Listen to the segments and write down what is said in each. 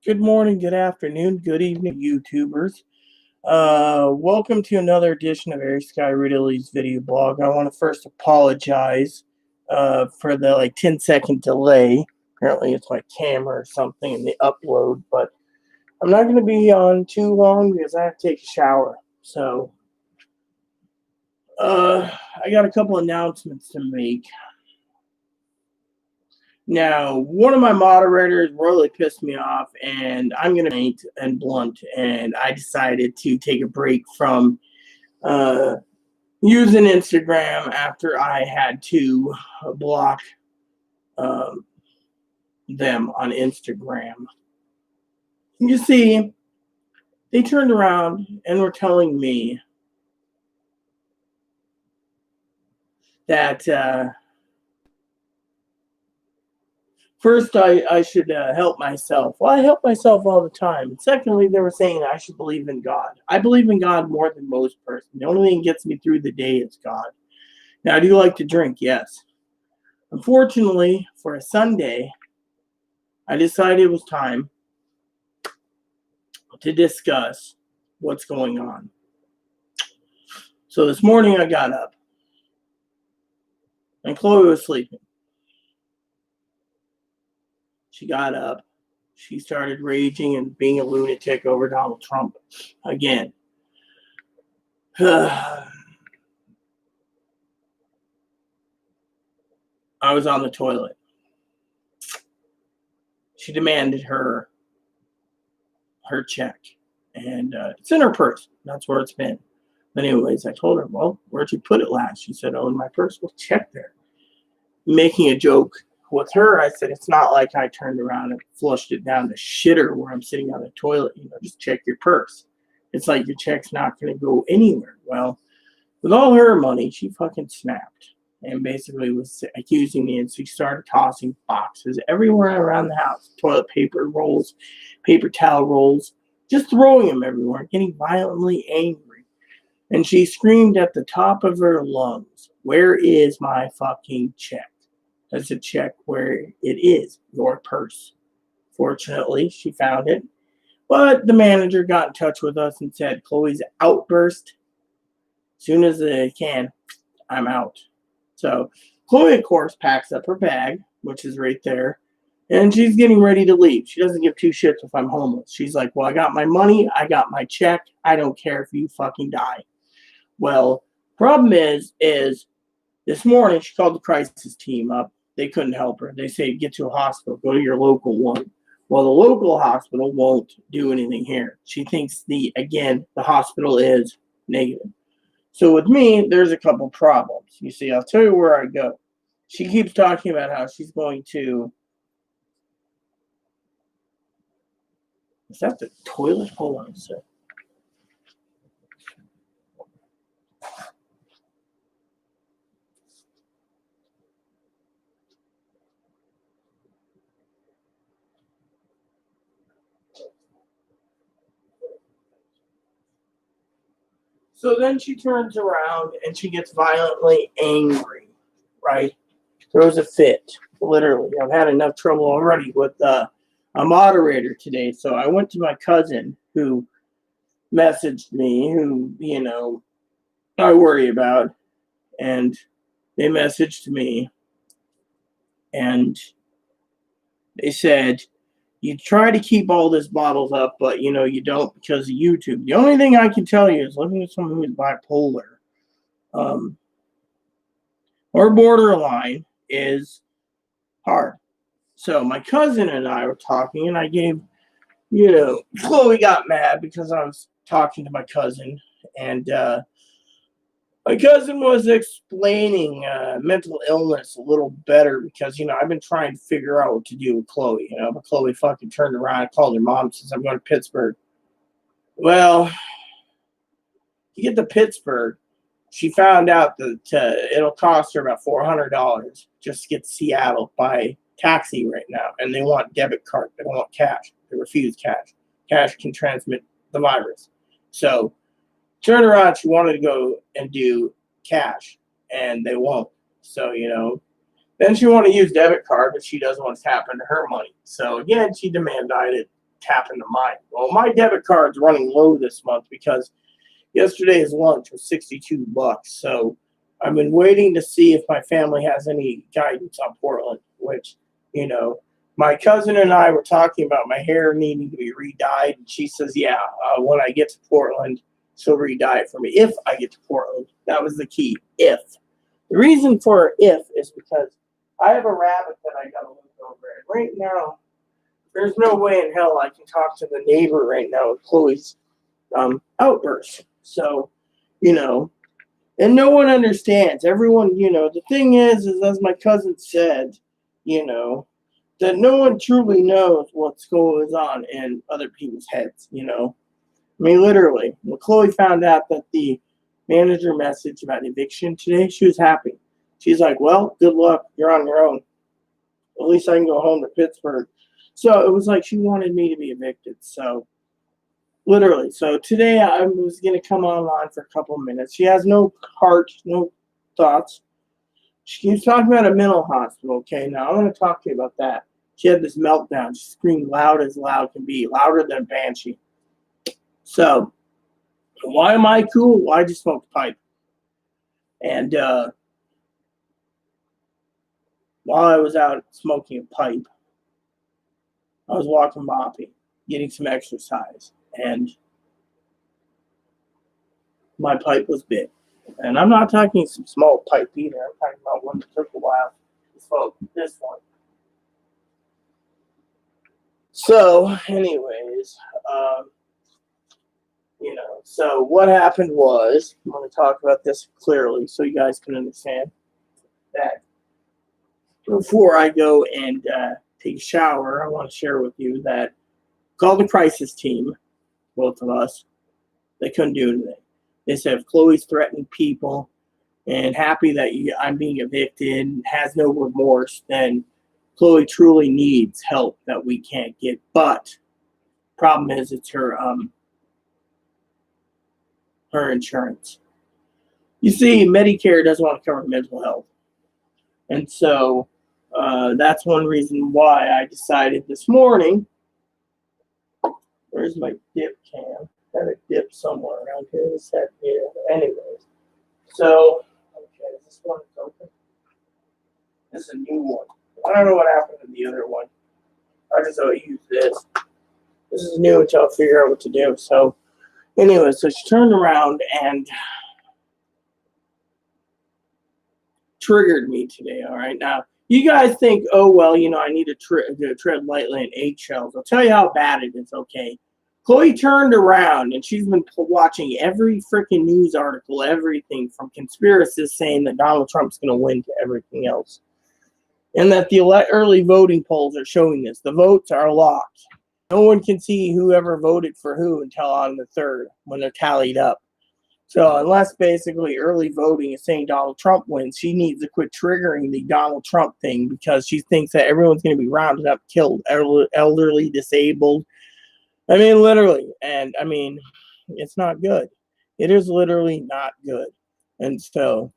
Good morning, good afternoon, good evening, YouTubers. Welcome to another edition of Air Sky Ridley's video blog. I want to first apologize for the 10-second delay. Apparently, it's my camera or something in the upload, but I'm not going to be on too long because I have to take a shower. So, I got a couple announcements to make. Now, one of my moderators really pissed me off, and I'm going to be and blunt, and I decided to take a break from using Instagram after I had to block um, them on Instagram. You see, they turned around and were telling me that first, I should help myself. Well, I help myself all the time. And secondly, they were saying I should believe in God. I believe in God more than most person. The only thing that gets me through the day is God. Now, I do like to drink, yes. Unfortunately, for a Sunday, I decided it was time to discuss what's going on. So this morning, I got up, and Chloe was sleeping. She got up. She started raging and being a lunatic over Donald Trump again. I was on the toilet. She demanded her check, and it's in her purse. That's where it's been. But anyways, I told her, well, where'd you put it last? She said, oh, in my purse. Well, check there. Making a joke with her, I said, it's not like I turned around and flushed it down the shitter where I'm sitting on the toilet. Just check your purse. It's like your check's not going to go anywhere. Well, with all her money, she fucking snapped and basically was accusing me. And she started tossing boxes everywhere around the house. Toilet paper rolls, paper towel rolls, just throwing them everywhere, getting violently angry. And she screamed at the top of her lungs, where is my fucking check? That's a check where it is, your purse. Fortunately, she found it. But the manager got in touch with us and said, Chloe's outburst, as soon as they can, I'm out. So Chloe, of course, packs up her bag, which is right there, and she's getting ready to leave. She doesn't give two shits if I'm homeless. She's like, well, I got my money, I got my check, I don't care if you fucking die. Well, problem is this morning she called the crisis team up. They couldn't help her. They say, get to a hospital, go to your local one. Well, the local hospital won't do anything here. She thinks the hospital is negative. So with me, there's a couple problems. You see, I'll tell you where I go. She keeps talking about how she's going to. Is that the toilet? Hold on a sec. So then she turns around and she gets violently angry, right? Throws a fit, literally. I've had enough trouble already with a moderator today. So I went to my cousin who messaged me, who, I worry about. And they messaged me and they said, you try to keep all this bottles up, but you don't because of YouTube. The only thing I can tell you is living with someone who's bipolar or borderline is hard. So my cousin and I were talking, and I gave, Chloe got mad because I was talking to my cousin, and my cousin was explaining mental illness a little better because, I've been trying to figure out what to do with Chloe, but Chloe fucking turned around and called her mom and says, I'm going to Pittsburgh. Well, to get to Pittsburgh, she found out that it'll cost her about $400 just to get to Seattle by taxi right now. And they want debit card. They don't want cash. They refuse cash. Cash can transmit the virus. So turned around, she wanted to go and do cash, and they won't. So, then she wanted to use debit card, but she doesn't want to tap into her money. So again, she demanded tap into mine. Well, my debit card's running low this month because yesterday's lunch was $62. So I've been waiting to see if my family has any guidance on Portland, which, my cousin and I were talking about my hair needing to be re-dyed. And she says, yeah, when I get to Portland, she'll re-dye it for me. If I get to Portland. That was the key. If. The reason for if is because I have a rabbit that I got to look over. And right now, there's no way in hell I can talk to the neighbor right now with Chloe's outburst. So, and no one understands. Everyone, the thing is as my cousin said, that no one truly knows what's going on in other people's heads, I mean, literally, when Chloe found out that the manager messaged about eviction today, she was happy. She's like, well, good luck. You're on your own. At least I can go home to Pittsburgh. So it was like she wanted me to be evicted. So literally. So today I was going to come online for a couple of minutes. She has no heart, no thoughts. She keeps talking about a mental hospital. Okay, now I want to talk to you about that. She had this meltdown. She screamed loud as loud can be, louder than a banshee. So why am I cool? Well, I just smoked a pipe. And while I was out smoking a pipe, I was walking Moppy, getting some exercise, and my pipe was big. And I'm not talking some small pipe either. I'm talking about one that took a while to smoke. This one. So, anyways, so what happened was, I'm going to talk about this clearly so you guys can understand that before I go and take a shower, I want to share with you that call the crisis team, both of us. They couldn't do anything. They said if Chloe's threatening people and happy that I'm being evicted, has no remorse, then Chloe truly needs help that we can't get. But problem is it's her insurance. You see, Medicare doesn't want to cover mental health. And so that's one reason why I decided this morning, where's my dip can? Got a dip somewhere around here. Is that here? Anyways. So, okay, this one is open. This is a new one. I don't know what happened to the other one. I just always use this. This is new until I figure out what to do. So, anyway, so she turned around and triggered me today. All right. Now, you guys think, oh, well, I need to tread lightly in eggshells. I'll tell you how bad it is, okay? Chloe turned around and she's been watching every freaking news article, everything from conspiracists saying that Donald Trump's going to win to everything else. And that the early voting polls are showing this. The votes are locked. No one can see whoever voted for who until on the 3rd when they're tallied up. So unless basically early voting is saying Donald Trump wins, she needs to quit triggering the Donald Trump thing because she thinks that everyone's going to be rounded up, killed, elderly, disabled. I mean, literally. And I mean, it's not good. It is literally not good. And so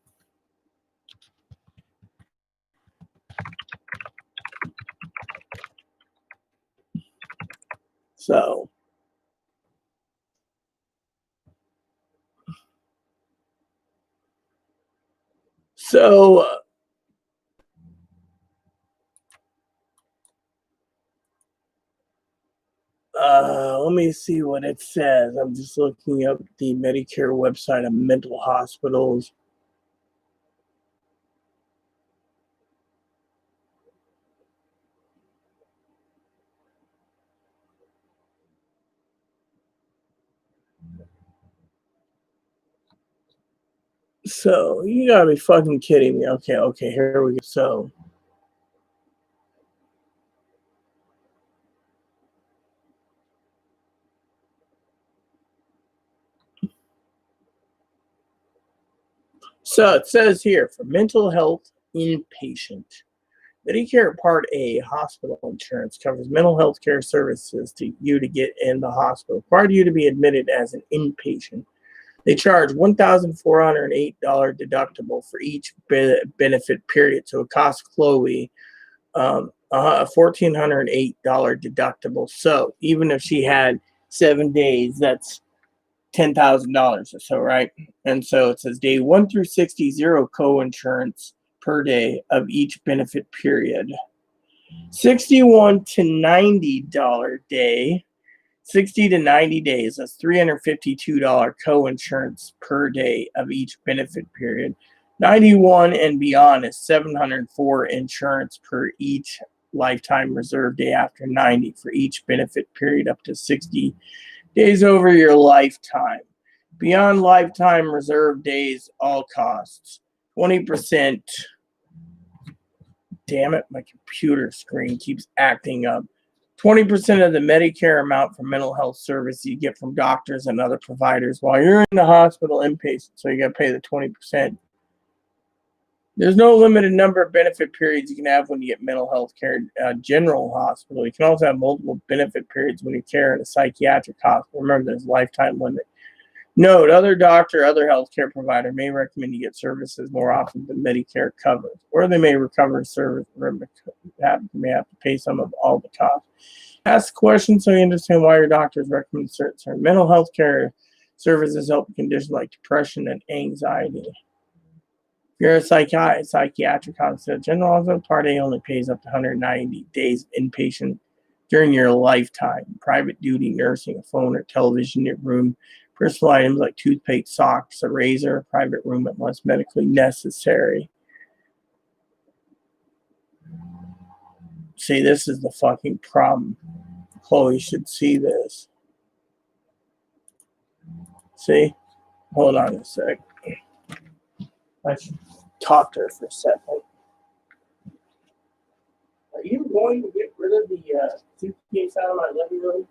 let me see what it says. I'm just looking up the Medicare website of mental hospitals. So you gotta be fucking kidding me. Okay, here we go. So it says here for mental health inpatient. Medicare Part A hospital insurance covers mental health care services to you to get in the hospital. Require you to be admitted as an inpatient. They charge $1,408 deductible for each benefit period. So it costs Chloe a $1,408 deductible. So even if she had 7 days, that's $10,000 or so, right? And so it says day 1 through 60, zero co-insurance per day of each benefit period. 61 to $90 day, 60 to 90 days, that's $352 co-insurance per day of each benefit period. 91 and beyond is $704 insurance per each lifetime reserve day after 90 for each benefit period up to 60 days over your lifetime. Beyond lifetime reserve days, all costs. 20%. Damn it, my computer screen keeps acting up. 20% of the Medicare amount for mental health service you get from doctors and other providers while you're in the hospital inpatient. So you got to pay the 20%. There's no limited number of benefit periods you can have when you get mental health care in a general hospital. You can also have multiple benefit periods when you care in a psychiatric hospital. Remember, there's a lifetime limit. Note, other doctor or other healthcare provider may recommend you get services more often than Medicare covers, or they may recover service, may have to pay some of all the costs. Ask questions so you understand why your doctors recommend certain mental health care services help with conditions like depression and anxiety. If you're a psychiatric hospital, general hospital, Part A only pays up to 190 days inpatient during your lifetime. Private duty nursing, a phone or television room, personal items like toothpaste, socks, a razor, a private room unless medically necessary. See, this is the fucking problem. Chloe should see this. See? Hold on a sec. I should talk to her for a second. Are you going to get rid of the suitcase out of my living room?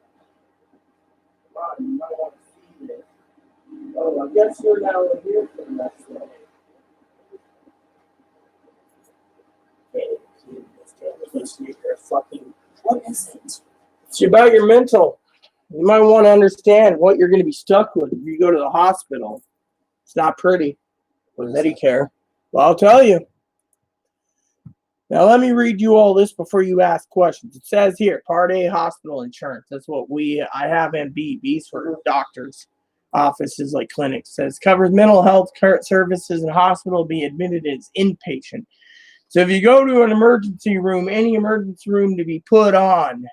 Come on, you might want to see this. Oh, I guess you're now in here for the rest of the day. What is it? It's about your mental. You might want to understand what you're going to be stuck with if you go to the hospital. It's not pretty with Medicare. Well, I'll tell you. Now, let me read you all this before you ask questions. It says here, Part A hospital insurance. That's what I have MB. B's for doctors, offices like clinics. It says covers mental health services in hospital, be admitted as inpatient. So if you go to an emergency room, any emergency room to be put on,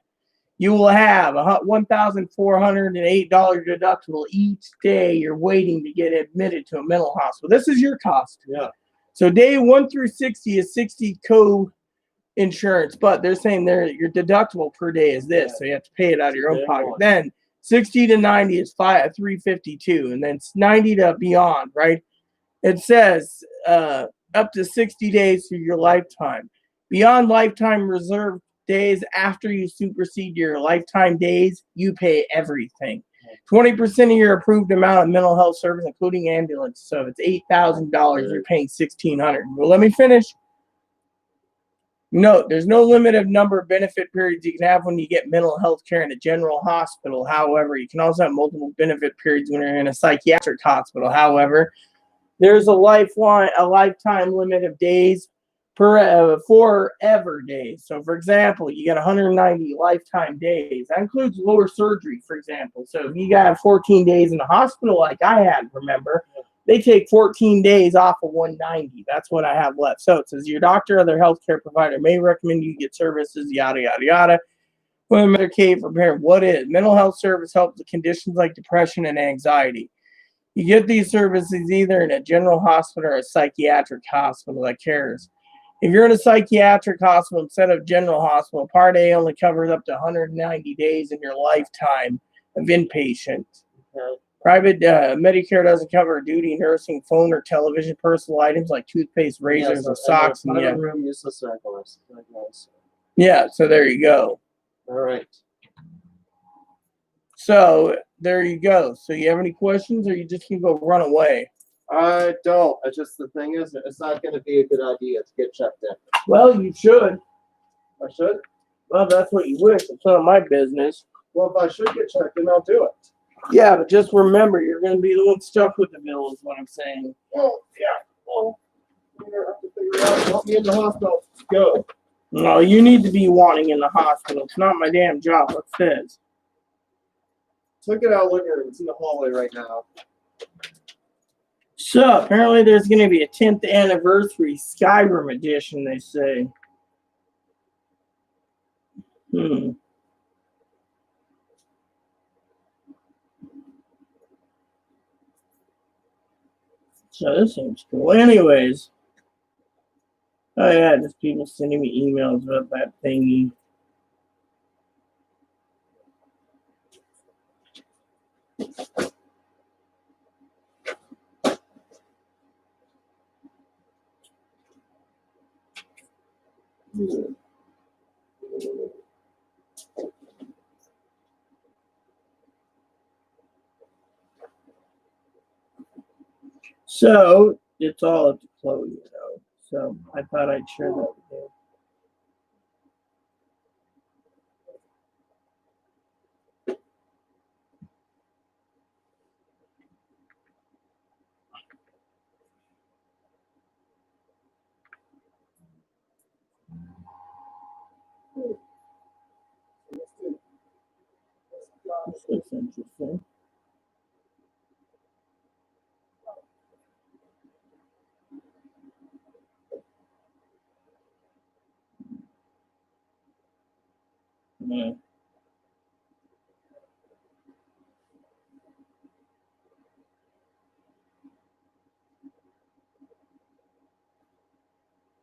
you will have a $1,408 deductible each day you're waiting to get admitted to a mental hospital. This is your cost. Yeah. So day 1 through 60 is 60 co-insurance, but they're saying your deductible per day is this, so you have to pay it out of your own pocket. Then 60 to 90 is $352, and then 90 to beyond, right? It says up to 60 days through your lifetime. Beyond lifetime reserve days, after you supersede your lifetime days, you pay everything. 20% of your approved amount of mental health service, including ambulance. So if it's $8,000, you're paying $1,600. Well, let me finish. Note, there's no limit of number of benefit periods you can have when you get mental health care in a general hospital. However, you can also have multiple benefit periods when you're in a psychiatric hospital. However, there's a lifetime limit of days forever days. So, for example, you get 190 lifetime days. That includes lower surgery, for example. So, if you got 14 days in the hospital, like I had, remember, they take 14 days off of 190. That's what I have left. So, it says your doctor or other healthcare provider may recommend you get services, yada, yada, yada. When Medicaid for parent, what is mental health service helps with conditions like depression and anxiety. You get these services either in a general hospital or a psychiatric hospital that cares. If you're in a psychiatric hospital instead of general hospital, Part A only covers up to 190 days in your lifetime of inpatient. Private Medicare doesn't cover duty nursing, phone or television, personal items like toothpaste, razors, or socks. Room useless cyclists. Yeah, so there you go. All right. So there you go. So you have any questions, or you just can go run away? I don't. It's just the thing is, it's not going to be a good idea to get checked in. Well, you should. I should? Well, that's what you wish. It's none of my business. Well, if I should get checked in, I'll do it. Yeah, but just remember, you're going to be the one stuck with the bill is what I'm saying. Well, yeah. Well, you're going to have to figure it out. Want me in the hospital. Go. Well, you need to be wanting in the hospital. It's not my damn job. What's this? Took it out, look at it. It's in the hallway right now. So, apparently there's going to be a 10th anniversary Skyrim edition, they say. So this seems cool. Anyways. Oh yeah, just people sending me emails about that thingy. So it's all up to Chloe, you know. So I thought I'd share that with you. This looks interesting. Yeah.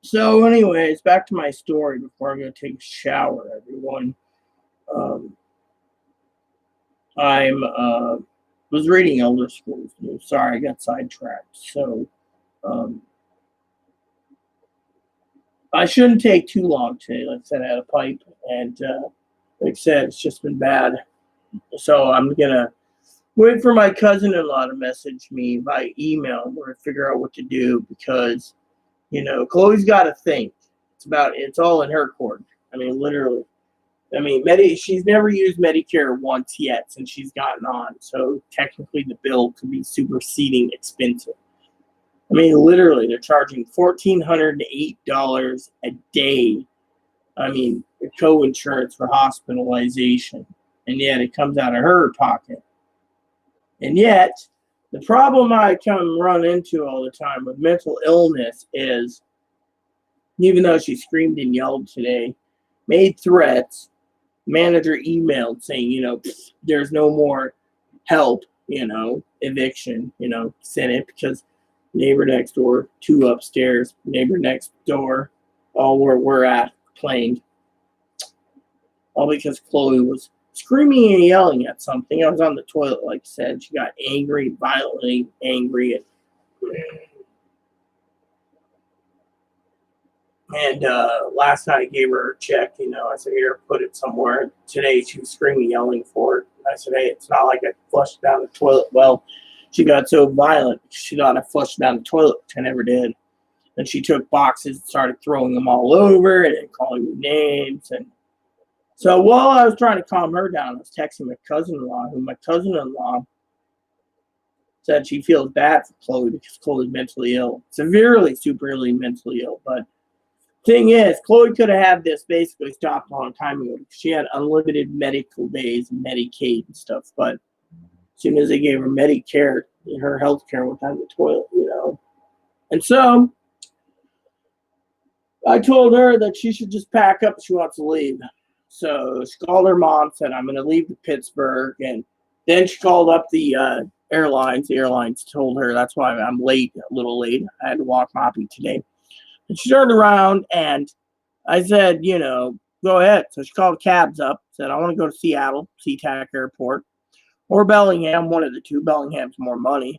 So, anyways, back to my story before I go take a shower, everyone. Um, I'm was reading Elder Scrolls News. Sorry, I got sidetracked. So, um, I shouldn't take too long today. Like I said, I had a pipe, and like I said, it's just been bad. So I'm gonna wait for my cousin-in-law to message me by email or figure out what to do because Chloe's got to think. It's all in her court. I mean, literally. I mean, she's never used Medicare once yet since she's gotten on. So technically, the bill could be superseding expensive. I mean, literally, they're charging $1,408 a day. I mean, co-insurance for hospitalization, and yet it comes out of her pocket. And yet, the problem I run into all the time with mental illness is, even though she screamed and yelled today, made threats, manager emailed saying, there's no more help, eviction, sent it because neighbor next door, two upstairs, neighbor next door, all where we're at, complained. All because Chloe was screaming and yelling at something. I was on the toilet, like I said. She got angry, violently angry. And last night I gave her a check, I said, here, put it somewhere. Today she was screaming, yelling for it. I said, hey, it's not like I flushed down the toilet. Well, she got so violent, she thought I flushed down the toilet, which I never did. Then she took boxes and started throwing them all over and calling me names. And so while I was trying to calm her down, I was texting my cousin-in-law, who my cousin-in-law said she feels bad for Chloe because Chloe's mentally ill, severely, severely mentally ill. But thing is, Chloe could have had this basically stopped a long time ago. She had unlimited medical days and Medicaid and stuff. But as soon as they gave her Medicare, her health care went down the toilet, And so I told her that she should just pack up if she wants to leave. So she called her mom, said, I'm going to leave to Pittsburgh. And then she called up the airlines. The airlines told her, that's why I'm late, a little late. I had to walk Moppy today. And she turned around and I said, go ahead. So she called cabs up, said, I want to go to Seattle, SeaTac Airport, or Bellingham, one of the two. Bellingham's more money.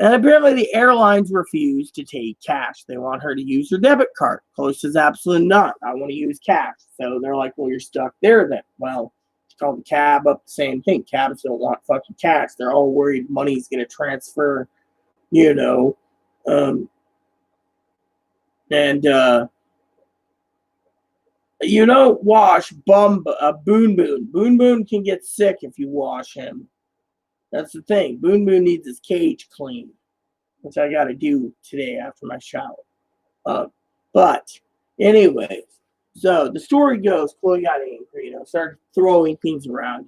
And apparently the airlines refuse to take cash. They want her to use her debit card. Chloe says, absolutely not. I want to use cash. So they're like, well, you're stuck there then. Well, she called the cab up, the same thing. Cabs don't want fucking cash. They're all worried money's going to transfer, and you don't wash Boon Boon. Boon Boon can get sick if you wash him. That's the thing. Boon Boon needs his cage cleaned, which I got to do today after my shower. But anyways, So the story goes, Chloe got angry, started throwing things around,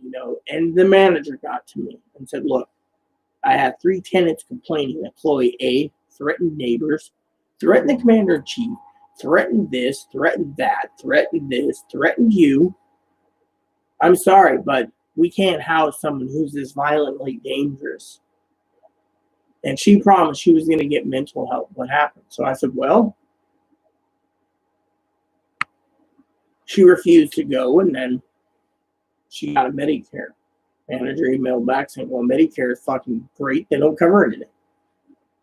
and the manager got to me and said, look, I had 3 tenants complaining that Chloe A threatened neighbors, threatened the commander in chief, threatened this, threatened that, threatened this, threatened you. I'm sorry, but we can't house someone who's this violently dangerous. And she promised she was going to get mental help. What happened? So I said, well, she refused to go, and then she got a Medicare. Manager emailed back saying, well, Medicare is fucking great. They don't cover anything.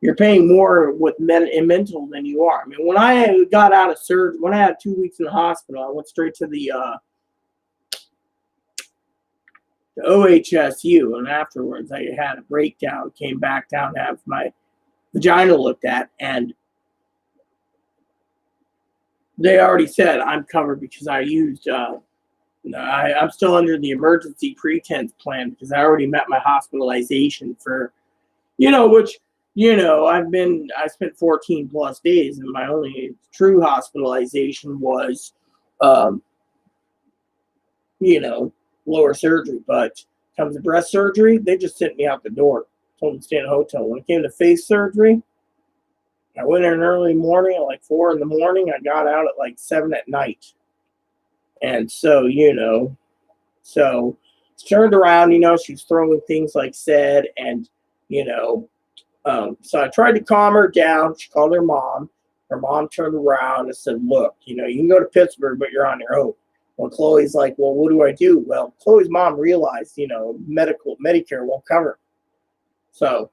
You're paying more with mental than you are. I mean, when I got out of surgery, when I had 2 weeks in the hospital, I went straight to the OHSU, and afterwards I had a breakdown, came back down to have my vagina looked at, and they already said I'm covered because I used, I'm still under the emergency pretense plan because I already met my hospitalization for, which, I spent 14 plus days, and my only true hospitalization was, um, lower surgery. But comes to breast surgery, they just sent me out the door, told me to stay in a hotel. When it came to face surgery, I went in early morning at like 4 in the morning. I got out at like 7 at night. And so, so she turned around, she's throwing things like said, and, so I tried to calm her down. She called her mom. Her mom turned around and said, look, you can go to Pittsburgh, but you're on your own. Well, Chloe's like, well, what do I do? Well, Chloe's mom realized, Medicare won't cover. So,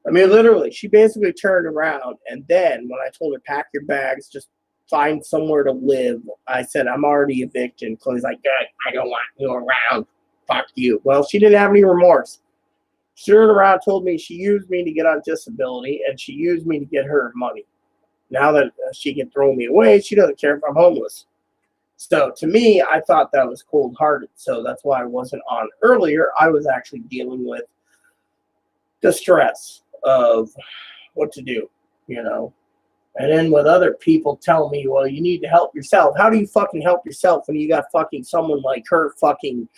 I mean, literally, she basically turned around. And then when I told her, pack your bags, just find somewhere to live, I said, I'm already evicted. And Chloe's like, good, I don't want you around. Fuck you. Well, she didn't have any remorse. She turned around, told me she used me to get on disability, and she used me to get her money. Now that she can throw me away, she doesn't care if I'm homeless. So to me, I thought that was cold-hearted. So that's why I wasn't on earlier. I was actually dealing with the stress of what to do, And then with other people telling me, well, you need to help yourself. How do you fucking help yourself when you got fucking someone like her fucking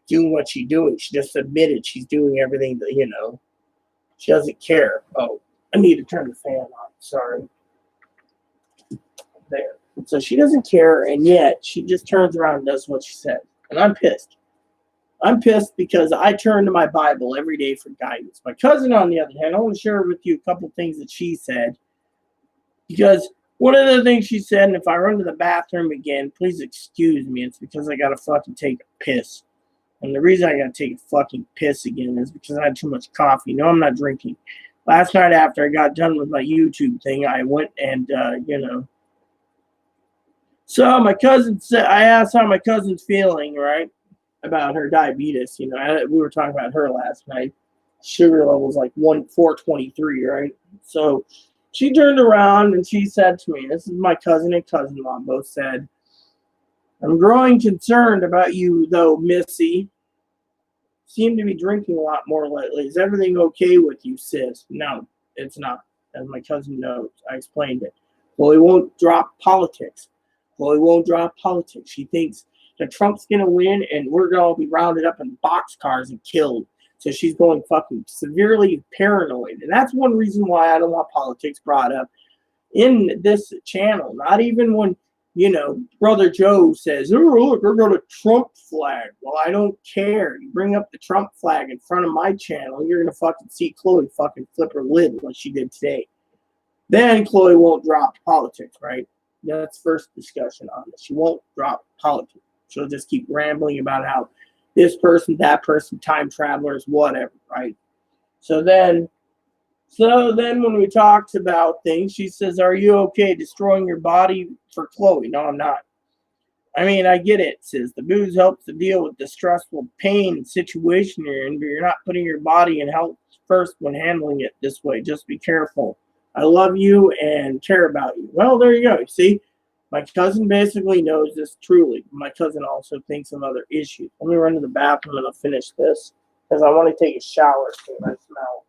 doing what she's doing? She just admitted she's doing everything that, she doesn't care. Oh, I need to turn the fan on. Sorry. There. So she doesn't care, and yet she just turns around and does what she said. And I'm pissed. I'm pissed because I turn to my Bible every day for guidance. My cousin, on the other hand, I want to share with you a couple things that she said. Because one of the things she said, and if I run to the bathroom again, please excuse me. It's because I got to fucking take a piss. And the reason I got to take a fucking piss again is because I had too much coffee. No, I'm not drinking. Last night after I got done with my YouTube thing, I went and, So my cousin said, I asked how my cousin's feeling, right, about her diabetes. We were talking about her last night. Sugar levels like 423, right? So she turned around and she said to me, this is my cousin and cousin-in-law both said, I'm growing concerned about you, though, Missy. Seem to be drinking a lot more lately. Is everything okay with you, sis? No, it's not. As my cousin knows, I explained it. Well, he won't drop politics. Well, he won't drop politics. She thinks that Trump's going to win and we're going to be rounded up in boxcars and killed. So she's going fucking severely paranoid. And that's one reason why I don't want politics brought up in this channel. Not even when, Brother Joe says, oh, look, we're going to Trump flag. Well, I don't care. You bring up the Trump flag in front of my channel, you're going to fucking see Chloe fucking flip her lid like she did today. Then Chloe won't drop politics, right? That's first discussion on this. She won't drop politics. She'll just keep rambling about how this person, that person, time travelers, whatever, right? So then when we talked about things, she says, are you okay destroying your body for Chloe? No, I'm not. I mean, I get it, sis. The booze helps to deal with the stressful pain situation you're in, but you're not putting your body in health first when handling it this way. Just be careful. I love you and care about you. Well, there you go. See, my cousin basically knows this truly. My cousin also thinks of other issues. Let me run to the bathroom and I'll finish this because I want to take a shower soon. I smell.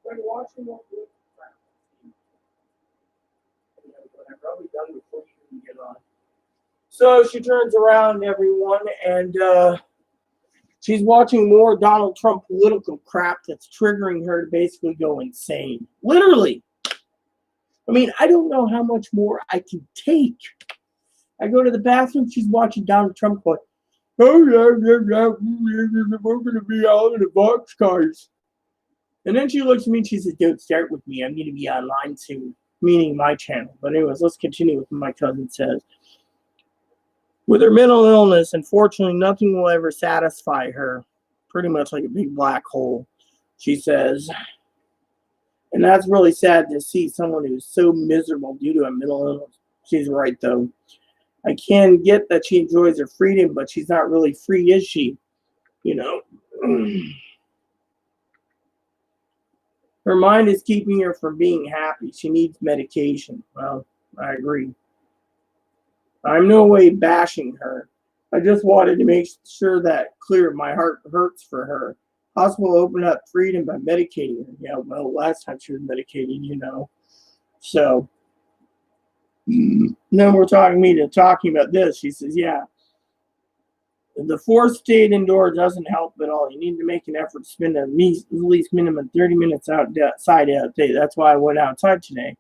When watching what we whatever, I'll be done before you can get on. So she turns around, everyone, and she's watching more Donald Trump political crap that's triggering her to basically go insane. Literally. I mean, I don't know how much more I can take. I go to the bathroom, she's watching Donald Trump going, oh, yeah, we're going to be all in the boxcars. And then she looks at me and she says, don't start with me. I'm going to be online soon, meaning my channel. But anyways, let's continue with what my cousin says. With her mental illness, unfortunately, nothing will ever satisfy her. Pretty much like a big black hole, she says. And that's really sad to see someone who's so miserable due to a mental illness. She's right, though. I can get that she enjoys her freedom, but she's not really free, is she? You know. Her mind is keeping her from being happy. She needs medication. Well, I agree. I'm no way bashing her. I just wanted to make sure that clear. My heart hurts for her. Hospital opened up freedom by medicating her. Yeah, well, last time she was medicated, you know. So, then we're talking about this. She says, yeah, the forced state indoors doesn't help at all. You need to make an effort to spend at least minimum 30 minutes outside a day. That's why I went outside today.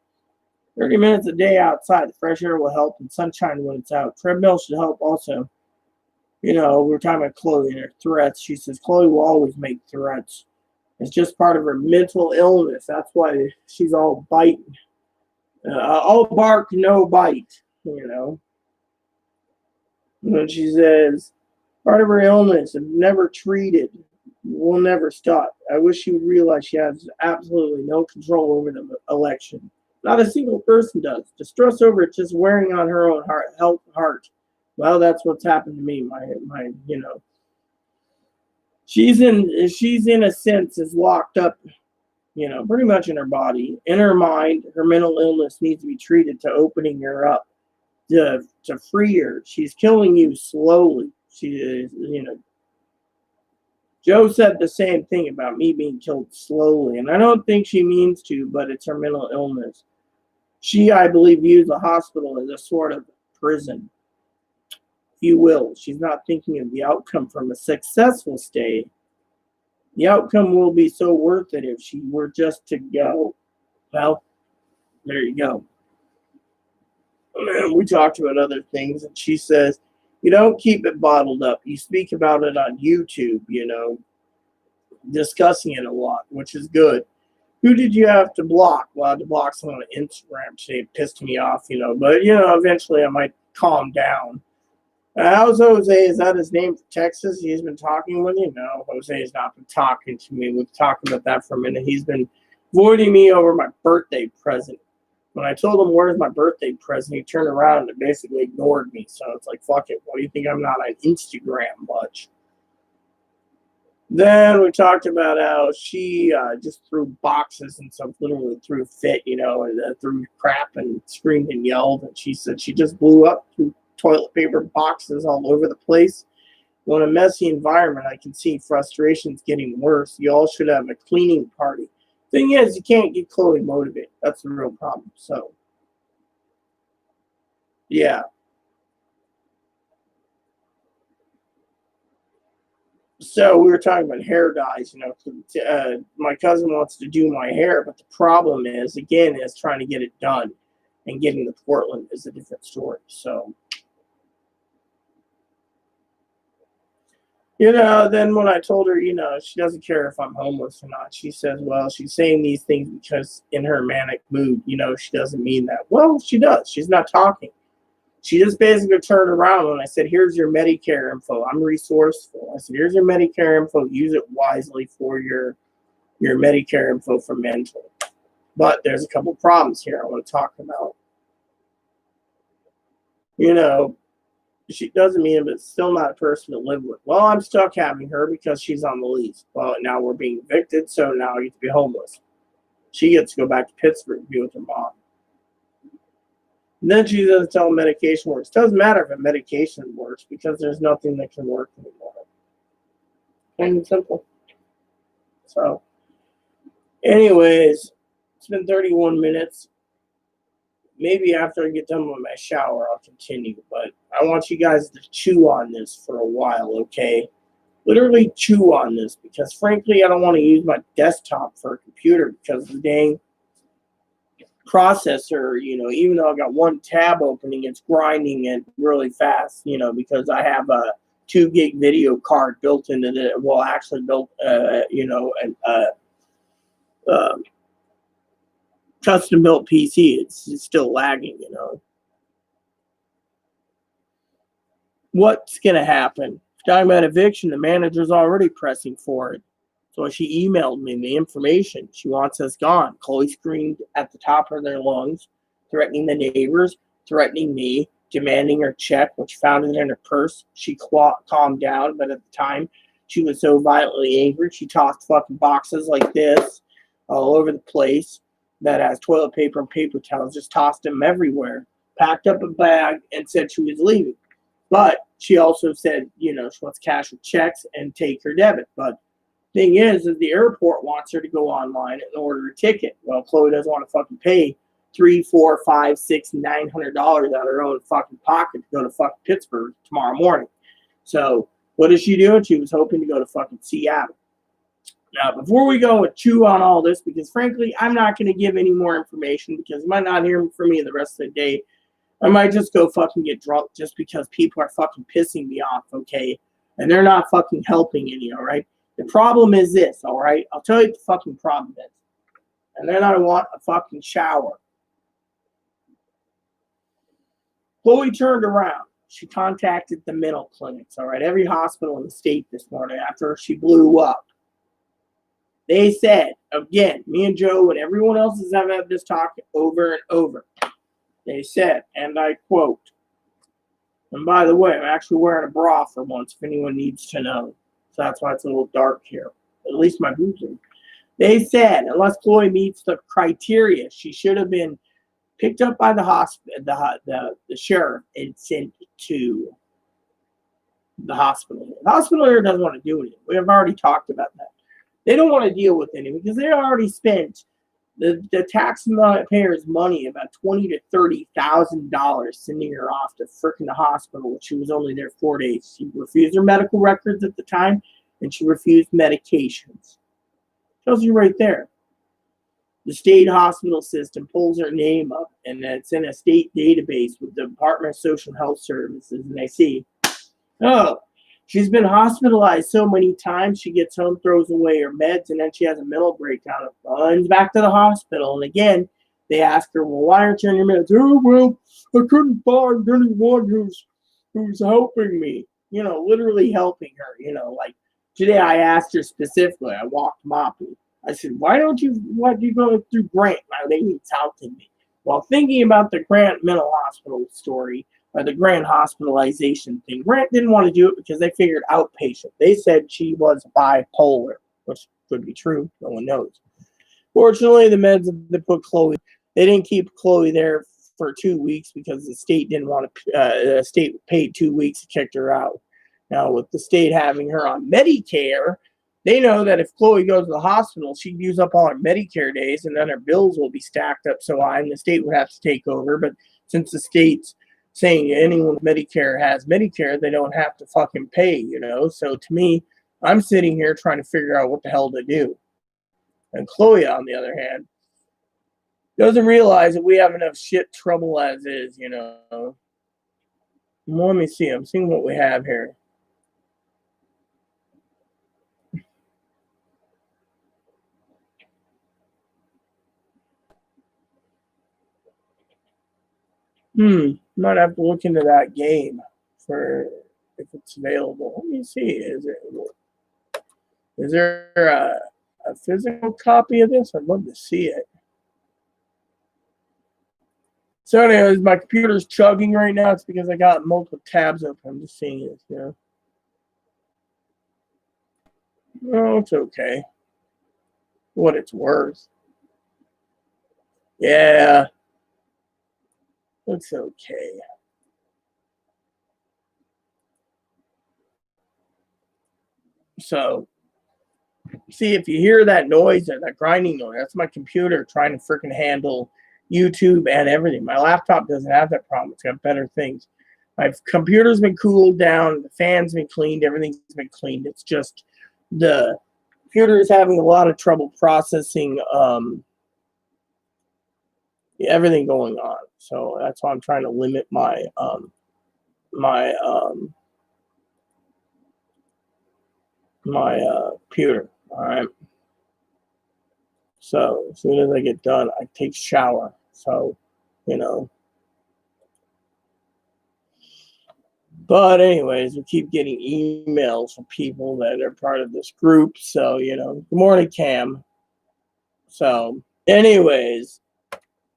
30 minutes a day outside. The fresh air will help, and sunshine when it's out. Treadmill should help also. You know, we're talking about Chloe and her threats. She says Chloe will always make threats. It's just part of her mental illness. That's why she's all biting. All bark, no bite, you know. And she says, part of her illness, if never treated, will never stop. I wish she would realize she has absolutely no control over the election. Not a single person does. The stress over it just wearing on her own heart. Well, that's what's happened to me. You know, she's in a sense is locked up, you know, pretty much in her body, in her mind. Her mental illness needs to be treated to opening her up, to free her. She's killing you slowly. She is, you know. Joe said the same thing about me being killed slowly, and I don't think she means to, but it's her mental illness. She, I believe, views the hospital as a sort of prison, if you will. She's not thinking of the outcome from a successful stay. The outcome will be so worth it if she were just to go. Well, there you go. We talked about other things, and she says, you don't keep it bottled up. You speak about it on YouTube, you know, discussing it a lot, which is good. Who did you have to block? Well, I had to block someone on Instagram. She pissed me off, you know. But, you know, eventually I might calm down. How's Jose? Is that his name for Texas? He's been talking with you? No, Jose has not been talking to me. We've talked about that for a minute. He's been avoiding me over my birthday present. When I told him, where's my birthday present, he turned around and basically ignored me. So it's like, fuck it. What do you think? I'm not on Instagram much. Then we talked about how she just threw boxes and stuff, literally threw a fit, you know, and threw crap and screamed and yelled. And she said she just blew up, threw toilet paper boxes all over the place. Well, in a messy environment, I can see frustration's getting worse. You all should have a cleaning party. Thing is, you can't get Chloe motivated. That's the real problem. So, yeah. So we were talking about hair dyes, you know. My cousin wants to do my hair, but the problem is, again, is trying to get it done, and getting to Portland is a different story. So Then when I told her, she doesn't care if I'm homeless or not, she says, well, she's saying these things because in her manic mood, she doesn't mean that. Well, she does. She's not talking. She just basically turned around and I said, here's your Medicare info. I'm resourceful. I said, here's your Medicare info. Use it wisely for your Medicare info for mental. But there's a couple problems here I want to talk about. She doesn't mean it, but it's still not a person to live with. Well, I'm stuck having her because she's on the lease. Well, now we're being evicted, so now I get to be homeless. She gets to go back to Pittsburgh and be with her mom. And then she doesn't tell medication works. Doesn't matter if a medication works because there's nothing that can work anymore. Plain and simple. So, anyways, it's been 31 minutes. Maybe after I get done with my shower, I'll continue. But I want you guys to chew on this for a while, okay? Literally chew on this because, frankly, I don't want to use my desktop for a computer because the dang processor, even though I got one tab opening, it's grinding it really fast, because I have a 2 gig video card built into it. Well, actually built, custom built PC. It's still lagging, What's going to happen? Talking about eviction, the manager's already pressing for it. So she emailed me the information. She wants us gone. Chloe screamed at the top of their lungs, threatening the neighbors, threatening me, demanding her check, which found it in her purse. She calmed down, but at the time, she was so violently angry, she tossed fucking boxes like this all over the place that has toilet paper and paper towels, just tossed them everywhere, packed up a bag, and said she was leaving. But she also said, she wants cash or checks and take her debit. But thing is the airport wants her to go online and order a ticket. Well, Chloe doesn't want to fucking pay $300, $400, $500, $600, $900 out of her own fucking pocket to go to fucking Pittsburgh tomorrow morning. So what is she doing? She was hoping to go to fucking Seattle. Now, before we go and chew on all this, because frankly, I'm not going to give any more information because you might not hear from me the rest of the day. I might just go fucking get drunk just because people are fucking pissing me off, okay? And they're not fucking helping any, all right? The problem is this, all right? I'll tell you what the fucking problem is. And then I want a fucking shower. Chloe turned around. She contacted the mental clinics, all right? Every hospital in the state this morning after she blew up. They said, again, me and Joe and everyone else has had this talk over and over. They said, and I quote, and by the way, I'm actually wearing a bra for once if anyone needs to know. So that's why it's a little dark here. At least my boobs are. They said, unless Chloe meets the criteria, she should have been picked up by the hospital, the sheriff, and sent to the hospital. The hospital here doesn't want to do anything. We have already talked about that. They don't want to deal with anything because they already spent the taxpayers' money, about $20,000 to $30,000, sending her off to frickin' the hospital. She was only there 4 days. She refused her medical records at the time, and she refused medications. Tells you right there. The state hospital system pulls her name up, and it's in a state database with the Department of Social Health Services, and they see, oh, she's been hospitalized so many times, she gets home, throws away her meds, and then she has a mental breakdown and runs back to the hospital. And again, they ask her, well, why aren't you on your meds? Oh, well, I couldn't find anyone who's helping me. Literally helping her. Like today I asked her specifically, I walked Moppy. I said, why do you go through Grant? Now they need helping me. While thinking about the Grant mental hospital story, or the Grant hospitalization thing. Grant didn't want to do it because they figured outpatient. They said she was bipolar, which could be true. No one knows. Fortunately, the meds that put Chloe, they didn't keep Chloe there for 2 weeks because the state didn't want to. The state paid 2 weeks to kick her out. Now, with the state having her on Medicare, they know that if Chloe goes to the hospital, she'd use up all her Medicare days, and then her bills will be stacked up so high, and the state would have to take over. But since the state's saying anyone with Medicare has Medicare, they don't have to fucking pay, So to me, I'm sitting here trying to figure out what the hell to do. And Chloe, on the other hand, doesn't realize that we have enough shit trouble as is, Let me see. I'm seeing what we have here. Might have to look into that game for if it's available. Let me see. Is there a physical copy of this? I'd love to see it. So, anyways, my computer's chugging right now. It's because I got multiple tabs open. I'm just seeing it. Oh, it's okay. What it's worth. Yeah, it's okay. So, see, if you hear that noise or that grinding noise, that's my computer trying to freaking handle YouTube and everything. My laptop doesn't have that problem. It's got better things. My computer's been cooled down, the fan's been cleaned, everything's been cleaned. It's just the computer is having a lot of trouble processing everything going on. So that's why I'm trying to limit my computer. All right. So as soon as I get done, I take a shower. So, But anyways, we keep getting emails from people that are part of this group. So, good morning, Cam. So, anyways,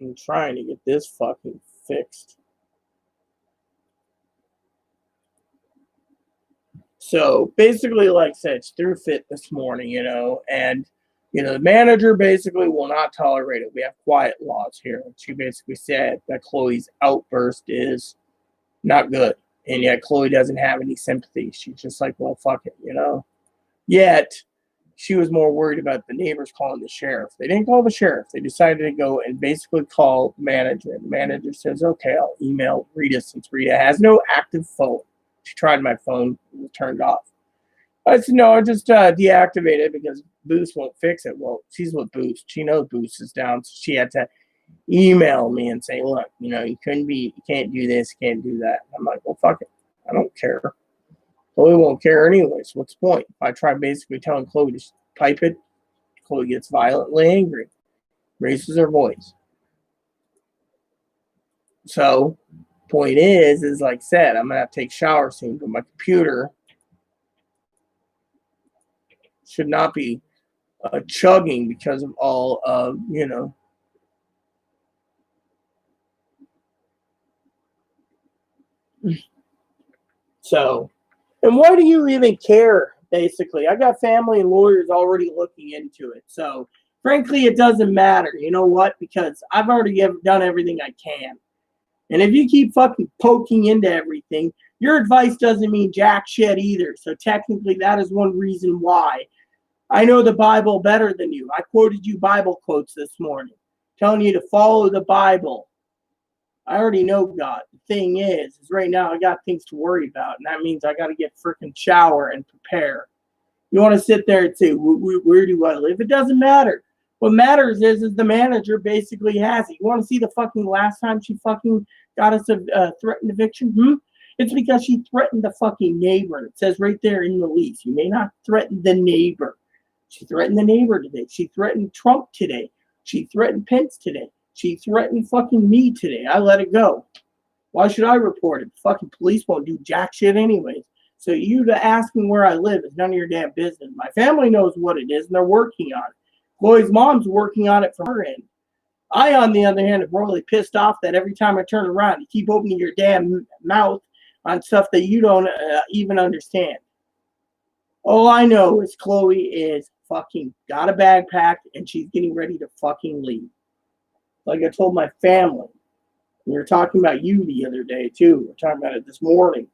I'm trying to get this fucking fixed. So basically, like I said, it's through fit this morning, and the manager basically will not tolerate it. We have quiet laws here. She basically said that Chloe's outburst is not good. And yet Chloe doesn't have any sympathy. She's just like, well, fuck it, Yet she was more worried about the neighbors calling the sheriff. They didn't call the sheriff. They decided to go and basically call the manager. The manager says, okay, I'll email Rita since Rita has no active phone. She tried my phone, it was turned off. I said, no, I just deactivated it because Boost won't fix it. Well, she's with Boost. She knows Boost is down. So she had to email me and say, look, you can't do this, you can't do that. I'm like, well, fuck it. I don't care. Chloe won't care anyways. What's the point? If I try basically telling Chloe to pipe it, Chloe gets violently angry, raises her voice. So, point is like I said, I'm going to have to take a shower soon, but my computer should not be chugging because of all of, So, and why do you even care, basically? I got family and lawyers already looking into it. So, frankly, it doesn't matter. You know what? Because I've already done everything I can. And if you keep fucking poking into everything, your advice doesn't mean jack shit either. So, technically, that is one reason why I know the Bible better than you. I quoted you Bible quotes this morning, telling you to follow the Bible. I already know God. The thing is right now I got things to worry about, and that means I got to get freaking shower and prepare. You want to sit there and say, where do I live? It doesn't matter. What matters is the manager basically has it. You want to see the fucking last time she fucking got us a threatened eviction? It's because she threatened the fucking neighbor. It says right there in the lease, you may not threaten the neighbor. She threatened the neighbor today. She threatened Trump today. She threatened Pence today. She threatened fucking me today. I let it go. Why should I report it? The fucking police won't do jack shit anyways. So you to ask me where I live is none of your damn business. My family knows what it is, and they're working on it. Chloe's mom's working on it from her end. I, on the other hand, am really pissed off that every time I turn around, you keep opening your damn mouth on stuff that you don't even understand. All I know is Chloe is fucking got a bag packed, and she's getting ready to fucking leave. Like I told my family. We were talking about you the other day, too. We were talking about it this morning.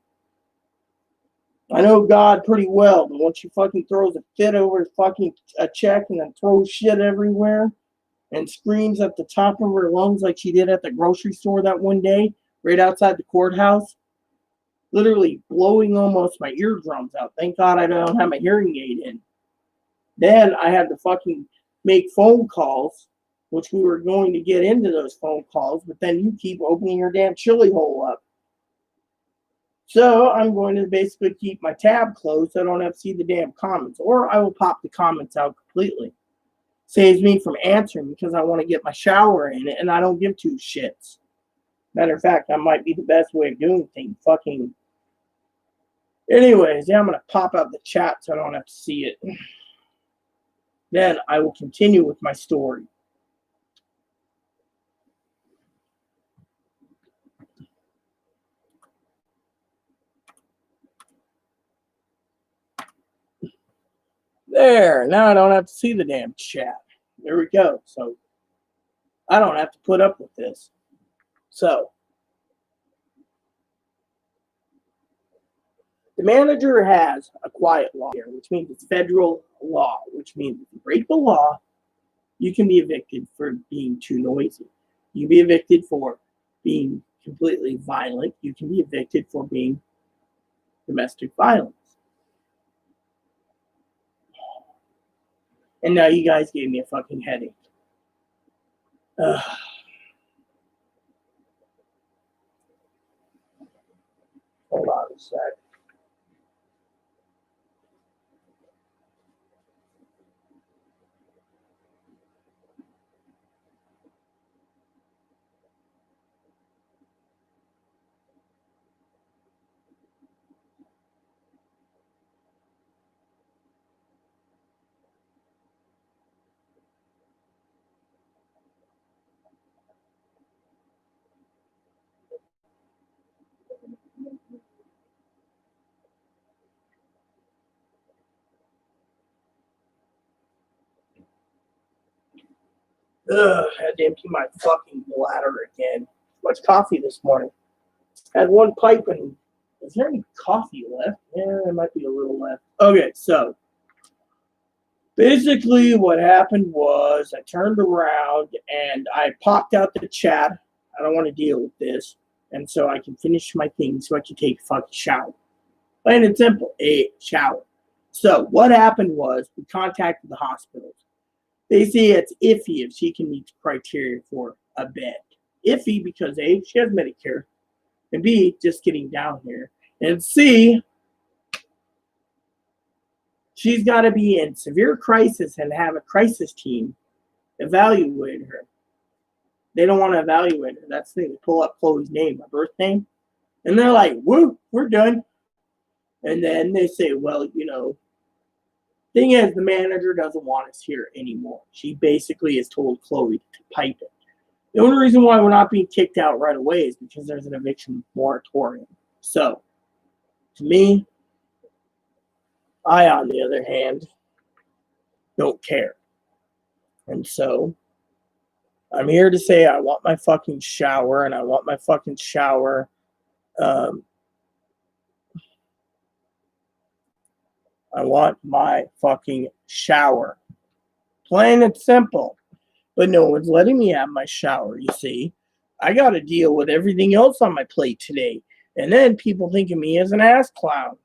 I know God pretty well, but once she fucking throws a fit over fucking a check and then throws shit everywhere and screams at the top of her lungs like she did at the grocery store that one day, right outside the courthouse, literally blowing almost my eardrums out. Thank God I don't have my hearing aid in. Then I had to fucking make phone calls, which we were going to get into those phone calls, but then you keep opening your damn chili hole up. So I'm going to basically keep my tab closed so I don't have to see the damn comments, or I will pop the comments out completely. Saves me from answering because I want to get my shower in it and I don't give two shits. Matter of fact, that might be the best way of doing things. Fucking. Anyways, yeah, I'm gonna pop out the chat so I don't have to see it. Then I will continue with my story. There, now I don't have to see the damn chat. There we go. So I don't have to put up with this. So the manager has a quiet law here, which means it's federal law, which means if you break the law, you can be evicted for being too noisy. You can be evicted for being completely violent. You can be evicted for being domestic violence. And now you guys gave me a fucking headache. Hold on a sec. I had to empty my fucking bladder again. Much coffee this morning. Had one pipe and is there any coffee left? Yeah, there might be a little left. Okay, so basically what happened was I turned around and I popped out the chat. I don't want to deal with this. And so I can finish my thing so I can take a fucking shower. Plain and simple, a shower. So what happened was we contacted the hospitals. They say it's iffy if she can meet the criteria for a bed. Iffy because A, she has Medicare, and B, just getting down here, and C, she's got to be in severe crisis and have a crisis team evaluate her. They don't want to evaluate her. That's the thing. They pull up Chloe's name, her birth name, and they're like, woo, we're done. And then they say, well, thing is, the manager doesn't want us here anymore. She basically has told Chloe to pipe it. The only reason why we're not being kicked out right away is because there's an eviction moratorium. So, to me, I, on the other hand, don't care. And so, I'm here to say I want my fucking shower, and I want my fucking shower. I want my fucking shower. Plain and simple. But no one's letting me have my shower, you see. I got to deal with everything else on my plate today. And then people think of me as an ass clown.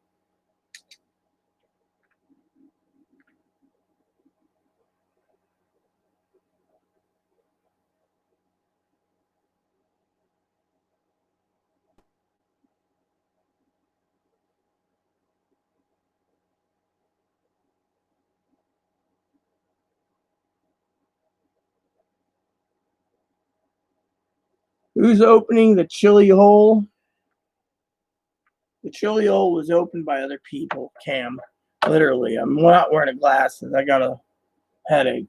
Who's opening the chili hole? The chili hole was opened by other people, Cam. Literally. I'm not wearing glasses. I got a headache.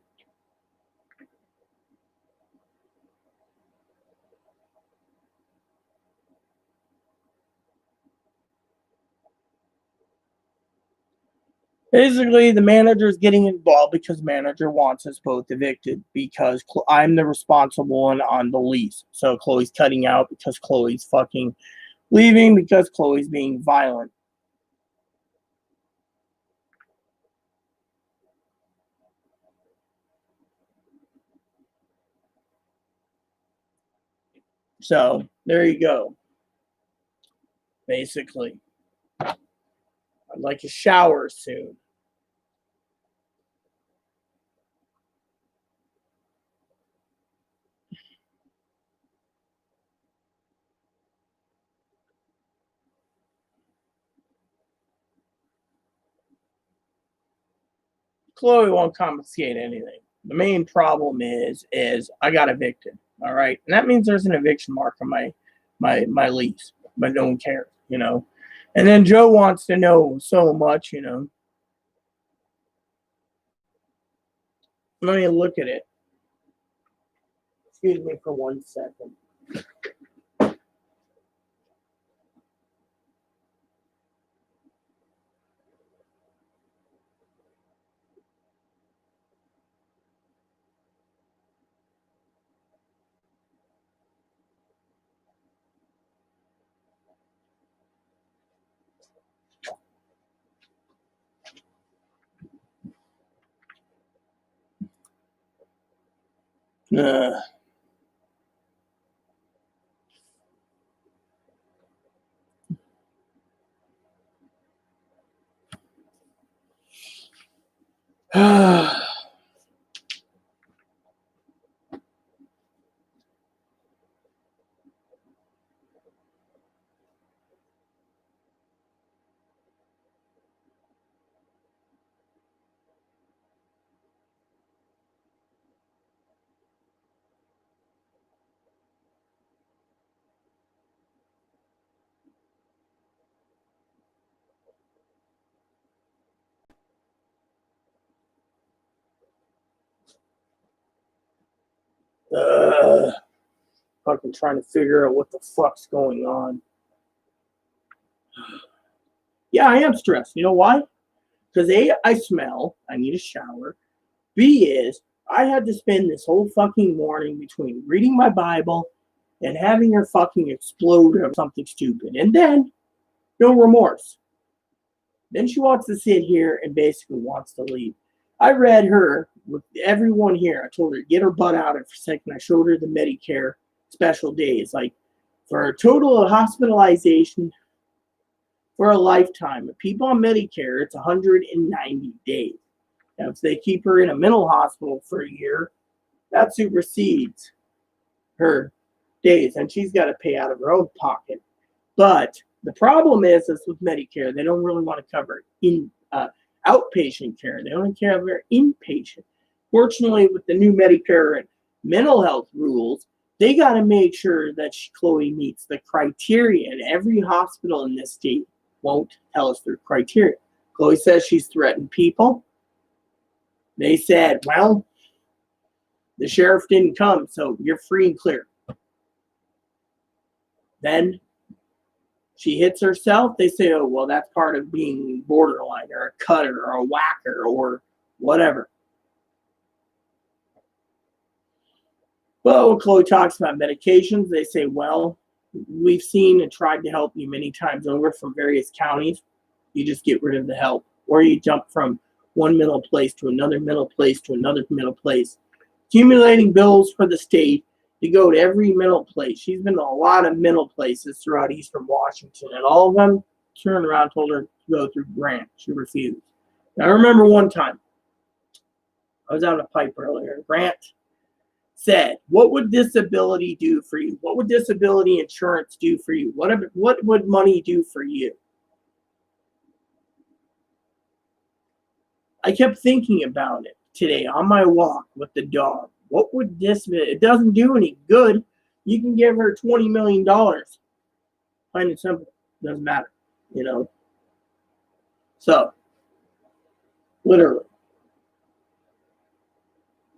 Basically, the manager is getting involved because manager wants us both evicted because I'm the responsible one on the lease. So Chloe's cutting out because Chloe's fucking leaving because Chloe's being violent. So there you go. Basically, I'd like a shower soon. Chloe won't confiscate anything. The main problem is I got evicted. All right, and that means there's an eviction mark on my my lease, but no one cares, you know. And then Joe wants to know so much, you know. Let me look at it. Excuse me for 1 second. Uh, uh, fucking trying to figure out what the fuck's going on. Yeah, I am stressed. You know why? Because A, I smell. I need a shower. B is I had to spend this whole fucking morning between reading my Bible and having her fucking explode of something stupid. And then, no remorse. Then she wants to sit here and basically wants to leave. I read her with everyone here. I told her to get her butt out of it for a second. I showed her the Medicare special days. Like, for a total of hospitalization for a lifetime, if people on Medicare, it's 190 days. Now, if they keep her in a mental hospital for a year, that supersedes her days, and she's got to pay out of her own pocket. But the problem is with Medicare, they don't really want to cover in outpatient care. They only cover inpatient. Fortunately, with the new Medicare and mental health rules, they got to make sure that Chloe meets the criteria, and every hospital in this state won't tell us their criteria. Chloe says she's threatened people. They said, well, the sheriff didn't come, so you're free and clear. Then she hits herself. They say, oh, well, that's part of being borderline or a cutter or a whacker or whatever. Well, when Chloe talks about medications, they say, well, we've seen and tried to help you many times over from various counties. You just get rid of the help. Or you jump from one mental place to another mental place to another mental place. Accumulating bills for the state to go to every mental place. She's been to a lot of mental places throughout Eastern Washington, and all of them turned around and told her to go through Grant. She refused. Now, I remember one time, I was out on a pipe earlier. Grant said, what would disability do for you? What would disability insurance do for you? What would money do for you? I kept thinking about it today on my walk with the dog. What would this be? It doesn't do any good. You can give her $20 million. Plain and simple. Doesn't matter, you know. So, literally.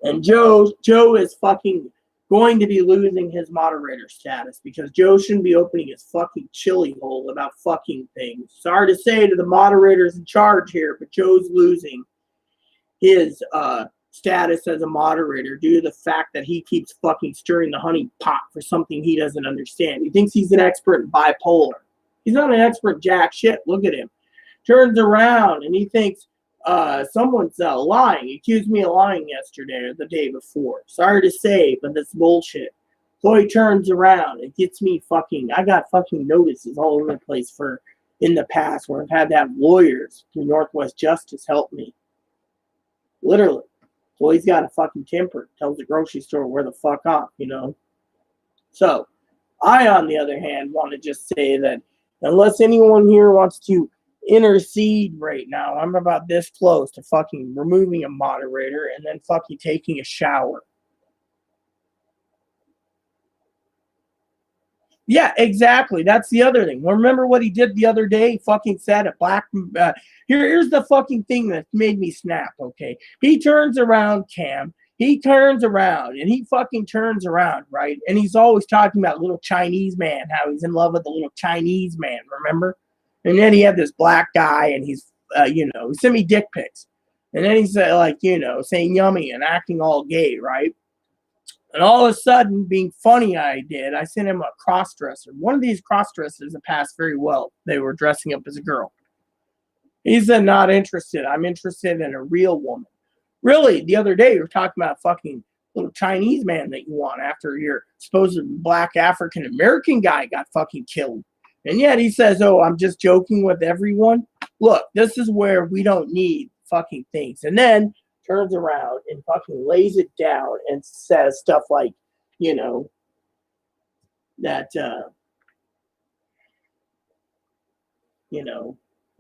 And Joe is fucking going to be losing his moderator status because Joe shouldn't be opening his fucking chili hole about fucking things. Sorry to say to the moderators in charge here, but Joe's losing his status as a moderator due to the fact that he keeps fucking stirring the honey pot for something he doesn't understand. He thinks he's an expert in bipolar. He's not an expert in jack shit. Look at him. Turns around and he thinks someone's lying. He accused me of lying yesterday or the day before. Sorry to say, but that's bullshit. Chloe turns around and gets me fucking, I got fucking notices all over the place for in the past where I've had to have lawyers through Northwest Justice help me. Literally. Chloe's got a fucking temper. Tells the grocery store where the fuck off, you know. So, I, on the other hand, want to just say that unless anyone here wants to intercede right now, I'm about this close to fucking removing a moderator and then fucking taking a shower. Yeah, exactly. That's the other thing. Well, remember what he did the other day? He fucking said a black. Here's the fucking thing that made me snap. Okay, he turns around, Cam. He turns around and he fucking turns around, right? And he's always talking about little Chinese man, how he's in love with the little Chinese man. Remember? And then he had this black guy, and he's, he sent me dick pics, and then he's like, saying yummy and acting all gay, right? And all of a sudden, being funny, I sent him a cross dresser. One of these cross dressers that passed very well. They were dressing up as a girl. He said, not interested. I'm interested in a real woman. Really, the other day, you were talking about a fucking little Chinese man that you want after your supposed black African American guy got fucking killed. And yet he says, oh, I'm just joking with everyone. Look, this is where we don't need fucking things. And then turns around and fucking lays it down and says stuff like, that,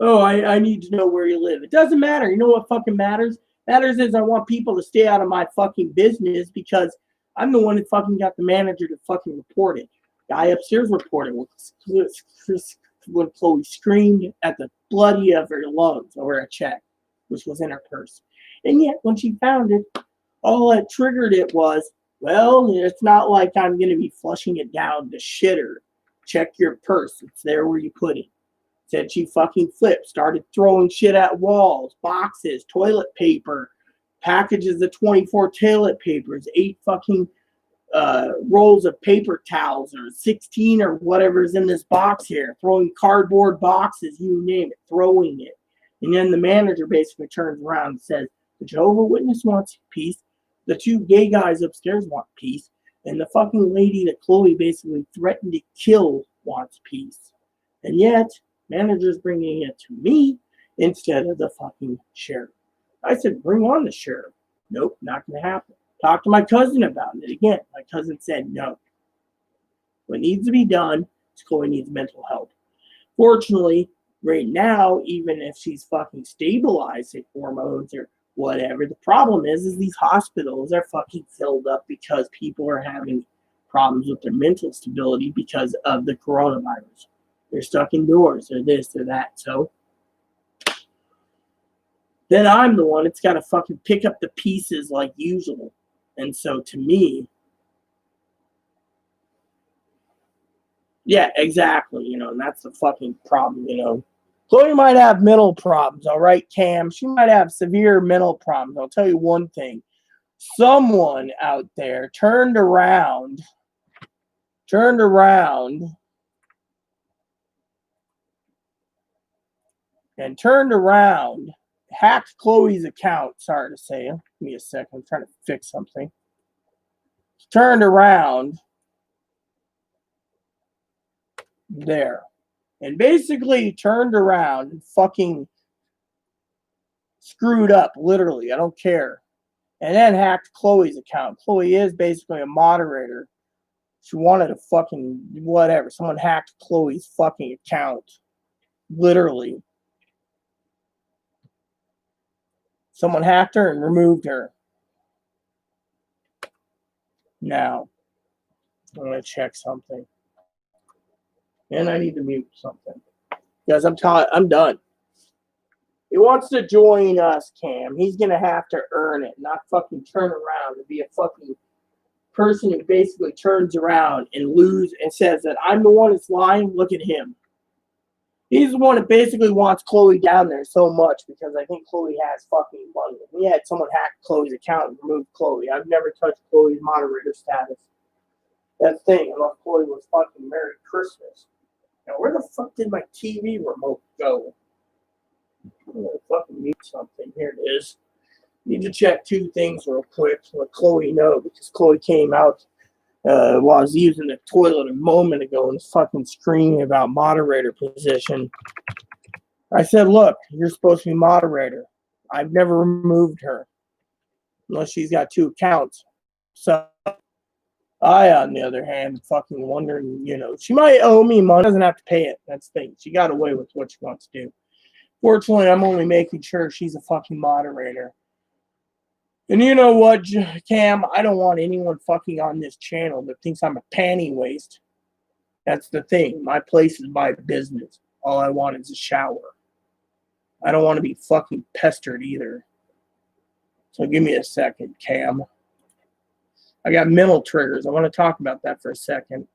oh, I need to know where you live. It doesn't matter. You know what fucking matters? Matters is I want people to stay out of my fucking business because I'm the one that fucking got the manager to fucking report it. Guy upstairs reported when Chloe screamed at the bloody of her lungs over a check, which was in her purse. And yet, when she found it, all that triggered it was, well, it's not like I'm going to be flushing it down the shitter. Check your purse. It's there where you put it. Said she fucking flipped, started throwing shit at walls, boxes, toilet paper, packages of 24 toilet papers, 8 fucking rolls of paper towels, or 16 or whatever's in this box here, throwing cardboard boxes, you name it, throwing it. And then the manager basically turns around and says, the Jehovah Witness wants peace. The 2 gay guys upstairs want peace. And the fucking lady that Chloe basically threatened to kill wants peace. And yet, manager's bringing it to me instead of the fucking sheriff. I said, bring on the sheriff. Nope, not going to happen. Talked to my cousin about it again. My cousin said no. What needs to be done is Chloe needs mental health. Fortunately, right now, even if she's fucking stabilizing hormones or whatever, the problem is these hospitals are fucking filled up because people are having problems with their mental stability because of the coronavirus. They're stuck indoors or this or that. So then I'm the one that's got to fucking pick up the pieces like usual. And so to me, yeah, exactly. And that's the fucking problem. Chloe might have mental problems, all right, Cam? She might have severe mental problems. I'll tell you one thing. Someone out there turned around, hacked Chloe's account. Sorry to say. Give me a second. I'm trying to fix something. Turned around there. And basically turned around and fucking screwed up, literally. I don't care. And then hacked Chloe's account. Chloe is basically a moderator. She wanted to fucking whatever. Someone hacked Chloe's fucking account. Literally. Someone hacked her and removed her. Now, I'm going to check something. And I need to mute something. Because I'm done. He wants to join us, Cam. He's going to have to earn it, not fucking turn around and be a fucking person who basically turns around and says that I'm the one that's lying. Look at him. He's the one that basically wants Chloe down there so much because I think Chloe has fucking money. We had someone hack Chloe's account and remove Chloe. I've never touched Chloe's moderator status. That thing, unless Chloe was fucking Merry Christmas. Now, where the fuck did my TV remote go? I'm gonna fucking mute something. Here it is. Need to check 2 things real quick to let Chloe know because Chloe came out while I was using the toilet a moment ago and was fucking screaming about moderator position. I said, look, you're supposed to be moderator. I've never removed her unless she's got 2 accounts. So I, on the other hand, fucking wondering, she might owe me money. Doesn't have to pay it. That's the thing. She got away with what she wants to do. Fortunately, I'm only making sure she's a fucking moderator. And you know what, Cam? I don't want anyone fucking on this channel that thinks I'm a panty waste. That's the thing. My place is my business. All I want is a shower. I don't want to be fucking pestered either. So give me a second, Cam. I got mental triggers. I want to talk about that for a second.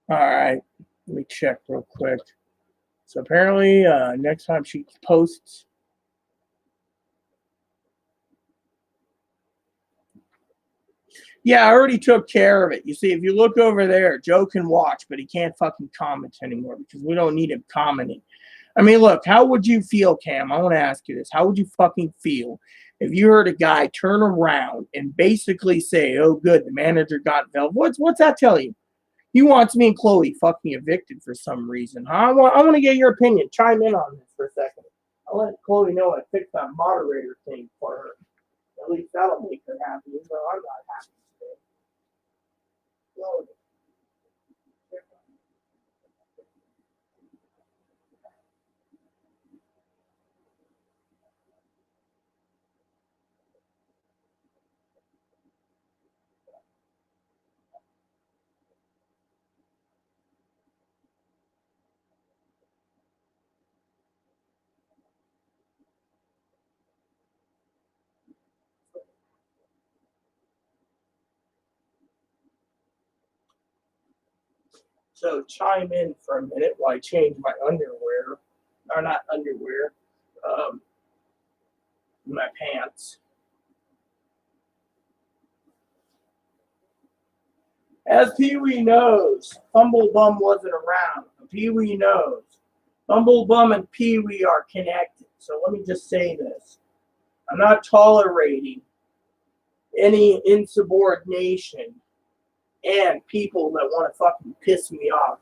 All right. Let me check real quick. So apparently, next time she posts. Yeah, I already took care of it. You see, if you look over there, Joe can watch, but he can't fucking comment anymore because we don't need him commenting. I mean, look, how would you feel, Cam? I want to ask you this. How would you fucking feel if you heard a guy turn around and basically say, oh, good, the manager got involved? What's that tell you? He wants me and Chloe fucking evicted for some reason. Huh? I want to get your opinion. Chime in on this for a second. I'll let Chloe know I fixed that moderator thing for her. At least that'll make her happy, even though I'm not happy today. Chloe. So chime in for a minute while I change my underwear. Or not underwear. My pants. As Pee Wee knows, Bumblebum wasn't around. Pee Wee knows. Bumblebum and Pee Wee are connected. So let me just say this. I'm not tolerating any insubordination and people that want to fucking piss me off.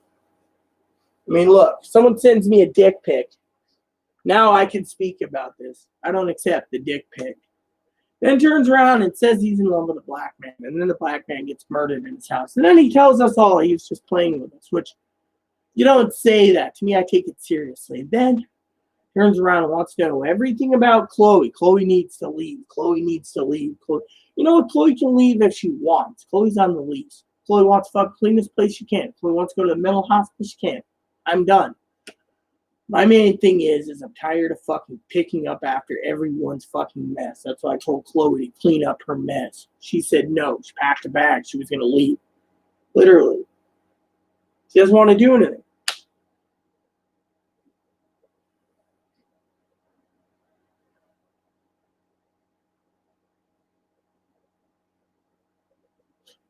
I mean, look, someone sends me a dick pic. Now I can speak about this. I don't accept the dick pic. Then turns around and says he's in love with a black man. And then the black man gets murdered in his house. And then he tells us all he was just playing with us, which you don't say that. To me, I take it seriously. Then turns around and wants to know everything about Chloe. Chloe needs to leave. Chloe needs to leave. Chloe. You know what? Chloe can leave if she wants. Chloe's on the lease. Chloe wants to fuck clean this place, she can. Chloe wants to go to the mental hospital, she can. I'm done. My main thing is I'm tired of fucking picking up after everyone's fucking mess. That's why I told Chloe to clean up her mess. She said no. She packed a bag. She was going to leave. Literally. She doesn't want to do anything.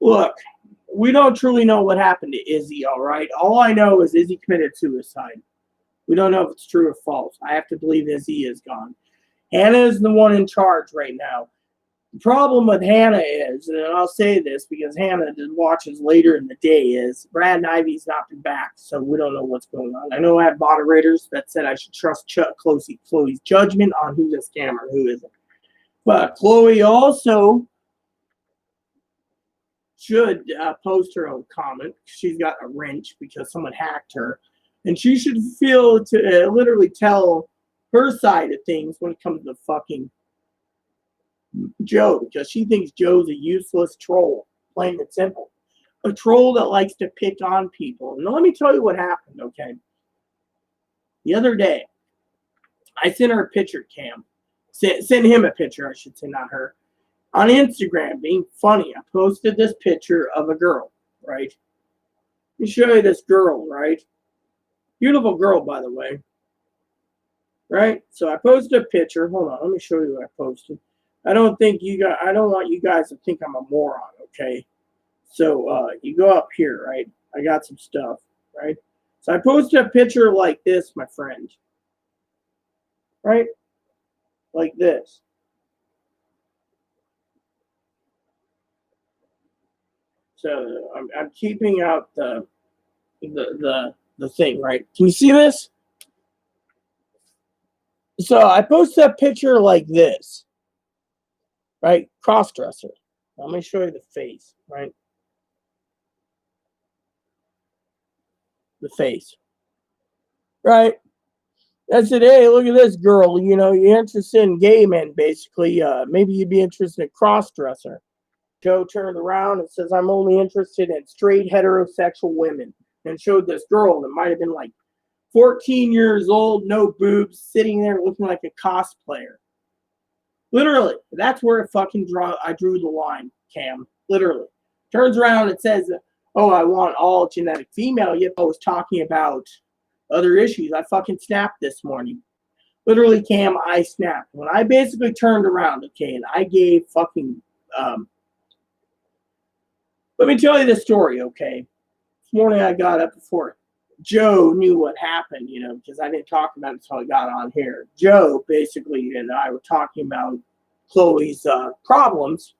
Look, we don't truly know what happened to Izzy, all right? All I know is Izzy committed suicide. We don't know if it's true or false. I have to believe Izzy is gone. Hannah is the one in charge right now. The problem with Hannah is, and I'll say this because Hannah watches later in the day, is Brad and Ivy's not been back, so we don't know what's going on. I know I have moderators that said I should trust Chloe's judgment on who's a scammer and who isn't. But Chloe also should post her own comment. She's got a wrench because someone hacked her. And she should feel to literally tell her side of things when it comes to fucking Joe, because she thinks Joe's a useless troll, plain and simple. A troll that likes to pick on people. And let me tell you what happened, okay? The other day, I sent her a picture, Cam. Sent him a picture, I should say, not her. On Instagram, being funny, I posted this picture of a girl, right? Let me show you this girl, right? Beautiful girl, by the way. Right? So I posted a picture. Hold on, let me show you what I posted. I don't want you guys to think I'm a moron, okay? So you go up here, right? I got some stuff, right? So I posted a picture like this, my friend. Right? Like this. So I'm keeping out the thing, right? Can you see this? So I posted a picture like this, right? Cross-dresser. Let me show you the face, right? The face, right? I said, hey, look at this girl. You know, you're interested in gay men, basically. Maybe you'd be interested in a cross-dresser. Joe turned around and says, I'm only interested in straight heterosexual women. And showed this girl that might have been like 14 years old, no boobs, sitting there looking like a cosplayer. Literally, that's where I drew the line, Cam. Literally. Turns around and says, oh, I want all genetic female. Yet I was talking about other issues. I fucking snapped this morning. Literally, Cam, I snapped. When I basically turned around, okay, and I gave fucking, let me tell you the story, okay? This morning I got up before Joe knew what happened, you know, because I didn't talk about it until I got on here. Joe basically and I were talking about Chloe's problems.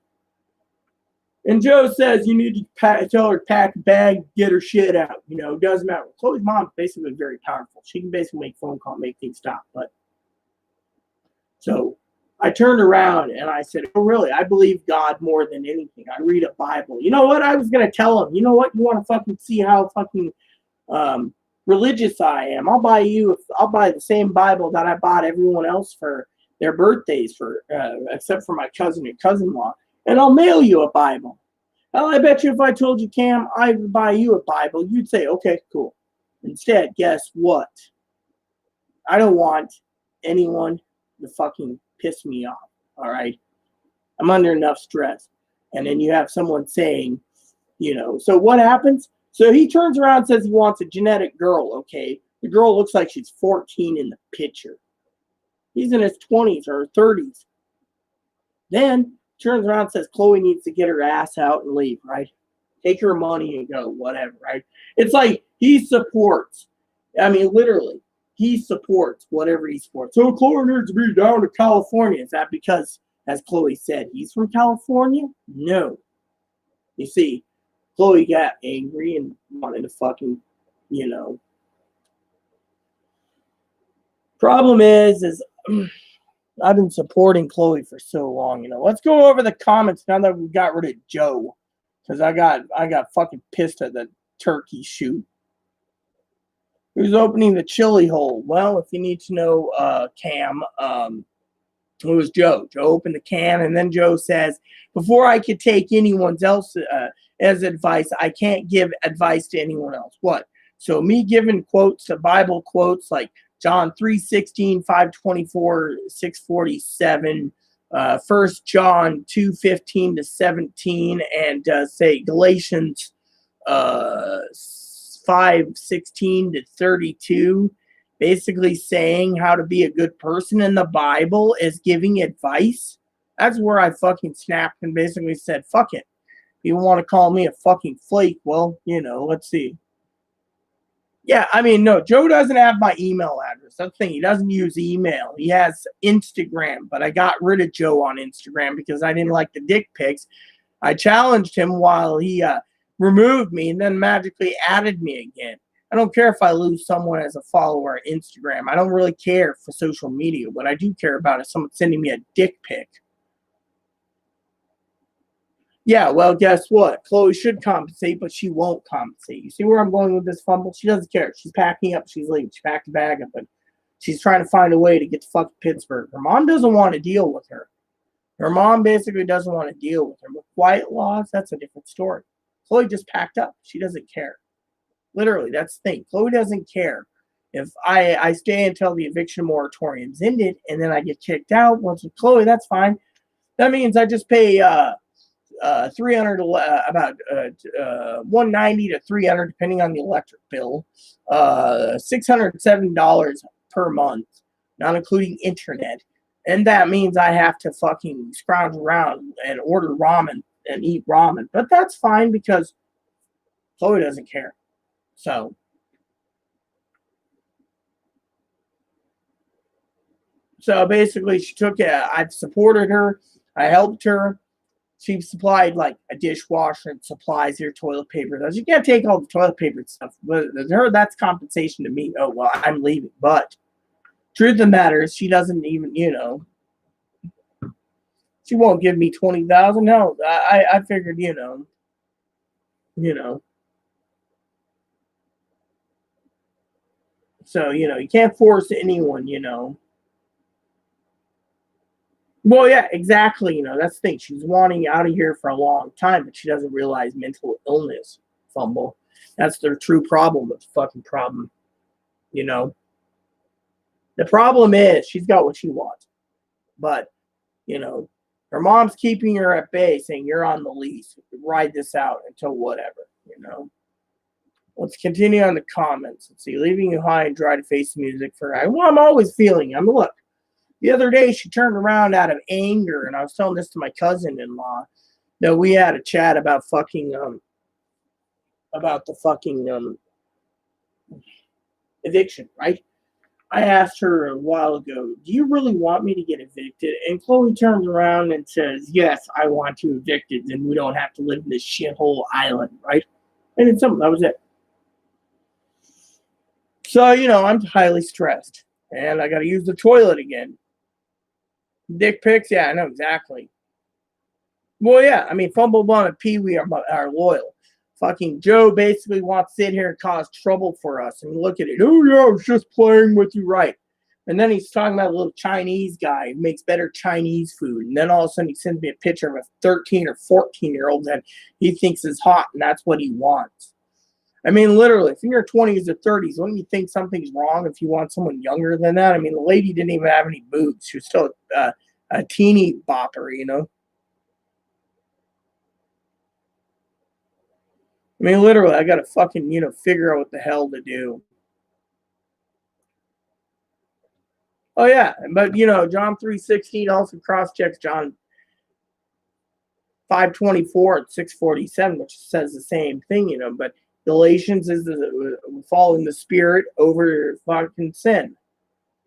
And Joe says you need to tell her to pack a bag, get her shit out. You know, it doesn't matter. Chloe's mom's basically very powerful. She can basically make a phone call, make things stop. But so I turned around and I said, oh, really? I believe God more than anything. I read a Bible. You know what? I was going to tell him, you know what? You want to fucking see how fucking religious I am? I'll buy the same Bible that I bought everyone else for their birthdays, except for my cousin and cousin-in-law, and I'll mail you a Bible. Well, I bet you if I told you, Cam, I'd buy you a Bible, you'd say, okay, cool. Instead, guess what? I don't want anyone to fucking piss me off, all right? I'm under enough stress. And then you have someone saying, you know, so what happens? So he turns around and says he wants a genetic girl, okay? The girl looks like she's 14 in the picture. He's in his 20s or 30s. Then turns around and says Chloe needs to get her ass out and leave, right? Take her money and go, whatever, right? It's like he supports. I mean, literally, he supports whatever he supports. So Chloe needs to be down to California. Is that because, as Chloe said, he's from California? No. You see, Chloe got angry and wanted to fucking, you know. Problem is I've been supporting Chloe for so long, you know. Let's go over the comments now that we got rid of Joe. Because I got fucking pissed at the turkey shoot. Who's opening the chili hole? Well, if you need to know, Cam, it was Joe. Joe opened the can, and then Joe says, before I could take anyone's else as advice, I can't give advice to anyone else. What? So me giving quotes, Bible quotes like John 3:16, 5:24, 6:47, 1 John 2:15 to 17, and say Galatians 5:16 to 32, basically saying how to be a good person in the Bible is giving advice. That's where I fucking snapped and basically said, fuck it. If you want to call me a fucking flake, well, you know, let's see. Yeah, I mean, no, Joe doesn't have my email address. That's the thing. He doesn't use email. He has Instagram, but I got rid of Joe on Instagram because I didn't like the dick pics. I challenged him while he removed me and then magically added me again. I don't care if I lose someone as a follower on Instagram. I don't really care for social media. What I do care about is someone sending me a dick pic. Yeah, well, guess what? Chloe should compensate, but she won't compensate. You see where I'm going with this fumble? She doesn't care. She's packing up. She's leaving. She packed a bag up, and she's trying to find a way to get to fucking Pittsburgh. Her mom doesn't want to deal with her. Her mom basically doesn't want to deal with her. With quiet laws, that's a different story. Chloe just packed up. She doesn't care. Literally, that's the thing. Chloe doesn't care. If I stay until the eviction moratorium's ended and then I get kicked out, once with Chloe, that's fine. That means I just pay 300 about 190 to 300 depending on the electric bill, $607 per month, not including internet. And that means I have to fucking scrounge around and order ramen and eat ramen. But that's fine because Chloe doesn't care. So basically she took it. I've supported her. I helped her. She supplied like a dishwasher and supplies your toilet paper. You can't take all the toilet paper stuff. But her, that's compensation to me. Oh, well, I'm leaving. But Truth of the matter is, she doesn't even, she won't give me 20,000. No, I figured, you know. So, you can't force anyone. Well, yeah, exactly. That's the thing. She's wanting out of here for a long time, but she doesn't realize mental illness, fumble. That's their true problem. It's a fucking problem. You know, the problem is she's got what she wants, but you know, her mom's keeping her at bay, saying you're on the lease. Ride this out until whatever. Let's continue on the comments. Let's see, leaving you high and dry to face the music for. Well, I'm always feeling. Look. The other day, she turned around out of anger, and I was telling this to my cousin-in-law. That we had a chat about the fucking eviction, right? I asked her a while ago, do you really want me to get evicted? And Chloe turns around and says, yes, I want to evicted, and we don't have to live in this shithole island, right? And it's something, that was it. So, I'm highly stressed, and I got to use the toilet again. Dick pics, yeah, I know exactly. Well, yeah, Fumble Bum and Pee Wee are loyal. Fucking Joe basically wants to sit here and cause trouble for us. Look at it. Oh, yeah, I was just playing with you, right? And then he's talking about a little Chinese guy who makes better Chinese food. And then all of a sudden he sends me a picture of a 13 or 14-year-old that he thinks is hot, and that's what he wants. Literally, if you're in your 20s or 30s, wouldn't you think something's wrong if you want someone younger than that? The lady didn't even have any boobs. She was still a teeny bopper. Literally, I gotta fucking, figure out what the hell to do. Oh yeah, but John 3:16 also cross-checks John 5:24 and 6:47, which says the same thing, but Galatians is following the spirit over fucking sin.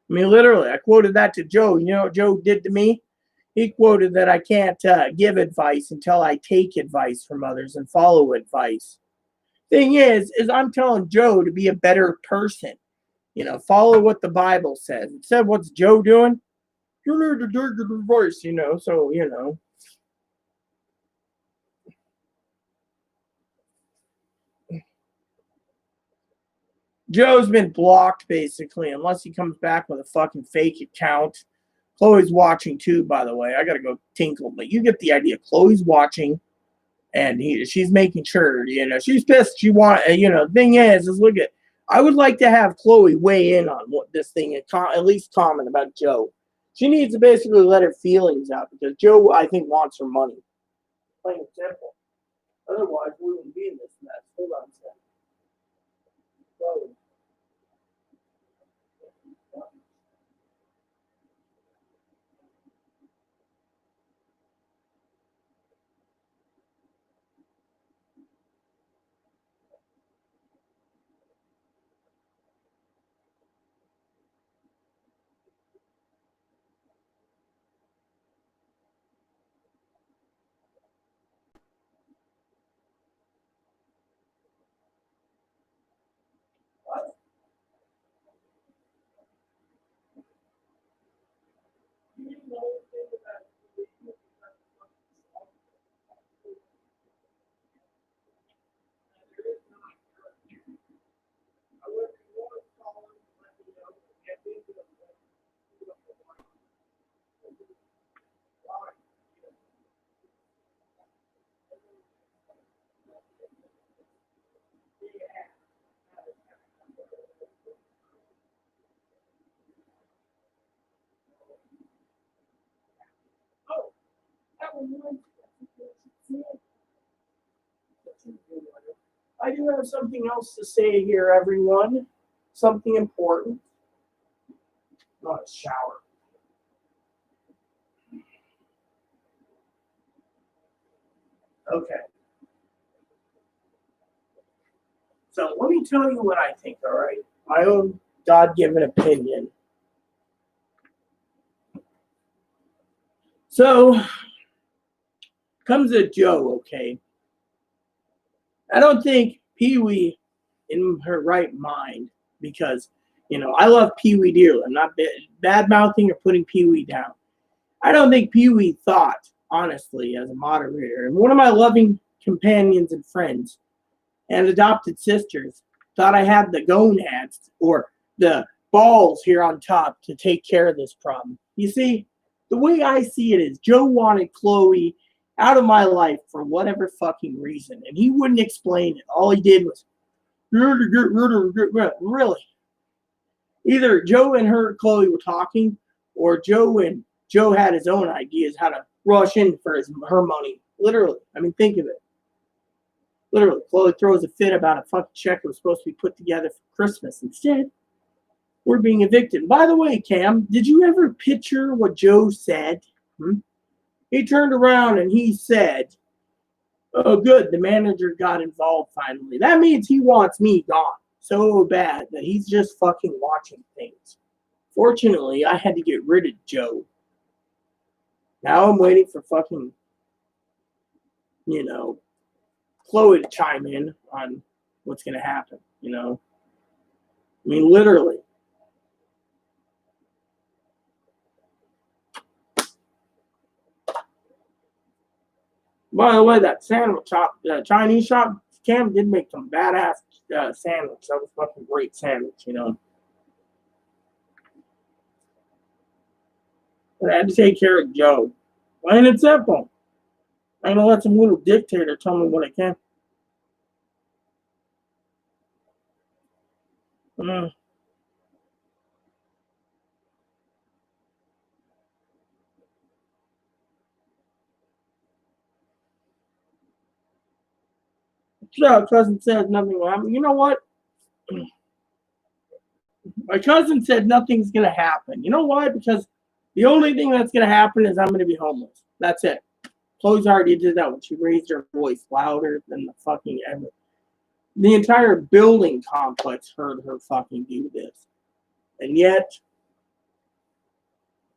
Literally, I quoted that to Joe. You know what Joe did to me? He quoted that I can't give advice until I take advice from others and follow advice. Thing is I'm telling Joe to be a better person. Follow what the Bible says. It said, what's Joe doing? You need to take your advice, so. Joe's been blocked, basically, unless he comes back with a fucking fake account. Chloe's watching, too, by the way. I gotta go tinkle, but you get the idea. Chloe's watching, and she's making sure, she's pissed. She thing is look at, I would like to have Chloe weigh in on what this thing is, at least comment about Joe. She needs to basically let her feelings out because Joe, I think, wants her money. Plain and simple. Otherwise, we wouldn't be in this mess. Hold on a second. Chloe. I do have something else to say here, everyone. Something important. Not a shower. Okay. So let me tell you what I think, all right? My own God-given opinion. So comes a Joe, okay? I don't think Pee Wee in her right mind, because You know, I love Pee Wee dearly. I'm not bad mouthing or putting Pee Wee down. I don't think Pee Wee thought, honestly, as a moderator, and one of my loving companions and friends and adopted sisters thought I had the gonads or the balls here on top to take care of this problem. You see, the way I see it is Joe wanted Chloe out of my life for whatever fucking reason, and he wouldn't explain it. All he did was, really. Either Joe and Chloe were talking, or Joe had his own ideas how to rush in for her money. Literally. I mean, think of it. Literally, Chloe throws a fit about a fucking check that was supposed to be put together for Christmas. Instead, we're being evicted. By the way, Cam, did you ever picture what Joe said? He turned around and he said, "Oh, good, the manager got involved finally. That means he wants me gone so bad that he's just fucking watching things." Fortunately, I had to get rid of Joe. Now I'm waiting for fucking, Chloe to chime in on what's going to happen, I mean, literally. By the way, that sandwich shop, Chinese shop, Cam did make some badass sandwich. That was fucking great sandwich, But I had to take care of Joe. Plain and simple. I ain't gonna let some little dictator tell me what I can. So, cousin says nothing will happen. You know what? My cousin said nothing's going to happen. You know why? Because the only thing that's going to happen is I'm going to be homeless. That's it. Chloe's already did that when she raised her voice louder than the fucking ever. The entire building complex heard her fucking do this. And yet,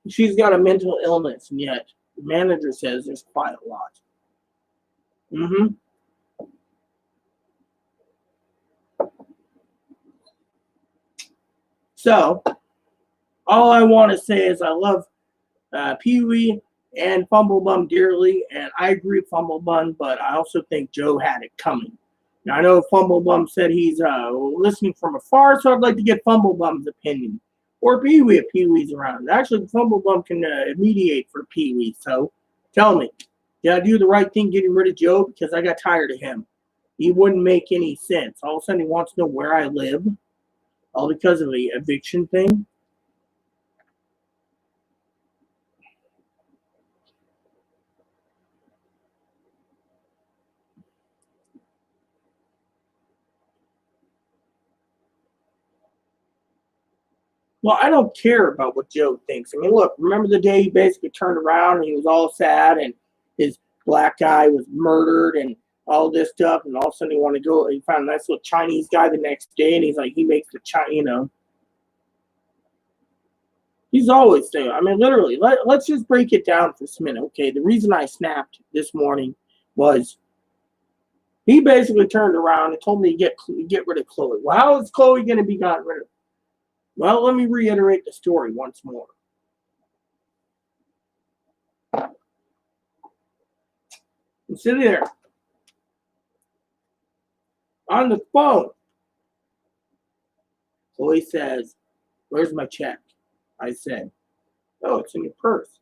she's got a mental illness. And yet, the manager says there's quite a lot. So, all I want to say is I love Pee Wee and Fumblebum dearly, and I agree with Fumblebum, but I also think Joe had it coming. Now, I know Fumblebum said he's listening from afar, so I'd like to get Fumblebum's opinion. Or Pee Wee if Pee Wee's around. Actually, Fumblebum can mediate for Pee Wee, so tell me, did I do the right thing getting rid of Joe? Because I got tired of him. He wouldn't make any sense. All of a sudden, he wants to know where I live, all because of the eviction thing. Well, I don't care about what Joe thinks. I mean, look, remember the day he basically turned around and he was all sad and his black guy was murdered and all this stuff, and all of a sudden he found a nice little Chinese guy the next day, and he's like, he makes the he's always saying, I mean, literally, let's just break it down for a minute, okay? The reason I snapped this morning was he basically turned around and told me to get rid of Chloe. Well, how is Chloe going to be gotten rid of? Well, let me reiterate the story once more. I'm sitting there on the phone. Chloe says, "Where's my check?" I said, "Oh, it's in your purse."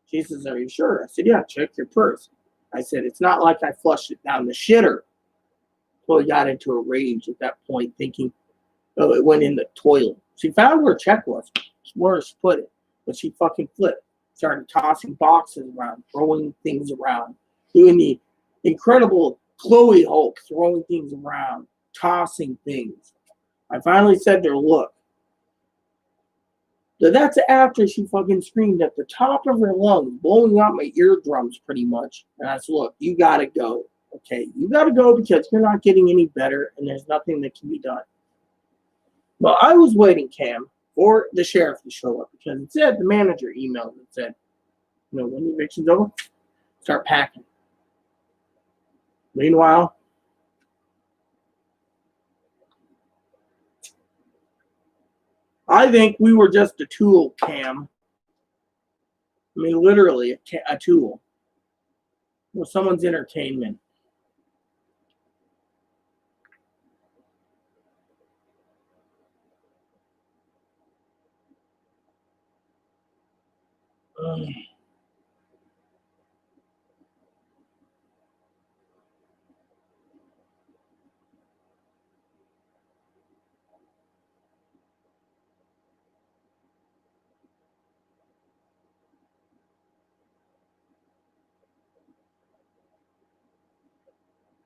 She says, "Are you sure?" I said, "Yeah, check your purse." I said, "It's not like I flushed it down the shitter." Chloe got into a rage at that point, thinking, "Oh, it went in the toilet." She found where her check was, where she put it, but she fucking flipped. Started tossing boxes around, throwing things around, doing the incredible Chloe Hulk, throwing things around, tossing things. I finally said to her, "Look." So that's after she fucking screamed at the top of her lungs, blowing out my eardrums pretty much. And I said, "Look, you gotta go. Okay, you gotta go because you're not getting any better and there's nothing that can be done." Well, I was waiting, Cam, for the sheriff to show up because it said the manager emailed and said, when the eviction's over, start packing. Meanwhile, I think we were just a tool, Cam. I mean, literally a tool. Well, someone's entertainment.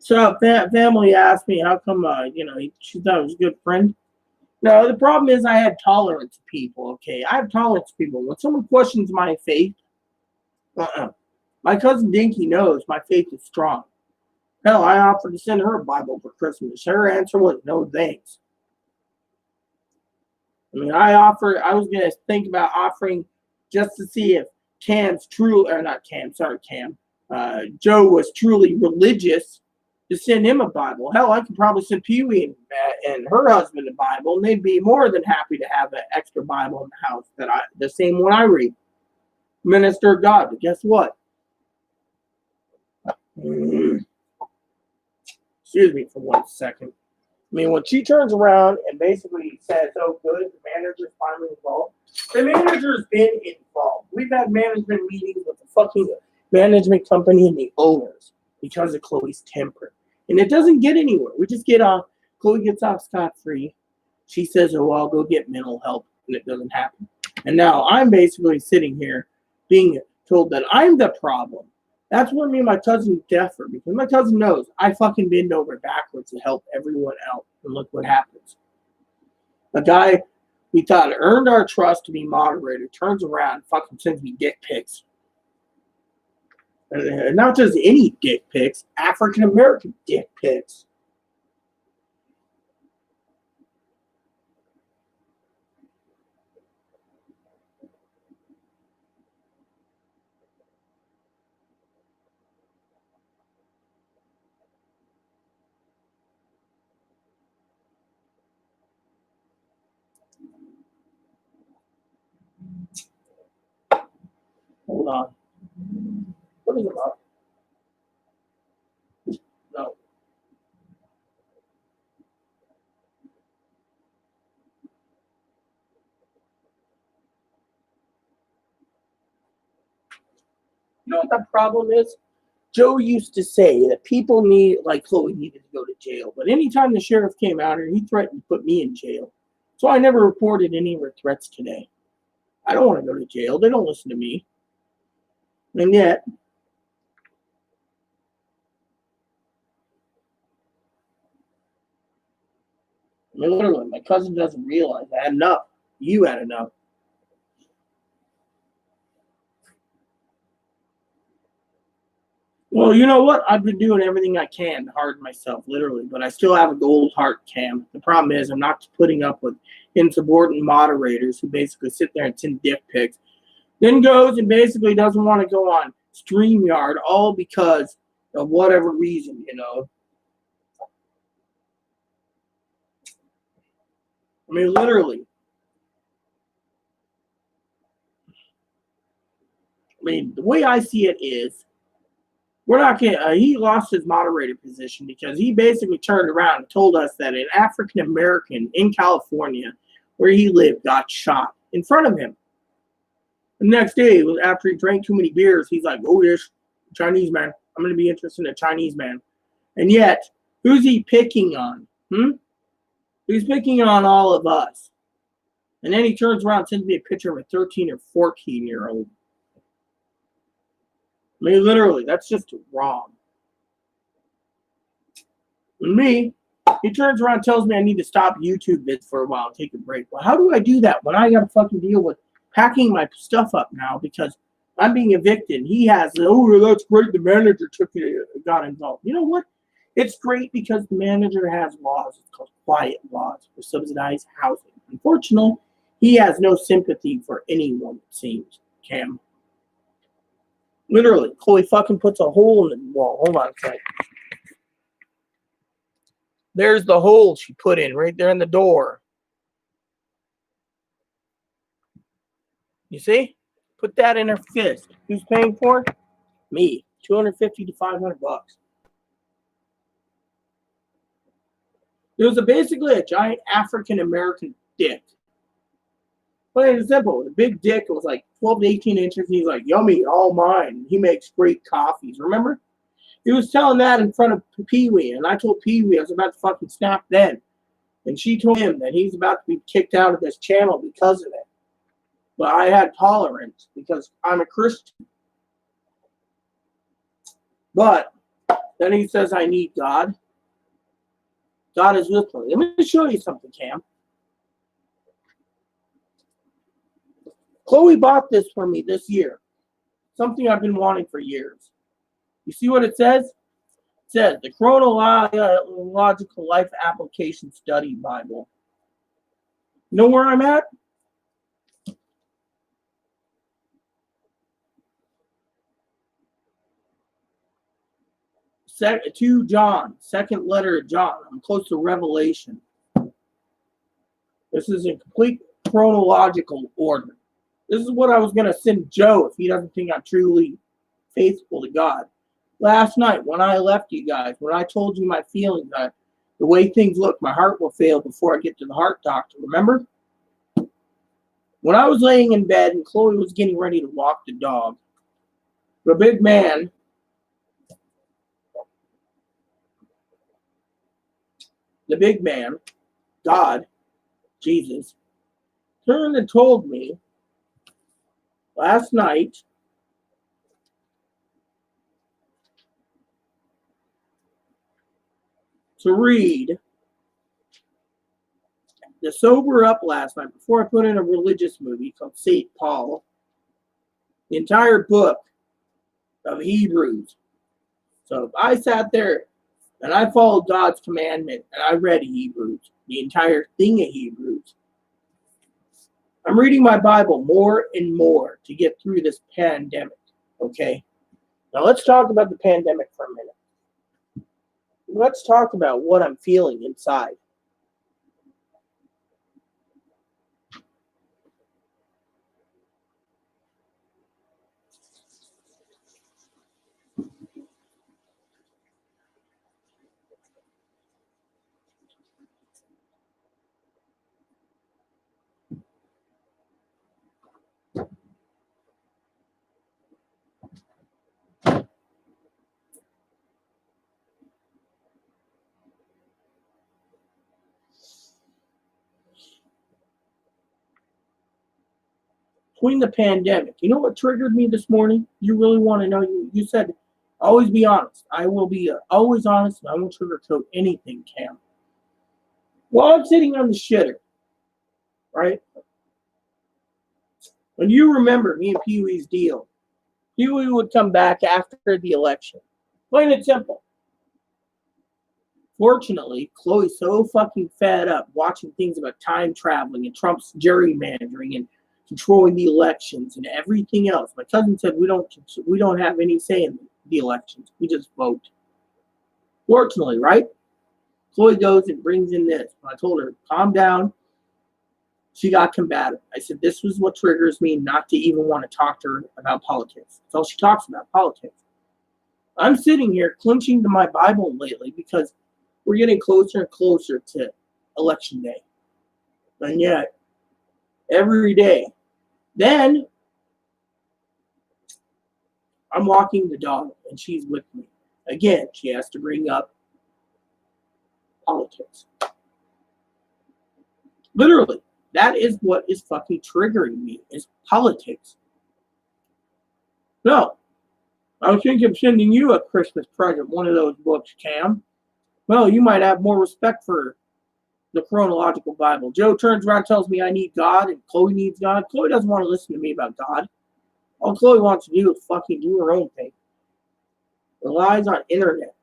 So family asked me how come, she thought I was a good friend. No, the problem is I had tolerance of people. Okay, I have tolerance of people. When someone questions my faith, my cousin Dinky knows my faith is strong. Hell, I offered to send her a Bible for Christmas. Her answer was no thanks. I mean, I was going to think about offering just to see if Cam's true, or not Cam, sorry, Cam, Joe was truly religious to send him a Bible. Hell, I could probably send Pee Wee and her husband a Bible, and they'd be more than happy to have an extra Bible in the house the same one I read. Minister of God. But guess what? Excuse me for 1 second. I mean, when she turns around and basically says, oh, good, the manager's finally involved. The manager's been involved. We've had management meetings with the fucking management company and the owners because of Chloe's temper. And it doesn't get anywhere. We just get off. Chloe gets off scot-free. She says, oh, I'll go get mental help. And it doesn't happen. And now I'm basically sitting here being told that I'm the problem. That's where me and my cousin differ, because my cousin knows I fucking bend over backwards to help everyone out. And look what happens. A guy we thought earned our trust to be moderator turns around and fucking sends me dick pics. And not just any dick pics, African American dick pics. Hold on. What is it about? No. You know what the problem is? Joe used to say that people like Chloe needed to go to jail. But anytime the sheriff came out here, he threatened to put me in jail. So I never reported any of her threats today. I don't want to go to jail. They don't listen to me. And yet, I mean, literally, my cousin doesn't realize I had enough. You had enough. Well, you know what? I've been doing everything I can to harden myself, literally, but I still have a gold heart, Cam. The problem is I'm not putting up with insubordinate moderators who basically sit there and send dick pics, then goes and basically doesn't want to go on StreamYard, all because of whatever reason, you know. I mean, literally. I mean, the way I see it is, we're not going he lost his moderator position because he basically turned around and told us that an African American in California where he lived got shot in front of him. The next day, after he drank too many beers, he's like, oh, yes, Chinese man. I'm going to be interested in a Chinese man. And yet, who's he picking on? He's picking on all of us. And then he turns around and sends me a picture of a 13 or 14-year-old. I mean, literally, that's just wrong. And me, he turns around and tells me I need to stop YouTube vids for a while and take a break. Well, how do I do that when I got to fucking deal with packing my stuff up now because I'm being evicted? He has, oh, that's great. The manager got involved. You know what? It's great because the manager has laws. It's called quiet laws for subsidized housing. Unfortunately, he has no sympathy for anyone, it seems, Cam. Literally, Chloe fucking puts a hole in the wall. Hold on a second. There's the hole she put in right there in the door. You see? Put that in her fist. Who's paying for it? Me. 250 to 500 bucks. It was basically a giant African American dick. Plain and simple. The big dick was like 12 to 18 inches. And he's like, yummy, all mine. He makes great coffees. Remember? He was telling that in front of Pee Wee. And I told Pee Wee I was about to fucking snap then. And she told him that he's about to be kicked out of this channel because of it. But I had tolerance because I'm a Christian. But then he says I need God. God is with me. Let me show you something, Cam. Chloe bought this for me this year. Something I've been wanting for years. You see what it says? It says the Chronological Life Application Study Bible. You know where I'm at? To John, second letter of John. I'm close to Revelation. This is in complete chronological order. This is what I was going to send Joe if he doesn't think I'm truly faithful to God. Last night, when I left you guys, when I told you my feelings, the way things look, my heart will fail before I get to the heart doctor. Remember? When I was laying in bed and Chloe was getting ready to walk the dog, the big man, God, Jesus, turned and told me last night to read, to sober up last night before I put in a religious movie called St. Paul, the entire book of Hebrews. So if I sat there and I followed God's commandment and I read Hebrews, the entire thing of Hebrews, I'm reading my Bible more and more to get through this pandemic, okay? Now let's talk about the pandemic for a minute. Let's talk about what I'm feeling inside. Between the pandemic, you know what triggered me this morning? You really want to know? You said, always be honest. I will be always honest, and I won't sugarcoat anything, Cam. While I'm sitting on the shitter, right? When you remember me and Pee Wee's deal, Pee Wee would come back after the election. Plain and simple. Fortunately, Chloe's so fucking fed up watching things about time traveling and Trump's gerrymandering and controlling the elections and everything else. My cousin said we don't have any say in the elections. We just vote. Fortunately, right? Chloe goes and brings in this. When I told her, calm down, she got combative. I said, this was what triggers me not to even want to talk to her about politics. That's all she talks about, politics. I'm sitting here clinching to my Bible lately because we're getting closer and closer to election day. And yet, every day. Then, I'm walking the dog and she's with me. Again, she has to bring up politics. Literally, that is what is fucking triggering me, is politics. No, I was thinking of sending you a Christmas present, one of those books, Cam. Well, you might have more respect for the chronological Bible. Joe turns around and tells me I need God and Chloe needs God. Chloe doesn't want to listen to me about God. All Chloe wants to do is fucking do her own thing. Relies on internet.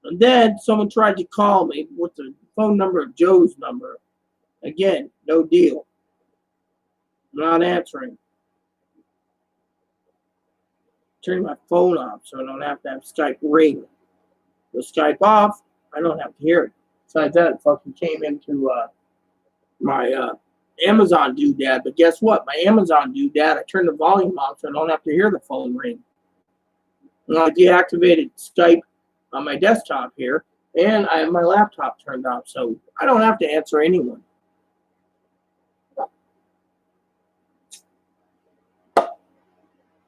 And then someone tried to call me with the phone number of Joe's number. Again, no deal. I'm not answering. Turn my phone off so I don't have to have Skype ring. The Skype off, I don't have to hear it. Besides that, it fucking came into my Amazon doodad. But guess what? My Amazon doodad, I turned the volume off so I don't have to hear the phone ring. And I deactivated Skype on my desktop here, and I have my laptop turned off, so I don't have to answer anyone.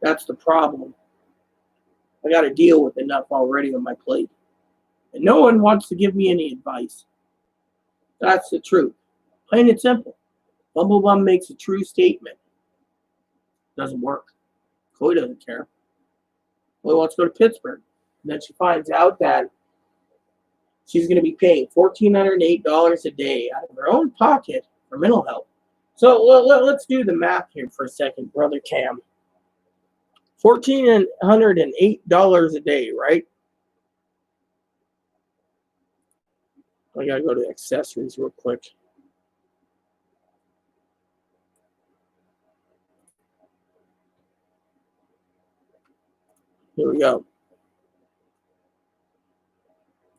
That's the problem. I got to deal with enough already on my plate. And no one wants to give me any advice. That's the truth. Plain and simple. Bumblebum makes a true statement. Doesn't work. Chloe doesn't care. Chloe wants to go to Pittsburgh. And then she finds out that she's going to be paying $1,408 a day out of her own pocket for mental health. So let's do the math here for a second, Brother Cam. $1,408 a day, right? I got to go to accessories real quick. Here we go.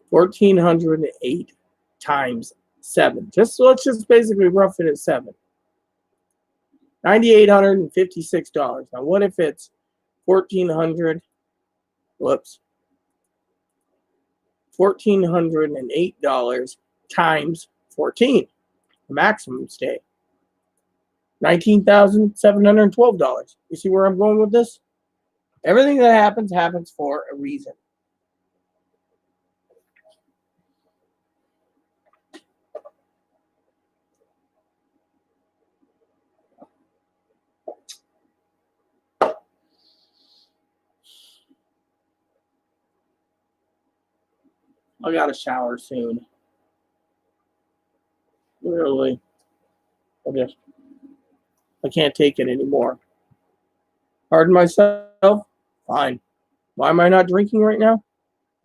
1,408 times 7. Let's just basically rough it at 7. $9,856. Now, what if it's $1,408 times 14, the maximum stay? $19,712. You see where I'm going with this? Everything that happens for a reason. I got to shower soon. Literally. I can't take it anymore. Pardon myself? Fine. Why am I not drinking right now?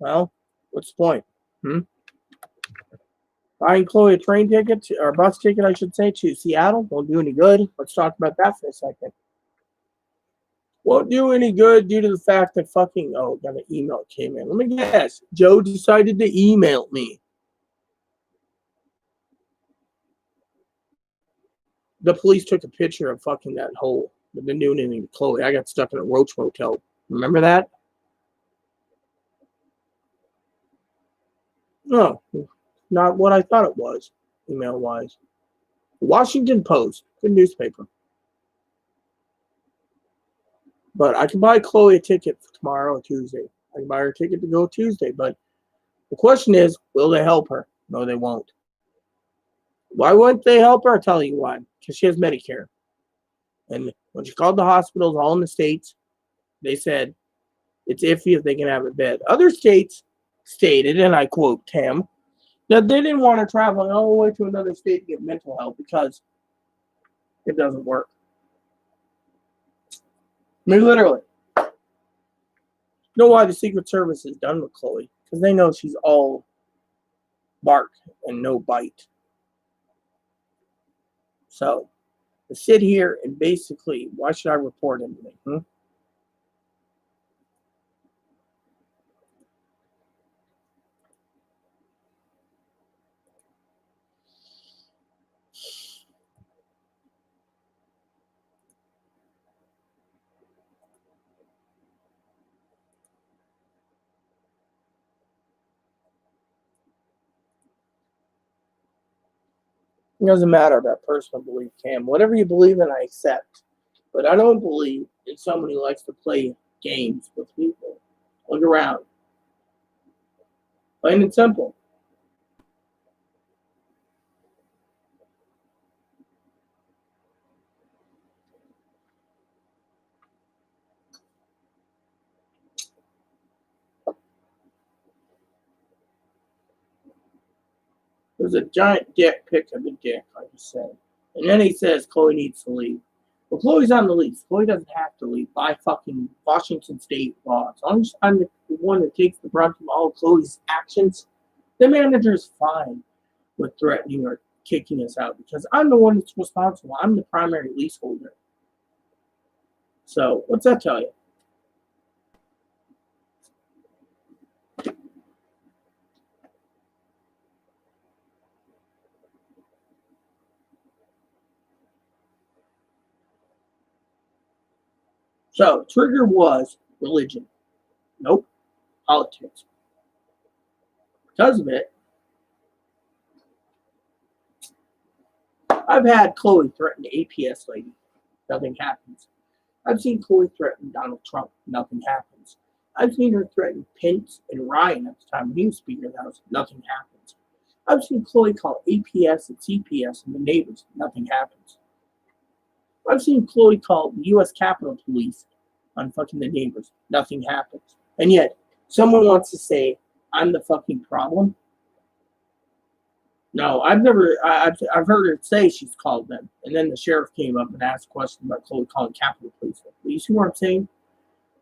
Well, what's the point? Buying Chloe a train ticket, or bus ticket, I should say, to Seattle won't do any good. Let's talk about that for a second. Won't do any good due to the fact that got an email came in. Let me guess. Joe decided to email me. The police took a picture of that hole. They've been doing anything to Chloe. I got stuck in a roach motel. Remember that? No, not what I thought it was, email-wise. Washington Post, good newspaper. But I can buy Chloe a ticket for tomorrow or Tuesday. I can buy her a ticket to go Tuesday. But the question is, will they help her? No, they won't. Why wouldn't they help her? I'll tell you why. Because she has Medicare. And when she called the hospitals, all in the states, they said it's iffy if they can have a bed. Other states stated, and I quote Tam, that they didn't want to travel all the way to another state to get mental health because it doesn't work. I mean, literally. You know why the Secret Service is done with Chloe? Because they know she's all bark and no bite. So, to sit here and basically, why should I report anything? It doesn't matter about personal belief, Cam. Whatever you believe in, I accept. But I don't believe in someone who likes to play games with people. Look around. Plain and simple. There's a giant dick pic of the dick, like I said. And then he says Chloe needs to leave. Well, Chloe's on the lease. Chloe doesn't have to leave by fucking Washington State law. As long as I'm the one that takes the brunt of all Chloe's actions, the manager's fine with threatening or kicking us out because I'm the one that's responsible. I'm the primary leaseholder. So, what's that tell you? So, trigger was religion. Nope. Politics. Because of it, I've had Chloe threaten the APS lady. Nothing happens. I've seen Chloe threaten Donald Trump. Nothing happens. I've seen her threaten Pence and Ryan at the time when he was Speaker of the House. Nothing happens. I've seen Chloe call APS and CPS and the neighbors. Nothing happens. I've seen Chloe call the U.S. Capitol Police on fucking the neighbors. Nothing happens. And yet, someone wants to say, I'm the fucking problem. No, I've heard her say she's called them. And then the sheriff came up and asked a question about Chloe calling Capitol Police. You see what I'm saying?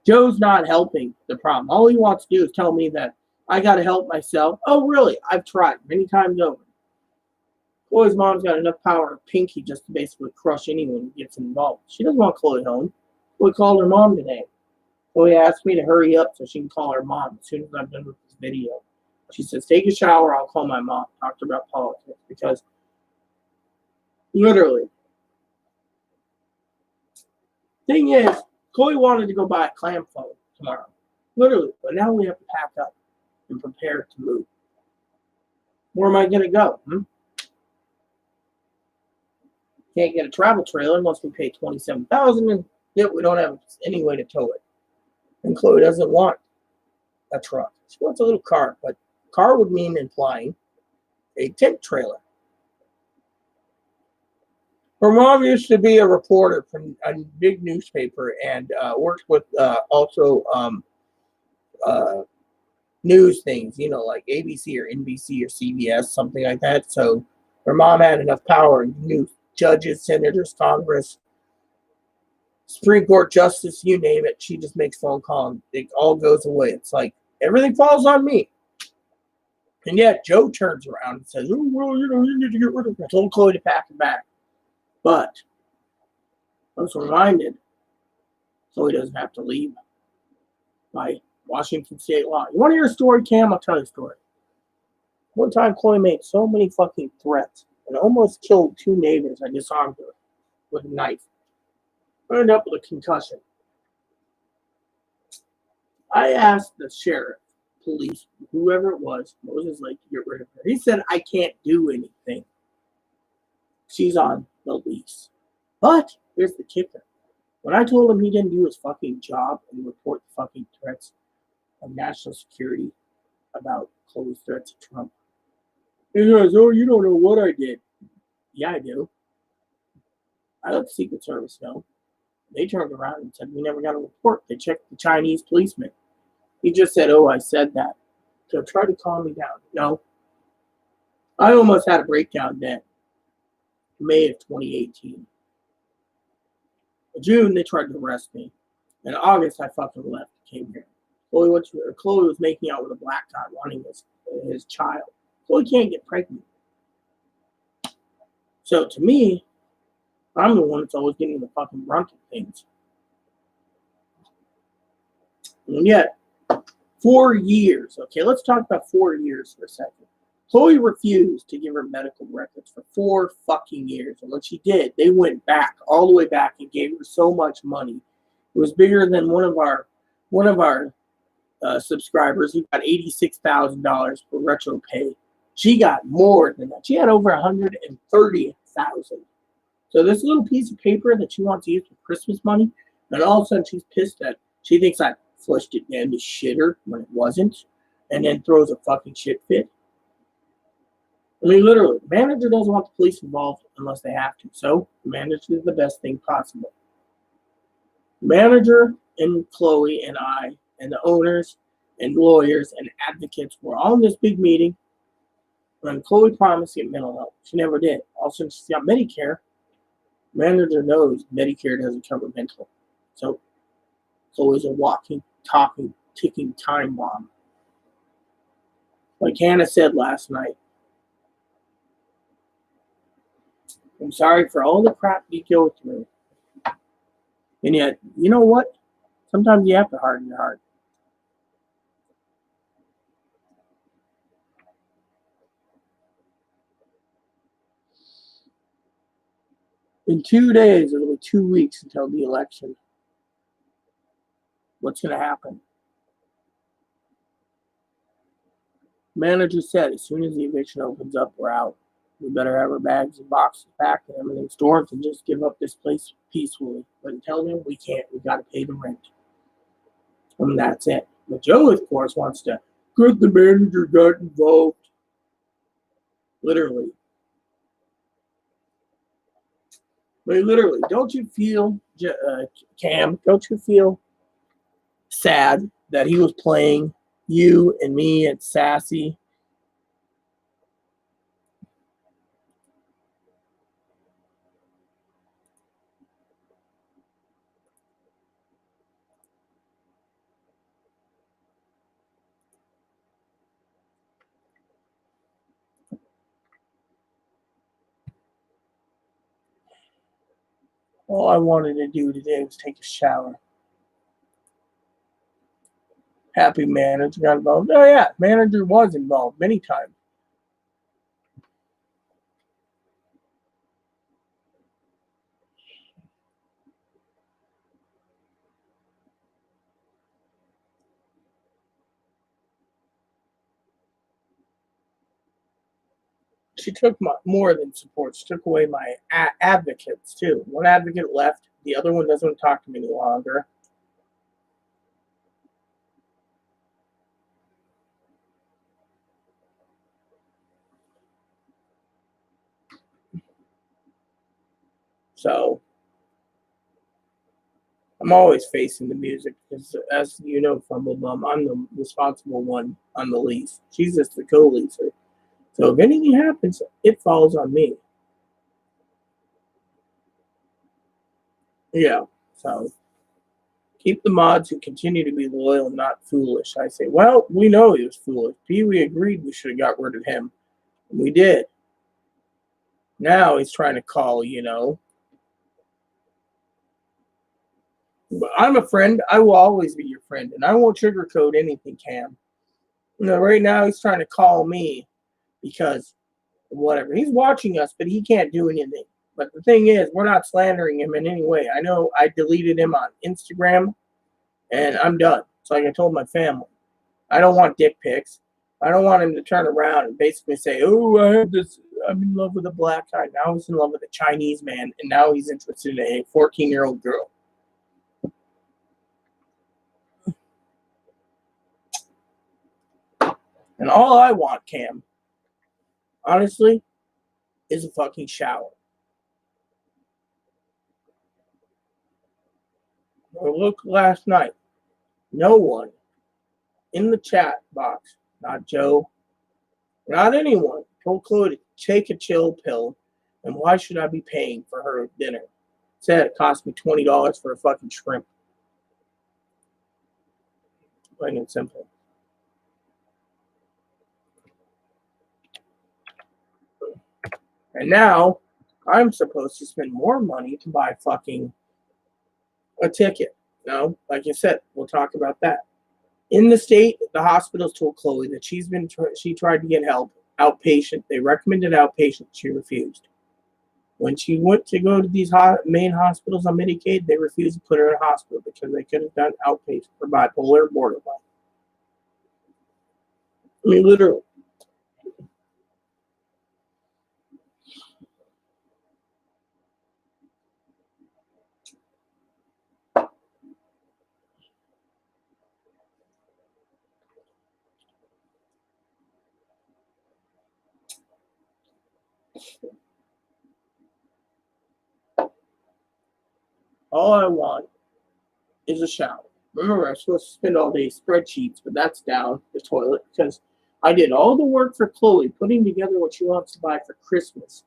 Joe's not helping the problem. All he wants to do is tell me that I got to help myself. Oh, really? I've tried many times over. Chloe's mom's got enough power of pinky just to basically crush anyone who gets involved. She doesn't want Chloe home. Chloe called her mom today. Chloe asked me to hurry up so she can call her mom as soon as I'm done with this video. She says, take a shower, I'll call my mom. Talk to her about politics. Because literally, thing is, Chloe wanted to go buy a clam phone tomorrow. Literally. But now we have to pack up and prepare to move. Where am I going to go? Can't get a travel trailer unless we pay $27,000, and yet we don't have any way to tow it. And Chloe doesn't want a truck. She wants a little car, but car would mean implying a tent trailer. Her mom used to be a reporter from a big newspaper and worked with also news things, like ABC or NBC or CBS, something like that. So her mom had enough power and knew judges, senators, Congress, Supreme Court justice, you name it. She just makes phone calls and it all goes away. It's like everything falls on me. And yet Joe turns around and says, oh, well, you need to get rid of it. I told Chloe to pack it back. But I was reminded Chloe doesn't have to leave by Washington state law. You want to hear a story, Cam? I'll tell you a story. One time Chloe made so many fucking threats and almost killed 2 neighbors. I disarmed her with a knife. I ended up with a concussion. I asked the sheriff, police, whoever it was, Moses Lake, to get rid of her. He said, I can't do anything. She's on the lease. But here's the kicker. When I told him he didn't do his fucking job and report the fucking threats of national security about Chloe's threats to Trump, he says, oh, you don't know what I did. Yeah, I do. I let the Secret Service know. They turned around and said, we never got a report. They checked the Chinese policeman. He just said, oh, I said that. So try to calm me down. No. I almost had a breakdown then. May of 2018. In June, they tried to arrest me. In August, I fucking left. Came here. Chloe was making out with a black guy wanting his child. Chloe can't get pregnant. So to me, I'm the one that's always getting the fucking brunt of things. And yet, 4 years. Okay, let's talk about 4 years for a second. Chloe refused to give her medical records for 4 fucking years. And when she did, they went back, all the way back, and gave her so much money. It was bigger than one of our subscribers who got $86,000 for retro pay. She got more than that. She had over $130,000. So this little piece of paper that she wants to use for Christmas money, and all of a sudden she's pissed that she thinks I flushed it down to shitter when it wasn't, and then throws a fucking shit fit. I mean, literally, the manager doesn't want the police involved unless they have to. So the manager is the best thing possible. The manager and Chloe and I and the owners and lawyers and advocates were all in this big meeting when Chloe promised to get mental health. She never did. Also, she's got Medicare. The manager knows Medicare doesn't cover mental. So Chloe's a walking, talking, ticking time bomb. Like Hannah said last night, I'm sorry for all the crap you go through. And yet, you know what? Sometimes you have to harden your heart. In 2 days, it'll be 2 weeks until the election. What's going to happen? Manager said, as soon as the eviction opens up, we're out. We better have our bags and boxes packed and everything stored and just give up this place peacefully. But until then, we can't. We got to pay the rent. And that's it. But Joe, of course, wants to, good, the manager got involved. Literally. But literally, don't you feel, Cam, don't you feel sad that he was playing you and me and Sassy? All I wanted to do today was take a shower. Happy manager got involved. Oh, yeah, manager was involved many times. She took more than support. She took away my advocates, too. One advocate left. The other one doesn't talk to me any longer. So I'm always facing the music because, as you know, Fumblebum, I'm the responsible one on the lease. She's just the co-leaser. So if anything happens, it falls on me. Yeah. So keep the mods who continue to be loyal and not foolish. I say, well, we know he was foolish. Pee Wee agreed we should have got rid of him. And we did. Now he's trying to call, But I'm a friend. I will always be your friend. And I won't sugarcoat anything, Cam. Right now he's trying to call me because whatever. He's watching us, but he can't do anything. But the thing is, we're not slandering him in any way. I know I deleted him on Instagram, and I'm done. It's like I told my family. I don't want dick pics. I don't want him to turn around and basically say, oh, I have this. I'm in love with a black guy. Now he's in love with a Chinese man, and now he's interested in a 14-year-old girl. And all I want, Cam, honestly, is a fucking shower. Look last night. No one in the chat box, not Joe, not anyone, told Chloe to take a chill pill. And why should I be paying for her dinner? Said it cost me $20 for a fucking shrimp. Plain and simple. And now I'm supposed to spend more money to buy fucking a ticket. No, like I said, we'll talk about that. In the state, the hospitals told Chloe that she tried to get help outpatient. They recommended outpatient. She refused. When she went to go to these main hospitals on Medicaid, they refused to put her in a hospital because they could have done outpatient for bipolar or borderline. I mean, literally. All I want is a shower. Remember, I'm supposed to spend all day spreadsheets, but that's down the toilet because I did all the work for Chloe, putting together what she wants to buy for Christmas.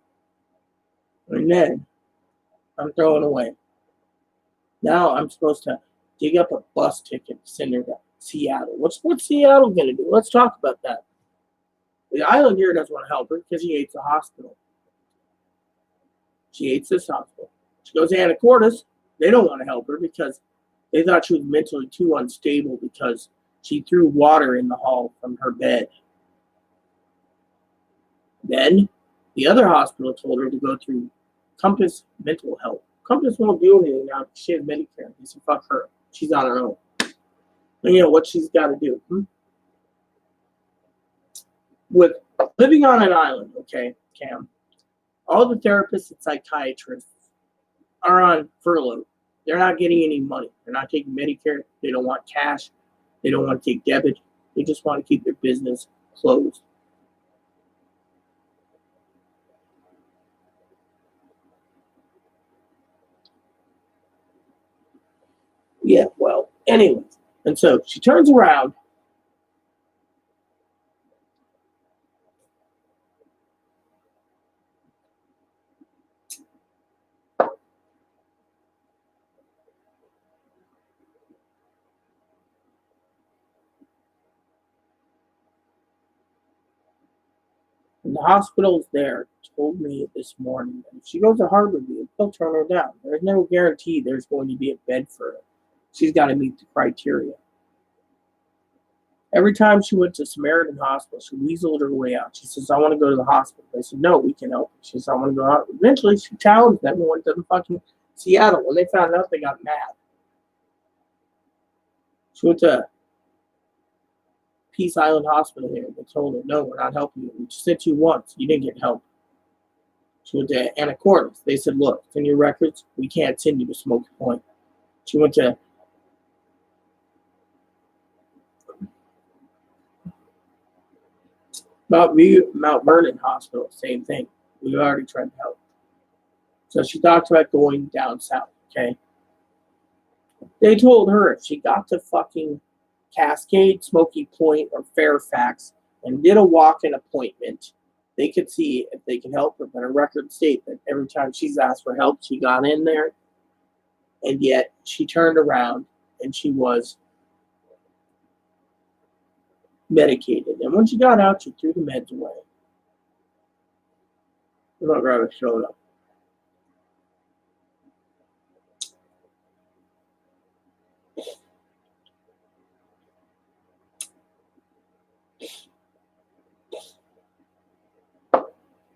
And then I'm throwing away. Now I'm supposed to dig up a bus ticket to send her to Seattle. What's Seattle going to do? Let's talk about that. The island here doesn't want to help her because she hates the hospital. She hates this hospital. She goes to Anacortes. They don't want to help her because they thought she was mentally too unstable because she threw water in the hall from her bed. Then the other hospital told her to go through Compass Mental Health. Compass won't do anything now because she has Medicare. They said, fuck her. She's on her own. And what she's got to do. With living on an island, okay, Cam, all the therapists and psychiatrists are on furlough. They're not getting any money. They're not taking Medicare. They don't want cash. They don't want to take debit. They just want to keep their business closed. Yeah, well, anyways. And so she turns around. And the hospitals there told me this morning that if she goes to Harborview, they'll turn her down. There's no guarantee there's going to be a bed for her. She's got to meet the criteria. Every time she went to Samaritan Hospital, she weaseled her way out. She says, I want to go to the hospital. They said, no, we can help you. She says, I want to go out. Eventually, she challenged them and went to the fucking Seattle. When they found out, they got mad. She went to Peace Island Hospital here. They told her, no, we're not helping you. We sent you once. You didn't get help. She went to Anacortes. They said, look, it's in your records. We can't send you to Smoky Point. She went to Mount Vernon Hospital. Same thing. We've already tried to help. So she talked about going down south, okay? They told her if she got to fucking Cascade, Smoky Point, or Fairfax and did a walk-in appointment, they could see if they can help her. But her record state that every time she's asked for help, she got in there, and yet she turned around and she was medicated. And when she got out, she threw the meds away. I'm not grab a soda.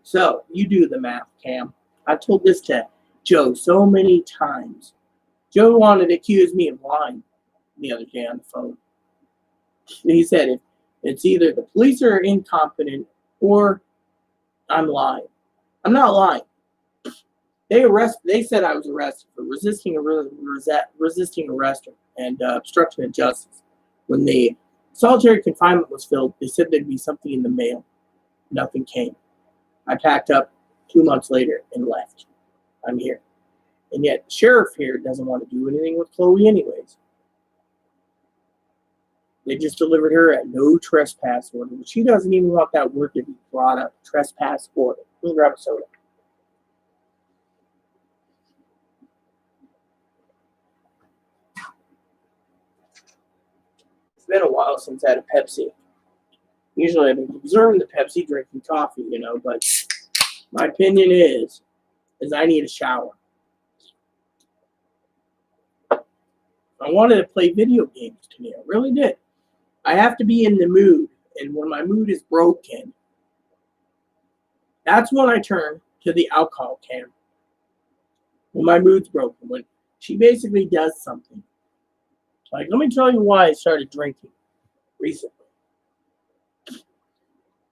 So you do the math, Cam. I told this to Joe so many times. Joe wanted to accuse me of lying the other day on the phone. He said it's either the police are incompetent or I'm lying. I'm not lying. They said I was arrested for resisting arrest and obstruction of justice. When the solitary confinement was filled, they said there'd be something in the mail. Nothing came. I packed up 2 months later and left. I'm here. And yet the sheriff here doesn't want to do anything with Chloe anyways. They just delivered her a no trespass order. She doesn't even want that word to be brought up. Trespass order. Let me grab a soda. It's been a while since I had a Pepsi. Usually I've been observing the Pepsi, drinking coffee, but my opinion is I need a shower. I wanted to play video games today. I really did. I have to be in the mood. And when my mood is broken, that's when I turn to the alcohol can. When my mood's broken, when she basically does something. Like, let me tell you why I started drinking recently.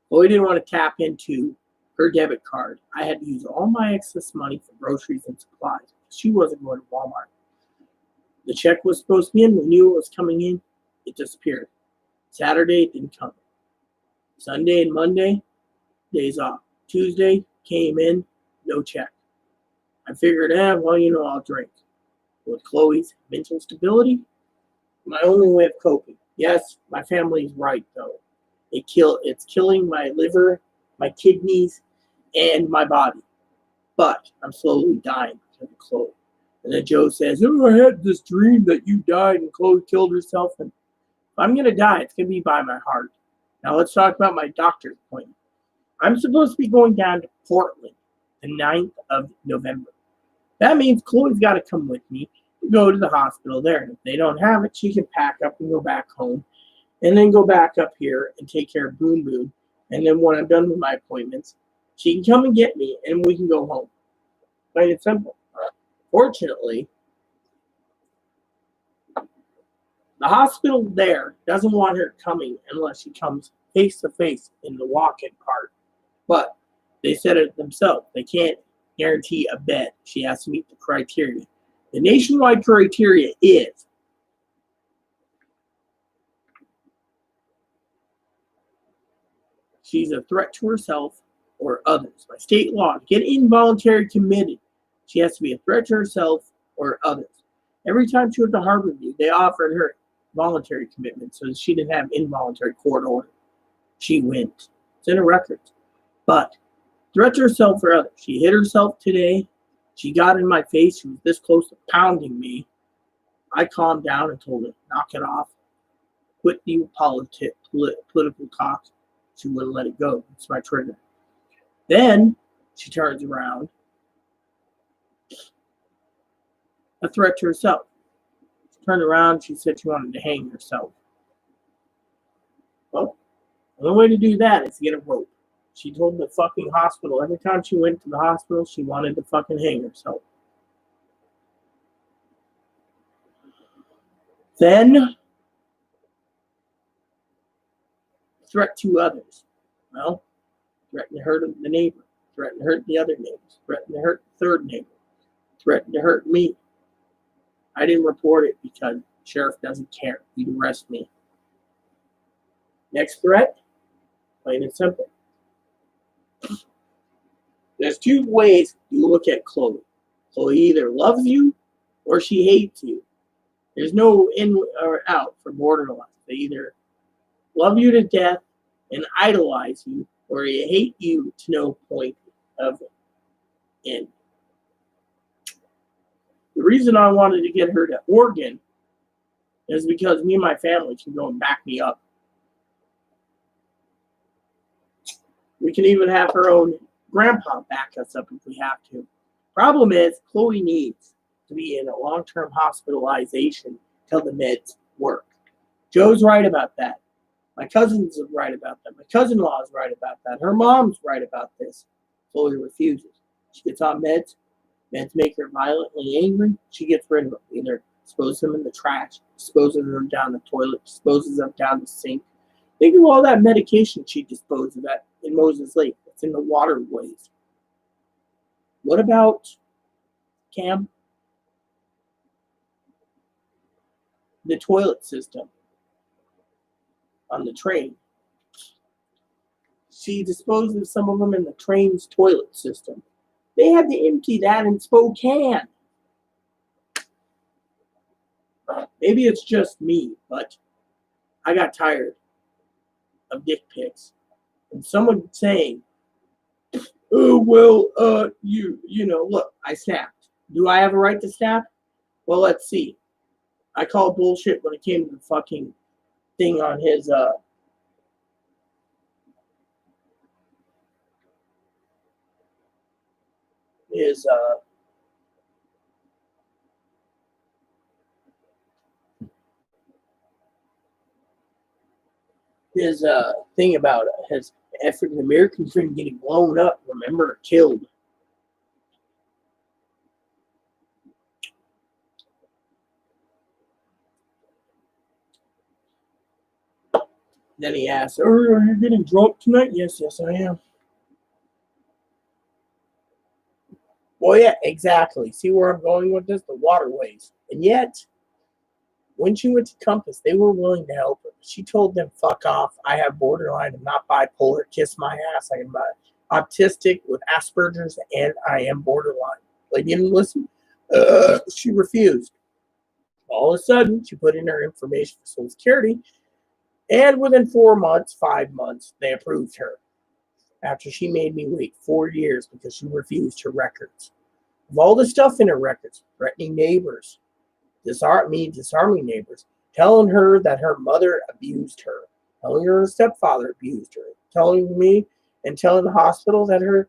Chloe didn't want to tap into her debit card. I had to use all my excess money for groceries and supplies. She wasn't going to Walmart. The check was supposed to be in. We knew it was coming in. It disappeared. Saturday, it didn't come. Sunday and Monday, days off. Tuesday, came in, no check. I figured, I'll drink. With Chloe's mental stability, my only way of coping. Yes, my family's right, though. It's killing my liver, my kidneys, and my body. But I'm slowly dying because of Chloe. And then Joe says, I had this dream that you died and Chloe killed herself. And if I'm going to die, it's going to be by my heart. Now let's talk about my doctor's appointment. I'm supposed to be going down to Portland the 9th of November. That means Chloe's got to come with me to go to the hospital there. And if they don't have it, she can pack up and go back home. And then go back up here and take care of Boon Boon. And then when I'm done with my appointments, she can come and get me and we can go home. Plain and simple. Fortunately, The hospital there doesn't want her coming unless she comes face to face in the walk-in part. But they said it themselves. They can't guarantee a bed. She has to meet the criteria. The nationwide criteria is she's a threat to herself or others. By state law, to get involuntary committed, she has to be a threat to herself or others. Every time she went to Harborview, they offered her voluntary commitment so she didn't have involuntary court order. She went. It's in her records. But threat to herself or others. She hit herself today. She got in my face. She was this close to pounding me. I calmed down and told her, knock it off. Quit the political talk. She wouldn't let it go. It's my trigger. Then she turns around. A threat to herself. She turned around. She said she wanted to hang herself. Well, the only way to do that is to get a rope. She told the fucking hospital every time she went to the hospital, she wanted to fucking hang herself. Then, threat to others. Well, threatened to hurt the neighbor, threatened to hurt the other neighbors, threatened to hurt the third neighbor, threatened to hurt me. I didn't report it because the sheriff doesn't care. He'd arrest me. Next threat, plain and simple. There's two ways you look at Chloe. Chloe either loves you or she hates you. There's no in or out for borderline. They either love you to death and idolize you, or they hate you to no point of end. The reason I wanted to get her to Oregon is because me and my family can go and back me up. We can even have her own grandpa back us up if we have to. Problem is, Chloe needs to be in a long-term hospitalization till the meds work. Joe's right about that. My cousin's right about that. My cousin-in-law is right about that. Her mom's right about this. Chloe refuses. She gets on meds. Meds make her violently angry. She gets rid of them. Either disposes them in the trash, disposes them down the toilet, disposes them down the sink. Think of all that medication she disposed of that in Moses Lake. It's in the waterways. What about Cam? The toilet system on the train. She disposed of some of them in the train's toilet system. They had to empty that in Spokane. Maybe it's just me, but I got tired of dick pics. And someone saying, oh, well, you know, look, I snapped. Do I have a right to snap? Well, let's see. I call bullshit when it came to the fucking thing on his thing about his African American friend getting blown up, remember, killed. Then he asked, oh, are you getting drunk tonight? Yes, I am. Well, yeah, exactly. See where I'm going with this? The waterways. And yet, when she went to Compass, they were willing to help her. She told them, fuck off. I have borderline. I'm not bipolar. Kiss my ass. I am autistic with Asperger's, and I am borderline. Like, you didn't listen? She refused. All of a sudden, she put in her information for Social Security, and within 4 months, 5 months, they approved her. After she made me wait 4 years because she refused her records. Of all the stuff in her records, threatening neighbors, disarming neighbors, telling her that her mother abused her, telling her stepfather abused her, telling me and telling the hospital that her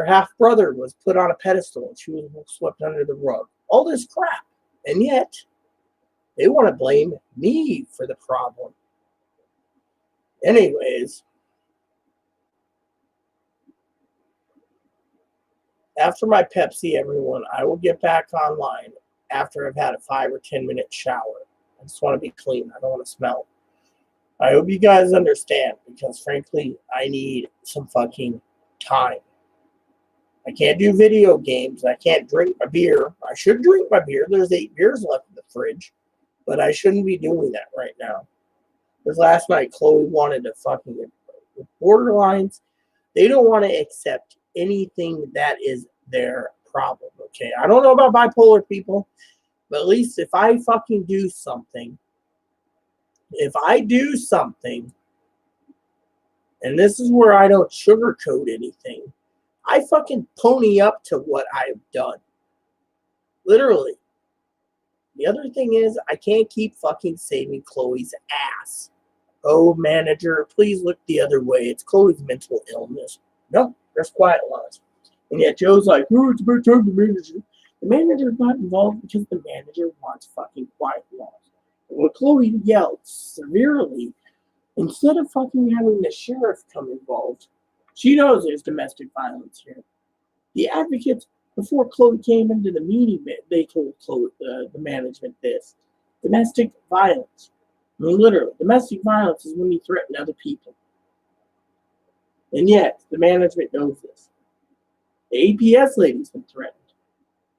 half brother was put on a pedestal and she was swept under the rug. All this crap. And yet, they want to blame me for the problem. Anyways, after my Pepsi, everyone, I will get back online after I've had a 5 or 10 minute shower. I just want to be clean. I don't want to smell. I hope you guys understand because, frankly, I need some fucking time. I can't do video games. I can't drink my beer. I should drink my beer. There's 8 beers left in the fridge, but I shouldn't be doing that right now. Because last night, Chloe wanted to fucking with borderlines. They don't want to accept anything that is their problem, okay? I don't know about bipolar people, but at least if I fucking do something, and this is where I don't sugarcoat anything, I fucking pony up to what I've done. Literally. The other thing is, I can't keep fucking saving Chloe's ass. Oh, manager, please look the other way. It's Chloe's mental illness. No, there's quiet laws. And yet Joe's like, oh, it's about time the manager. The manager's not involved because the manager wants fucking quiet laws. And when Chloe yelled severely, instead of fucking having the sheriff come involved, she knows there's domestic violence here. The advocates, before Chloe came into the meeting, they told Chloe, the management this. Domestic violence. I mean, literally, domestic violence is when you threaten other people. And yet, the management knows this. The APS lady's been threatened.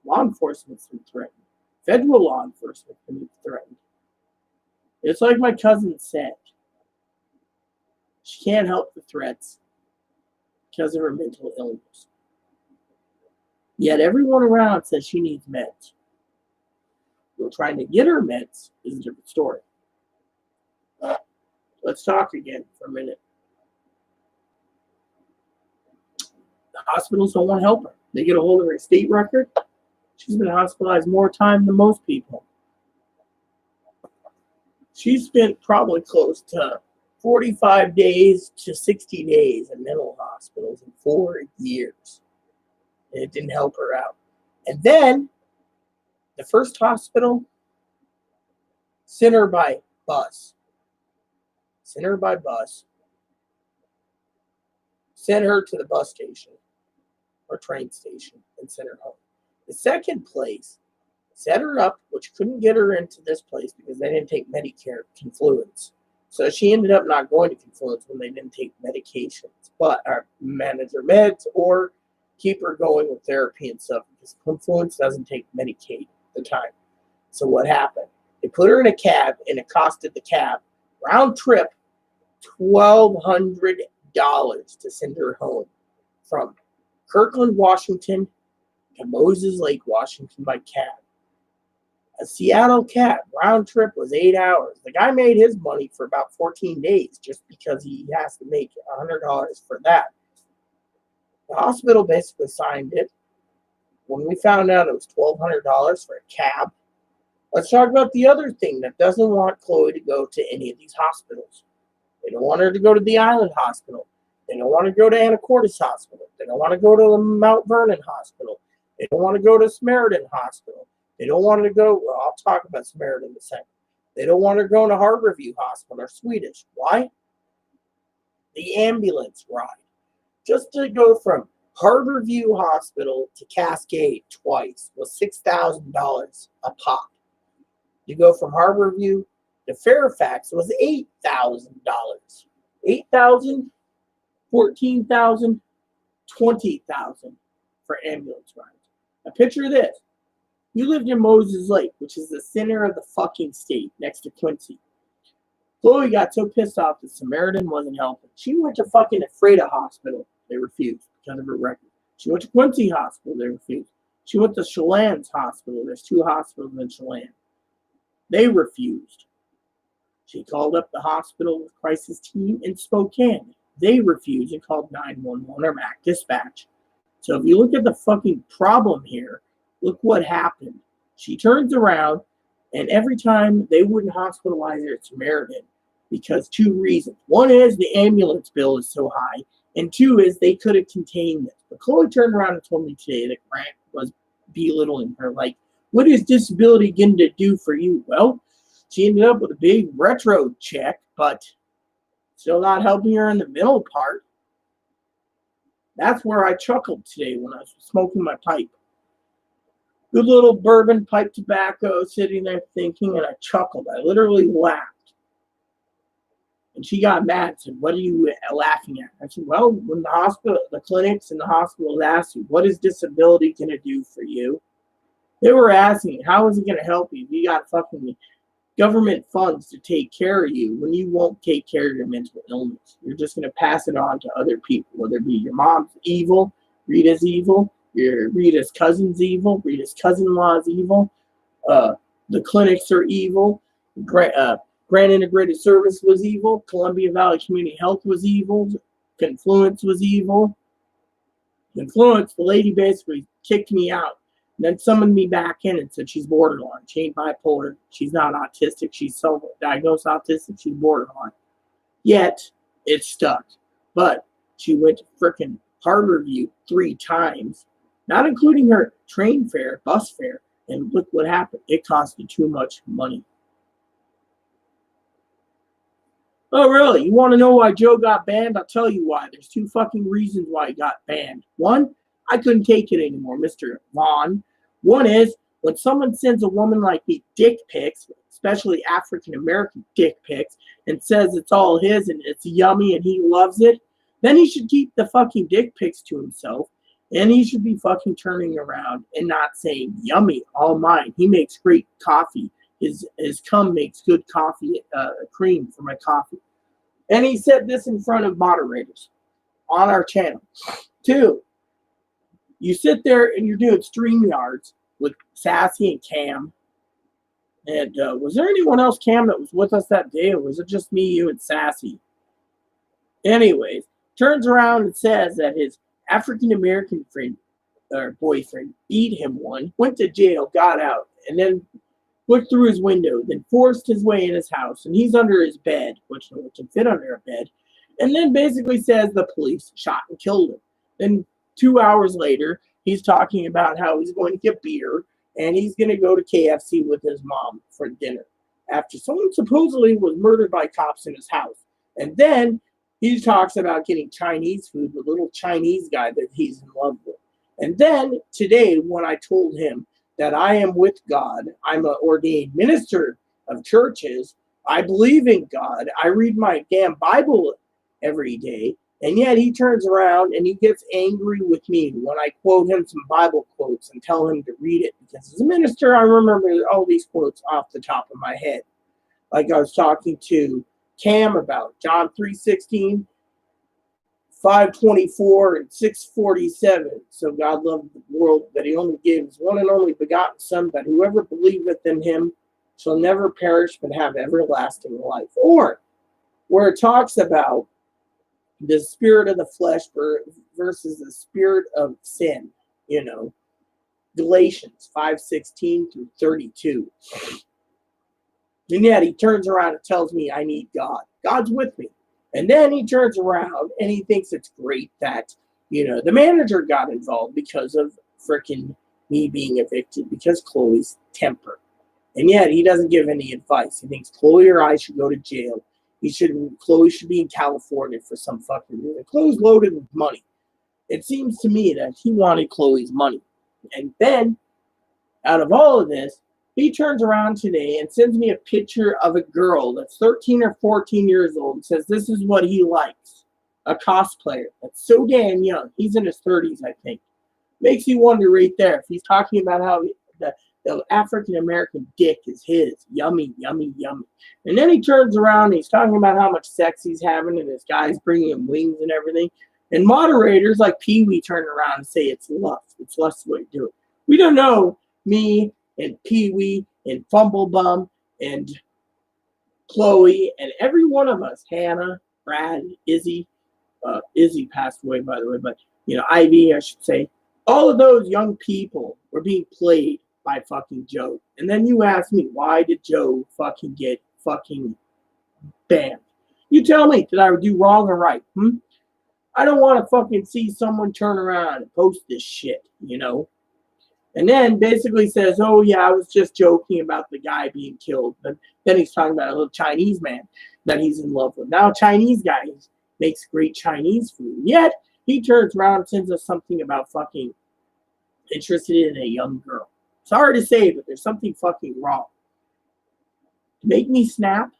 Law enforcement's been threatened. Federal law enforcement's been threatened. It's like my cousin said. She can't help the threats because of her mental illness. Yet everyone around says she needs meds. Well, trying to get her meds is a different story. Let's talk again for a minute. The hospitals don't want to help her. They get a hold of her state record. She's been hospitalized more time than most people. She's spent probably close to 45 days to 60 days in mental hospitals in 4 years. And it didn't help her out. And then, the first hospital sent her by bus. Sent her by bus. Sent her to the bus station or train station and sent her home. The second place set her up, which couldn't get her into this place because they didn't take Medicare Confluence. So she ended up not going to Confluence when they didn't take medications, but manage her meds or keep her going with therapy and stuff because Confluence doesn't take Medicaid at the time. So what happened? They put her in a cab and it costed the cab round trip $1,200 to send her home from Kirkland, Washington to Moses Lake, Washington by cab. A Seattle cab round trip was 8 hours. The guy made his money for about 14 days just because he has to make $100 for that. The hospital basically signed it. When we found out it was $1,200 for a cab, let's talk about the other thing that doesn't want Chloe to go to any of these hospitals. They don't want her to go to the Island Hospital. They don't want to go to Anacortes Hospital. They don't want to go to the Mount Vernon Hospital. They don't want to go to Samaritan Hospital. They don't want to go, well, I'll talk about Samaritan in a second. They don't want to go to Harborview Hospital or Swedish. Why? The ambulance ride. Just to go from Harborview Hospital to Cascade twice was $6,000 a pop. You go from Harborview to Fairfax was $8,000. $8,000, $14,000, $20,000 for ambulance rides. Now picture this. You lived in Moses Lake, which is the center of the fucking state next to Quincy. Chloe got so pissed off that Samaritan wasn't helping. She went to fucking Ephrata Hospital. They refused because of her record. She went to Quincy Hospital. They refused. She went to Chelan's Hospital. There's 2 hospitals in Chelan. They refused. She called up the hospital crisis team in Spokane. They refused and called 911 or MAC dispatch. So if you look at the fucking problem here, look what happened. She turns around, and every time they wouldn't hospitalize her at Samaritan because 2 reasons. One is the ambulance bill is so high, and 2 is they could have contained this. But Chloe turned around and told me today that Grant was belittling her. Like, what is disability going to do for you? Well, she ended up with a big retro check, but still not helping her in the middle part. That's where I chuckled today when I was smoking my pipe. Good little bourbon pipe tobacco sitting there thinking, and I chuckled. I literally laughed. And she got mad and said, "What are you laughing at?" I said, "Well, when the clinics and the hospitals asked you, what is disability going to do for you? They were asking, how is it going to help you? You got fucking government funds to take care of you when you won't take care of your mental illness. You're just going to pass it on to other people, whether it be your mom's evil, Rita's evil, your Rita's cousin's evil, Rita's cousin-in-law's evil, the clinics are evil, Grand Integrated Service was evil, Columbia Valley Community Health was evil, Confluence was evil. Confluence, the lady basically kicked me out and then summoned me back in and said she's borderline. She ain't bipolar. She's not autistic. She's self-diagnosed autistic. She's borderline. Yet, it stuck. But she went to frickin' Harborview 3 times, not including her train fare, bus fare. And look what happened. It cost me too much money. Oh, really? You want to know why Joe got banned? I'll tell you why. There's 2 fucking reasons why he got banned. One, I couldn't take it anymore, Mr. Vaughn. One is, when someone sends a woman like me dick pics, especially African-American dick pics, and says it's all his and it's yummy and he loves it, then he should keep the fucking dick pics to himself, and he should be fucking turning around and not saying, yummy, all mine. He makes great coffee. His cum makes good coffee, cream for my coffee. And he said this in front of moderators on our channel. 2, you sit there and you're doing StreamYards with Sassy and Cam. And was there anyone else, Cam, that was with us that day? Or was it just me, you, and Sassy? Anyways, turns around and says that his African-American friend or boyfriend beat him one, went to jail, got out, and then looked through his window, then forced his way in his house, and he's under his bed, which no one can fit under a bed, and then basically says the police shot and killed him. Then 2 hours later, he's talking about how he's going to get beer, and he's going to go to KFC with his mom for dinner after someone supposedly was murdered by cops in his house. And then he talks about getting Chinese food with a little Chinese guy that he's in love with. And then today, when I told him that I am with God, I'm an ordained minister of churches, I believe in God, I read my damn Bible every day, and yet he turns around and he gets angry with me when I quote him some Bible quotes and tell him to read it, because as a minister, I remember all these quotes off the top of my head. Like I was talking to Cam about John 3:16, 5:24, and 6:47. So God loved the world that he only gave his one and only begotten Son, that whoever believeth in him shall never perish but have everlasting life. Or where it talks about the spirit of the flesh versus the spirit of sin, Galatians 5:16 through 32. And yet he turns around and tells me I need God. God's with me. And then he turns around and he thinks it's great that, the manager got involved because of frickin' me being evicted, because Chloe's temper. And yet he doesn't give any advice. He thinks Chloe or I should go to jail. Chloe should be in California for some fucking reason. Chloe's loaded with money. It seems to me that he wanted Chloe's money. And then, out of all of this, he turns around today and sends me a picture of a girl that's 13 or 14 years old and says this is what he likes. A cosplayer that's so damn young. He's in his 30s, I think. Makes you wonder right there if he's talking about how the African-American dick is his. Yummy, yummy, yummy. And then he turns around and he's talking about how much sex he's having and this guy's bringing him wings and everything. And moderators like Pee Wee turn around and say it's lust. It's lust the way to do it. We don't know, me and Pee Wee and Fumblebum and Chloe and every one of us, Hannah, Brad, Izzy. Izzy passed away, by the way, but, Ivy, I should say. All of those young people were being played by fucking Joe. And then you ask me, why did Joe fucking get fucking banned? You tell me, did I do wrong or right? I don't want to fucking see someone turn around and post this shit, And then basically says, oh, yeah, I was just joking about the guy being killed. But then he's talking about a little Chinese man that he's in love with. Now, Chinese guy makes great Chinese food. Yet, he turns around and sends us something about fucking interested in a young girl. Sorry to say, but there's something fucking wrong. To make me snap,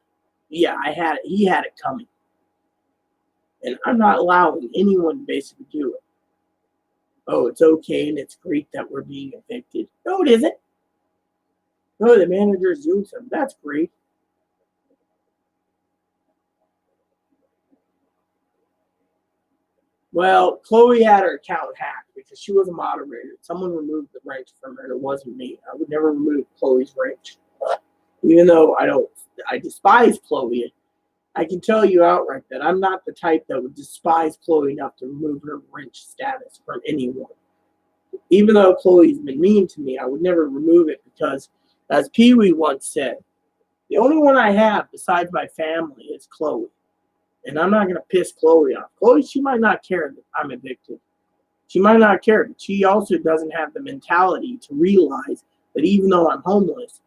yeah, I had it. He had it coming. And I'm not allowing anyone to basically do it. Oh, it's okay and it's great that we're being evicted. No, it isn't. No, the manager's doing something. That's great. Well, Chloe had her account hacked because she was a moderator. Someone removed the wrench from her. It wasn't me. I would never remove Chloe's wrench. Even though I despise Chloe. I can tell you outright that I'm not the type that would despise Chloe enough to remove her wrench status from anyone. Even though Chloe's been mean to me, I would never remove it because, as Pee Wee once said, the only one I have besides my family is Chloe. And I'm not going to piss Chloe off. Chloe, she might not care that I'm evicted. She might not care, but she also doesn't have the mentality to realize that even though I'm homeless,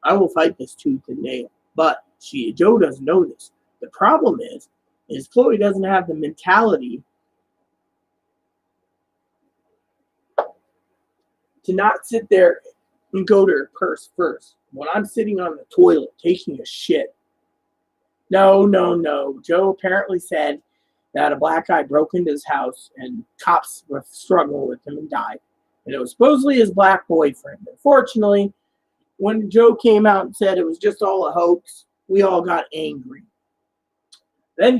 I will fight this tooth and nail. But Joe doesn't know this. The problem is Chloe doesn't have the mentality to not sit there and go to her purse first. When I'm sitting on the toilet taking a shit. No. Joe apparently said that a black guy broke into his house and cops were struggling with him and died. And it was supposedly his black boyfriend. Unfortunately, when Joe came out and said it was just all a hoax, we all got angry. Then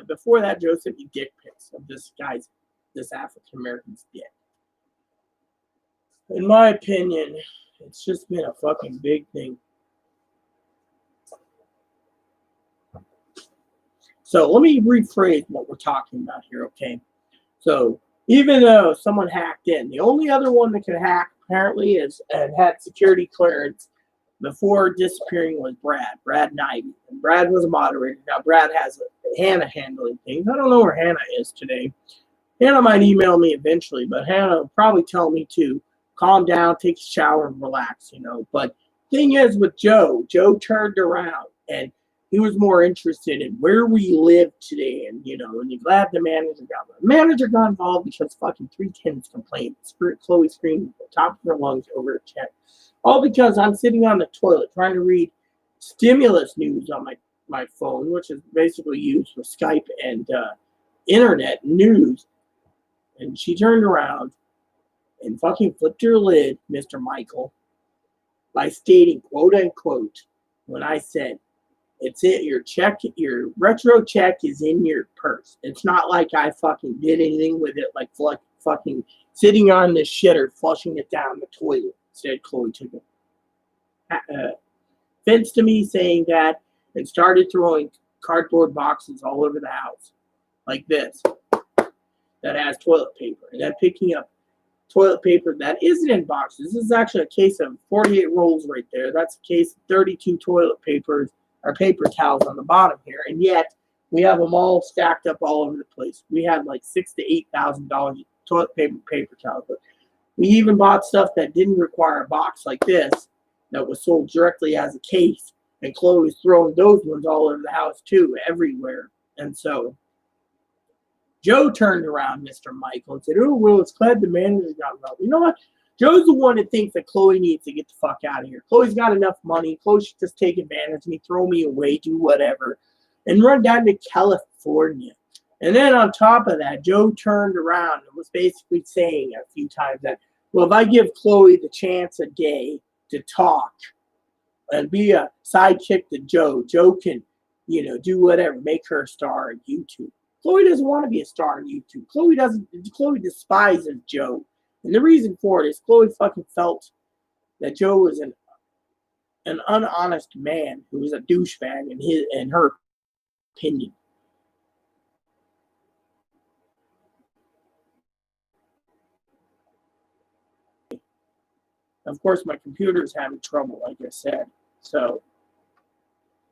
before that, Joe sent me dick pics of this African American's dick. In my opinion, it's just been a fucking big thing. So let me rephrase what we're talking about here, okay? So even though someone hacked in, the only other one that could hack apparently had security clearance before disappearing was Brad Nivey. And Brad was a moderator. Now Brad has Hannah handling things. I don't know where Hannah is today. Hannah might email me eventually, but Hannah will probably tell me to calm down, take a shower, and relax, But thing is with Joe turned around and he was more interested in where we live today, and and glad the manager got involved because fucking 310s complained. Chloe screamed at the top of her lungs over a check. All because I'm sitting on the toilet trying to read stimulus news on my phone, which is basically used for Skype and internet news. And she turned around and fucking flipped her lid, Mr. Michael, by stating, quote unquote, when I said, it's it, your retro check is in your purse. It's not like I fucking did anything with it, like fucking sitting on the shitter, flushing it down the toilet, said Chloe took offense to me saying that and started throwing cardboard boxes all over the house, like this, that has toilet paper, and then picking up toilet paper that isn't in boxes. This is actually a case of 48 rolls right there. That's a case of 32 toilet papers or paper towels on the bottom here, and yet we have them all stacked up all over the place. We had like $6,000 to $8,000 toilet paper towels. But we even bought stuff that didn't require a box like this that was sold directly as a case, and Chloe was throwing those ones all over the house too, everywhere. And so Joe turned around, Mr. Michael, and said, "Oh, well, it's glad the manager got involved." You know what? Joe's the one that thinks that Chloe needs to get the fuck out of here. Chloe's got enough money. Chloe should just take advantage of me, throw me away, do whatever, and run down to California. And then on top of that, Joe turned around and was basically saying a few times that, well, if I give Chloe the chance a day to talk and be a sidekick to Joe can, do whatever, make her a star on YouTube. Chloe doesn't want to be a star on YouTube. Chloe despises Joe. And the reason for it is Chloe fucking felt that Joe was an unhonest man who was a douchebag in her opinion. Of course, my computer's having trouble, like I said. So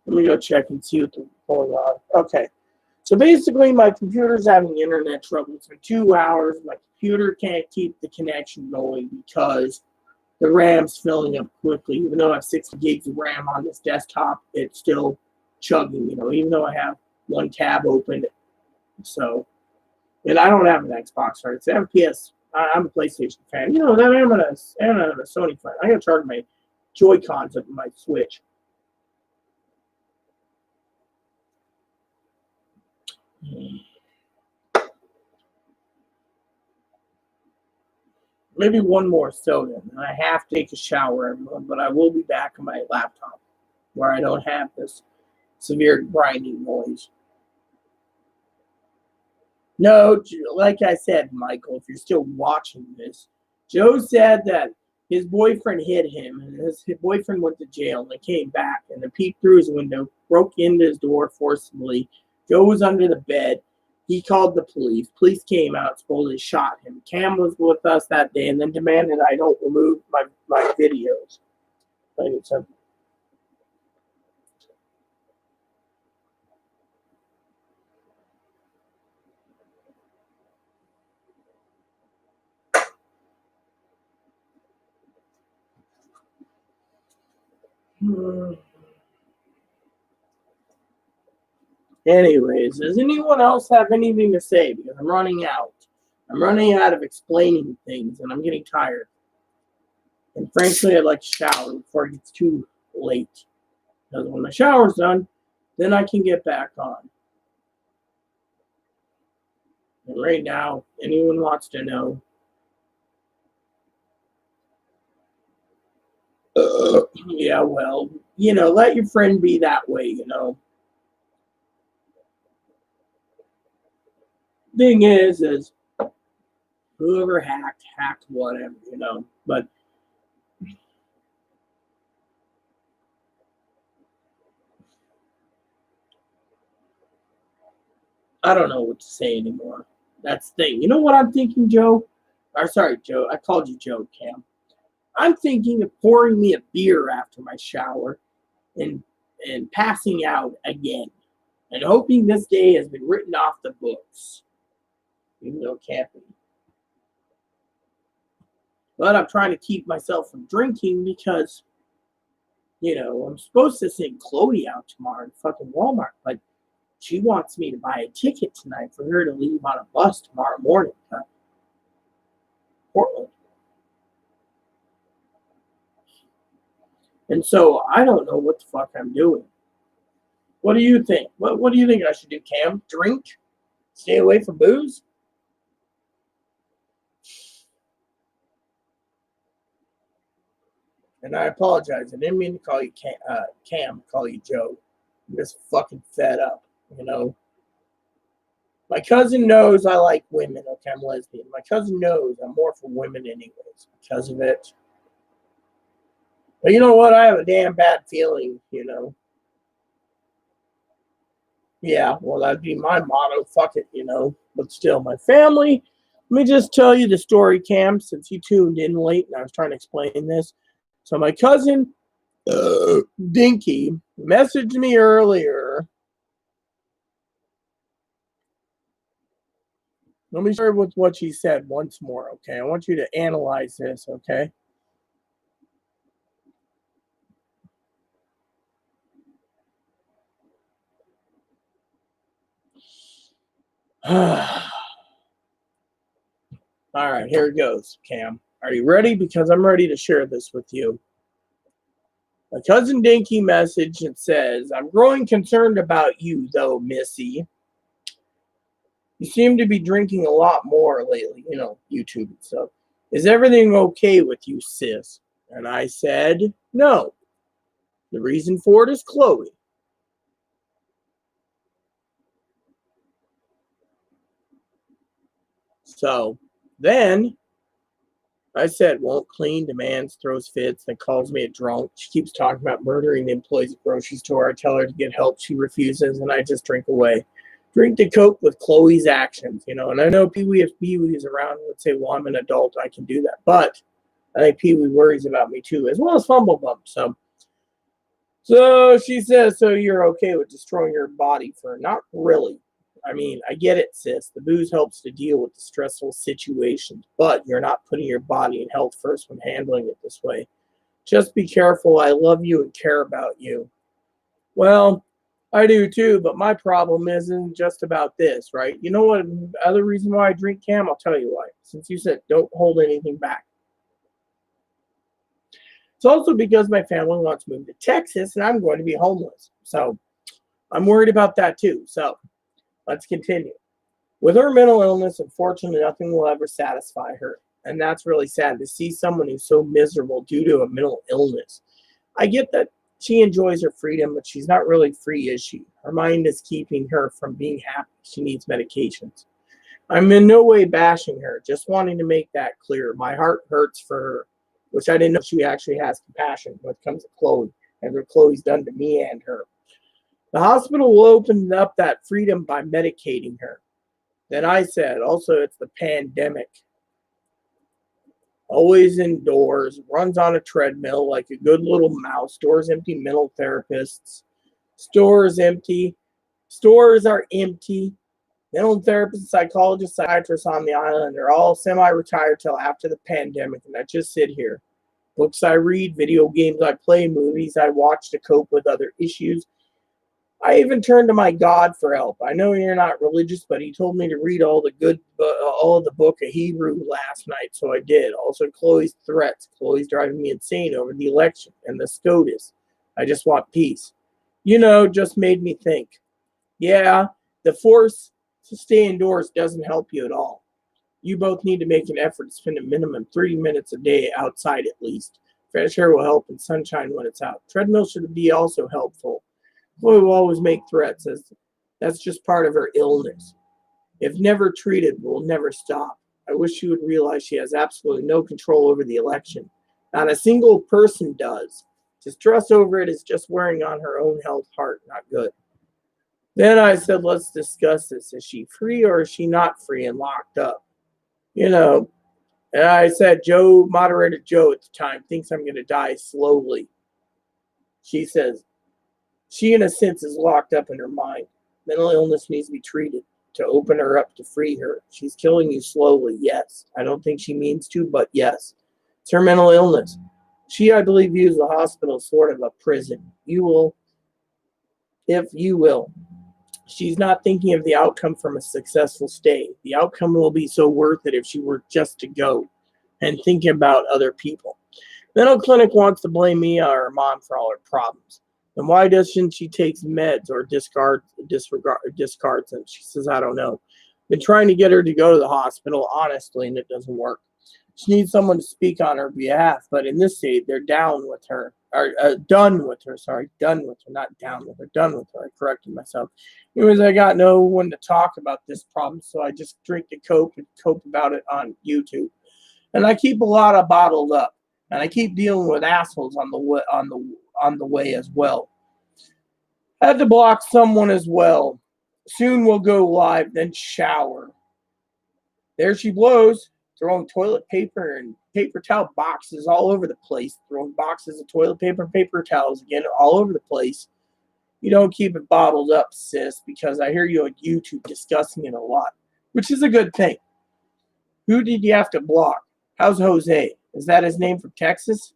let me go check and see what's going on. Okay. So basically, my computer's having internet trouble. It's been 2 hours. My computer can't keep the connection going because the RAM's filling up quickly. Even though I have 60 gigs of RAM on this desktop, it's still chugging, even though I have one tab open. So, and I don't have an Xbox, right? It's an I'm a PlayStation fan. You know that I'm a Sony fan. I gotta charge my Joy Cons up my Switch. Maybe one more soda, and I have to take a shower, everyone. But I will be back on my laptop, where I don't have this severe grinding noise. No, like I said, Michael, if you're still watching this, Joe said that his boyfriend hit him, and his boyfriend went to jail, and they came back, and they peeped through his window, broke into his door forcibly. Joe was under the bed. He called the police. Police came out, supposedly shot him. Cam was with us that day, and then demanded I don't remove my videos. Like it's a Anyways, does anyone else have anything to say? Because I'm running out. I'm running out of explaining things, and I'm getting tired. And frankly, I'd like to shower before it gets too late. Because when my shower's done, then I can get back on. And right now, anyone wants to know, yeah, well, let your friend be that way. Thing is whoever hacked whatever. But I don't know what to say anymore. That's the thing. You know what I'm thinking, Joe? Or sorry, Joe. I called you Joe, Cam. I'm thinking of pouring me a beer after my shower and passing out again. And hoping this day has been written off the books. Even though it can't be. But I'm trying to keep myself from drinking because, I'm supposed to send Chloe out tomorrow in fucking Walmart. But she wants me to buy a ticket tonight for her to leave on a bus tomorrow morning to Portland. And so I don't know what the fuck I'm doing. What do you think? What do you think I should do, Cam? Drink? Stay away from booze? And I apologize. I didn't mean to call you Cam, call you Joe. I'm just fucking fed up. My cousin knows I like women. Okay, I'm lesbian. My cousin knows I'm more for women anyways because of it. But you know what? I have a damn bad feeling. Yeah, well, that'd be my motto. Fuck it. But still, my family. Let me just tell you the story, Cam, since you tuned in late and I was trying to explain this. So my cousin, Dinky, messaged me earlier. Let me share with what she said once more, okay? I want you to analyze this, okay? All right, here it goes, Cam. Are you ready? Because I'm ready to share this with you. My cousin Dinky message and says, I'm growing concerned about you, though, Missy. You seem to be drinking a lot more lately, YouTube and stuff. Is everything okay with you, sis? And I said, no. The reason for it is Chloe. So then I said, won't clean, demands, throws fits, then calls me a drunk. She keeps talking about murdering the employees at the grocery store. I tell her to get help. She refuses, and I just drink away. Drink to cope with Chloe's actions, and I know Pee-wee, if Pee-wee is around, would say, well, I'm an adult, I can do that. But I think Pee-wee worries about me too, as well as Fumblebump. So she says, so you're okay with destroying your body for not really. I mean, I get it, sis. The booze helps to deal with the stressful situations, but you're not putting your body and health first when handling it this way. Just be careful. I love you and care about you. Well, I do too, but my problem isn't just about this, right? You know what other reason why I drink, Cam? I'll tell you why. Since you said don't hold anything back. It's also because my family wants to move to Texas and I'm going to be homeless. So I'm worried about that too. So let's continue. With her mental illness, unfortunately, nothing will ever satisfy her. And that's really sad to see someone who's so miserable due to a mental illness. I get that she enjoys her freedom, but she's not really free, is she? Her mind is keeping her from being happy. She needs medications. I'm in no way bashing her, just wanting to make that clear. My heart hurts for her, which I didn't know she actually has compassion when it comes to Chloe and what Chloe's done to me and her. The hospital will open up that freedom by medicating her. Then I said, also, it's the pandemic. Always indoors, runs on a treadmill like a good little mouse. Stores empty, mental therapists. Stores empty. Stores are empty. Mental therapists, psychologists, psychiatrists on the island are all semi-retired till after the pandemic, and I just sit here. Books I read, video games I play, movies I watch to cope with other issues. I even turned to my God for help. I know you're not religious, but he told me to read all of the book of Hebrew last night, so I did. Also, Chloe's threats. Chloe's driving me insane over the election and the SCOTUS. I just want peace. Just made me think. Yeah, the force to stay indoors doesn't help you at all. You both need to make an effort to spend a minimum 30 minutes a day outside at least. Fresh air will help and sunshine when it's out. Treadmill should be also helpful. Chloe will always make threats as that's just part of her illness. If never treated, will never stop. I wish she would realize she has absolutely no control over the election. Not a single person does. To stress over it is just wearing on her own health heart, not good. Then I said, let's discuss this. Is she free or is she not free and locked up? You know, and I said, moderator Joe at the time, thinks I'm going to die slowly. She says, she in a sense is locked up in her mind. Mental illness needs to be treated to open her up to free her. She's killing you slowly, yes. I don't think she means to, but yes. It's her mental illness. She, I believe, views the hospital as sort of a prison. If you will. She's not thinking of the outcome from a successful stay. The outcome will be so worth it if she were just to go and thinking about other people. Mental clinic wants to blame me or her mom for all her problems. Then why doesn't she take meds or discards them? She says, I don't know. Been trying to get her to go to the hospital, honestly, and it doesn't work. She needs someone to speak on her behalf, but in this state, they're down with her. Or done with her, done with her, not down with her, done with her. I corrected myself. Anyways, I got no one to talk about this problem, so I just drink to cope and cope about it on YouTube. And I keep a lot of bottled up, and I keep dealing with assholes on the way as well. I had to block someone as well. Soon we'll go live, then shower. There she blows, throwing toilet paper and paper towel boxes all over the place, throwing boxes of toilet paper and paper towels again all over the place. You don't keep it bottled up, sis, because I hear you on YouTube discussing it a lot, which is a good thing. Who did you have to block? How's Jose? Is that his name from Texas?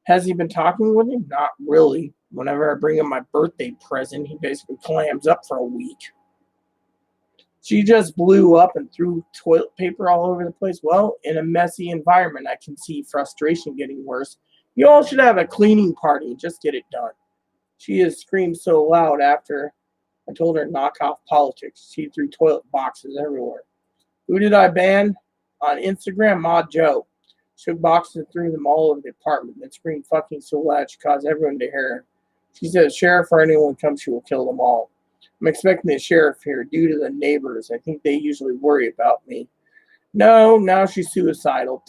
Has he been talking with him? Not really. Whenever I bring him my birthday present, he basically clams up for a week. She just blew up and threw toilet paper all over the place. Well, in a messy environment, I can see frustration getting worse. You all should have a cleaning party. Just get it done. She has screamed so loud after I told her to knock off politics. She threw toilet boxes everywhere. Who did I ban? On Instagram, Ma Joe. Took boxes and threw them all over the apartment, then screamed fucking so loud she caused everyone to hear her. She said, sheriff or anyone comes, she will kill them all. I'm expecting the sheriff here due to the neighbors. I think they usually worry about me. No, now she's suicidal.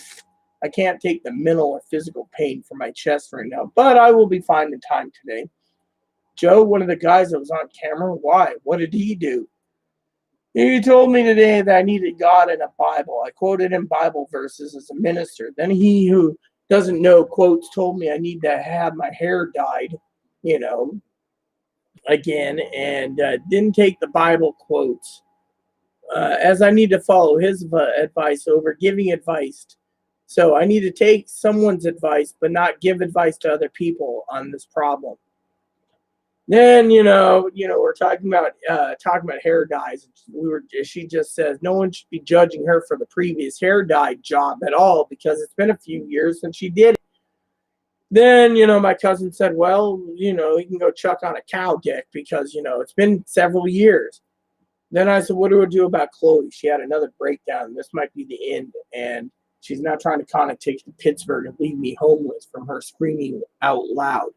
I can't take the mental or physical pain from my chest right now, but I will be fine in time today. Joe, one of the guys that was on camera, why? What did he do? He told me today that I needed God and a Bible. I quoted him Bible verses as a minister. Then he who doesn't know quotes told me I need to have my hair dyed, again, and didn't take the Bible quotes as I need to follow his advice over giving advice. So I need to take someone's advice, but not give advice to other people on this problem. Then we're talking about hair dyes. She just says no one should be judging her for the previous hair dye job at all because it's been a few years since she did it. Then my cousin said, well, you can go chuck on a cow dick because it's been several years. Then I said, what do I do about Chloe? She had another breakdown. This might be the end, and she's now trying to take to Pittsburgh and leave me homeless from her screaming out loud.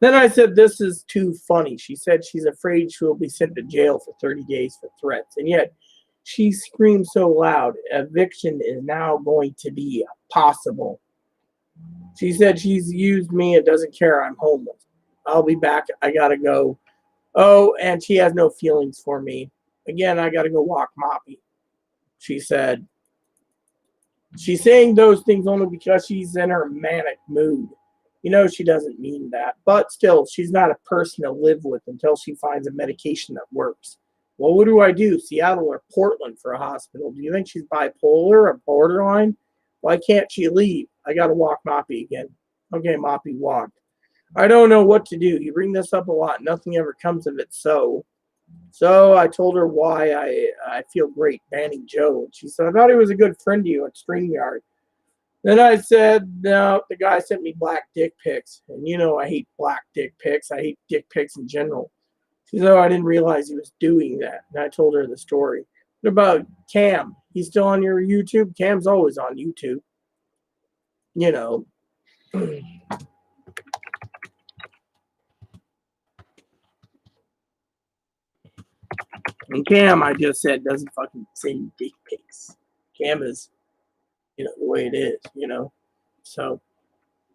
Then I said, this is too funny. She said she's afraid she will be sent to jail for 30 days for threats. And yet she screams so loud, eviction is now going to be possible. She said she's used me and doesn't care I'm homeless. I'll be back. I got to go. Oh, and she has no feelings for me. Again, I got to go walk Moppy. She said, she's saying those things only because she's in her manic mood. She doesn't mean that. But still, she's not a person to live with until she finds a medication that works. Well, what do I do? Seattle or Portland for a hospital? Do you think she's bipolar or borderline? Why can't she leave? I got to walk Moppy again. Okay, Moppy walked. I don't know what to do. You bring this up a lot. Nothing ever comes of it. So I told her why I feel great banning Joe. And she said, I thought he was a good friend to you at StreamYard. Then I said, no, the guy sent me black dick pics. And I hate black dick pics. I hate dick pics in general. She said, oh, I didn't realize he was doing that. And I told her the story. What about Cam? He's still on your YouTube? Cam's always on YouTube. And Cam, I just said, doesn't fucking send dick pics. Cam is, the way it is, So,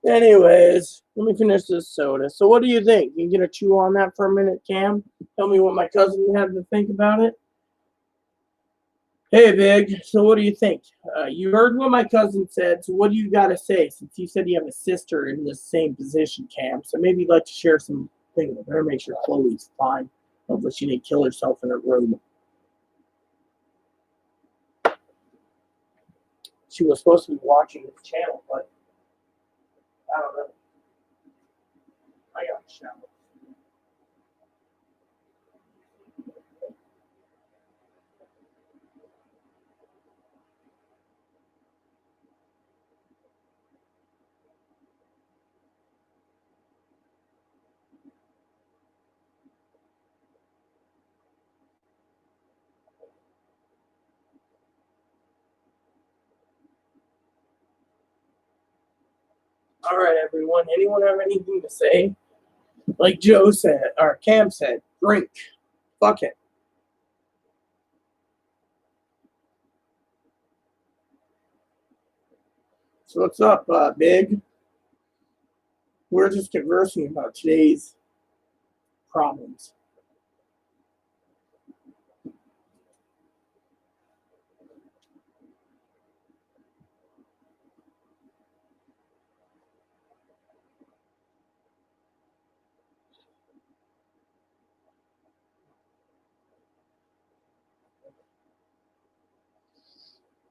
anyways, let me finish this soda. So, what do you think? You gonna chew on that for a minute, Cam? Tell me what my cousin had to think about it. Hey, Big. So, what do you think? You heard what my cousin said. So, what do you got to say? Since you said you have a sister in the same position, Cam. So, maybe you'd like to share some things with her. Make sure Chloe's fine. Hopefully, she didn't kill herself in her room. She was supposed to be watching this channel, but I don't know. I got a shower. All right, everyone. Anyone have anything to say? Like Joe said, or Cam said, drink. Fuck it. So what's up, Big? We're just conversing about today's problems.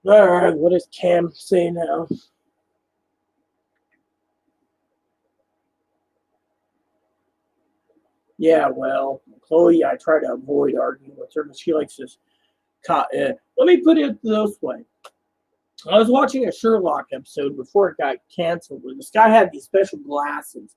All right, what does Cam say now? Yeah, well, Chloe, I try to avoid arguing with her, but she likes this. Let me put it this way. I was watching a Sherlock episode before it got canceled where this guy had these special glasses.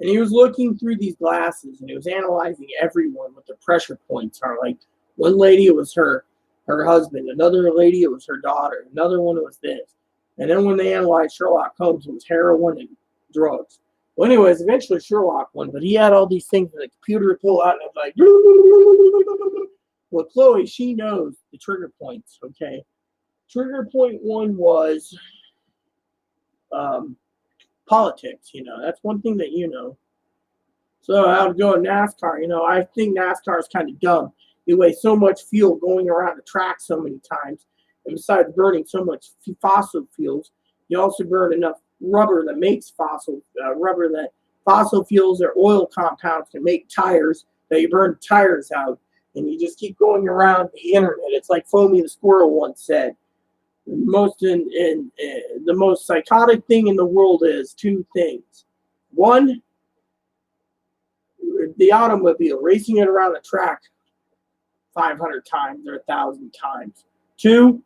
And he was looking through these glasses and he was analyzing everyone with the pressure points are. Like one lady, it was her husband. Another lady, it was her daughter. Another one, it was this. And then when they analyzed Sherlock Holmes, it was heroin and drugs. Well, anyways, eventually Sherlock won, but he had all these things that the computer would pull out and it was like, well, Chloe, she knows the trigger points, okay? Trigger point one was politics, that's one thing that So I would go in NASCAR, I think NASCAR is kind of dumb. You waste so much fuel going around the track so many times. And besides burning so much fossil fuels, you also burn enough rubber that makes rubber that fossil fuels or oil compounds can make tires that you burn tires out. And you just keep going around the internet. It's like Foamy the Squirrel once said. The most psychotic thing in the world is two things. One, the automobile, racing it around the track 500 times or 1,000 times. 2,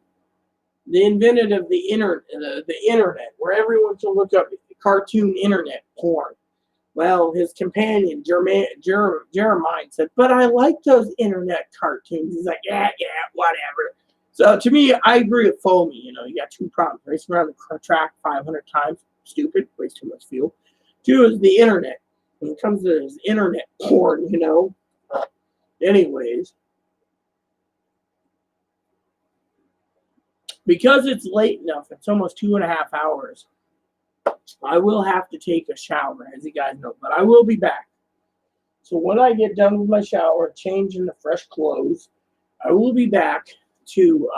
the invented of the internet, where everyone can look up cartoon internet porn. Well, his companion, Jeremiah, said, but I like those internet cartoons. He's like, yeah, whatever. So to me, I agree with Foamy. You got 2 problems. Racing around the track 500 times, stupid, wastes too much fuel. 2 is the internet. When it comes to this internet porn, Anyways, because it's late enough, it's almost 2.5 hours. I will have to take a shower, as you guys know, but I will be back. So when I get done with my shower, change into fresh clothes, I will be back to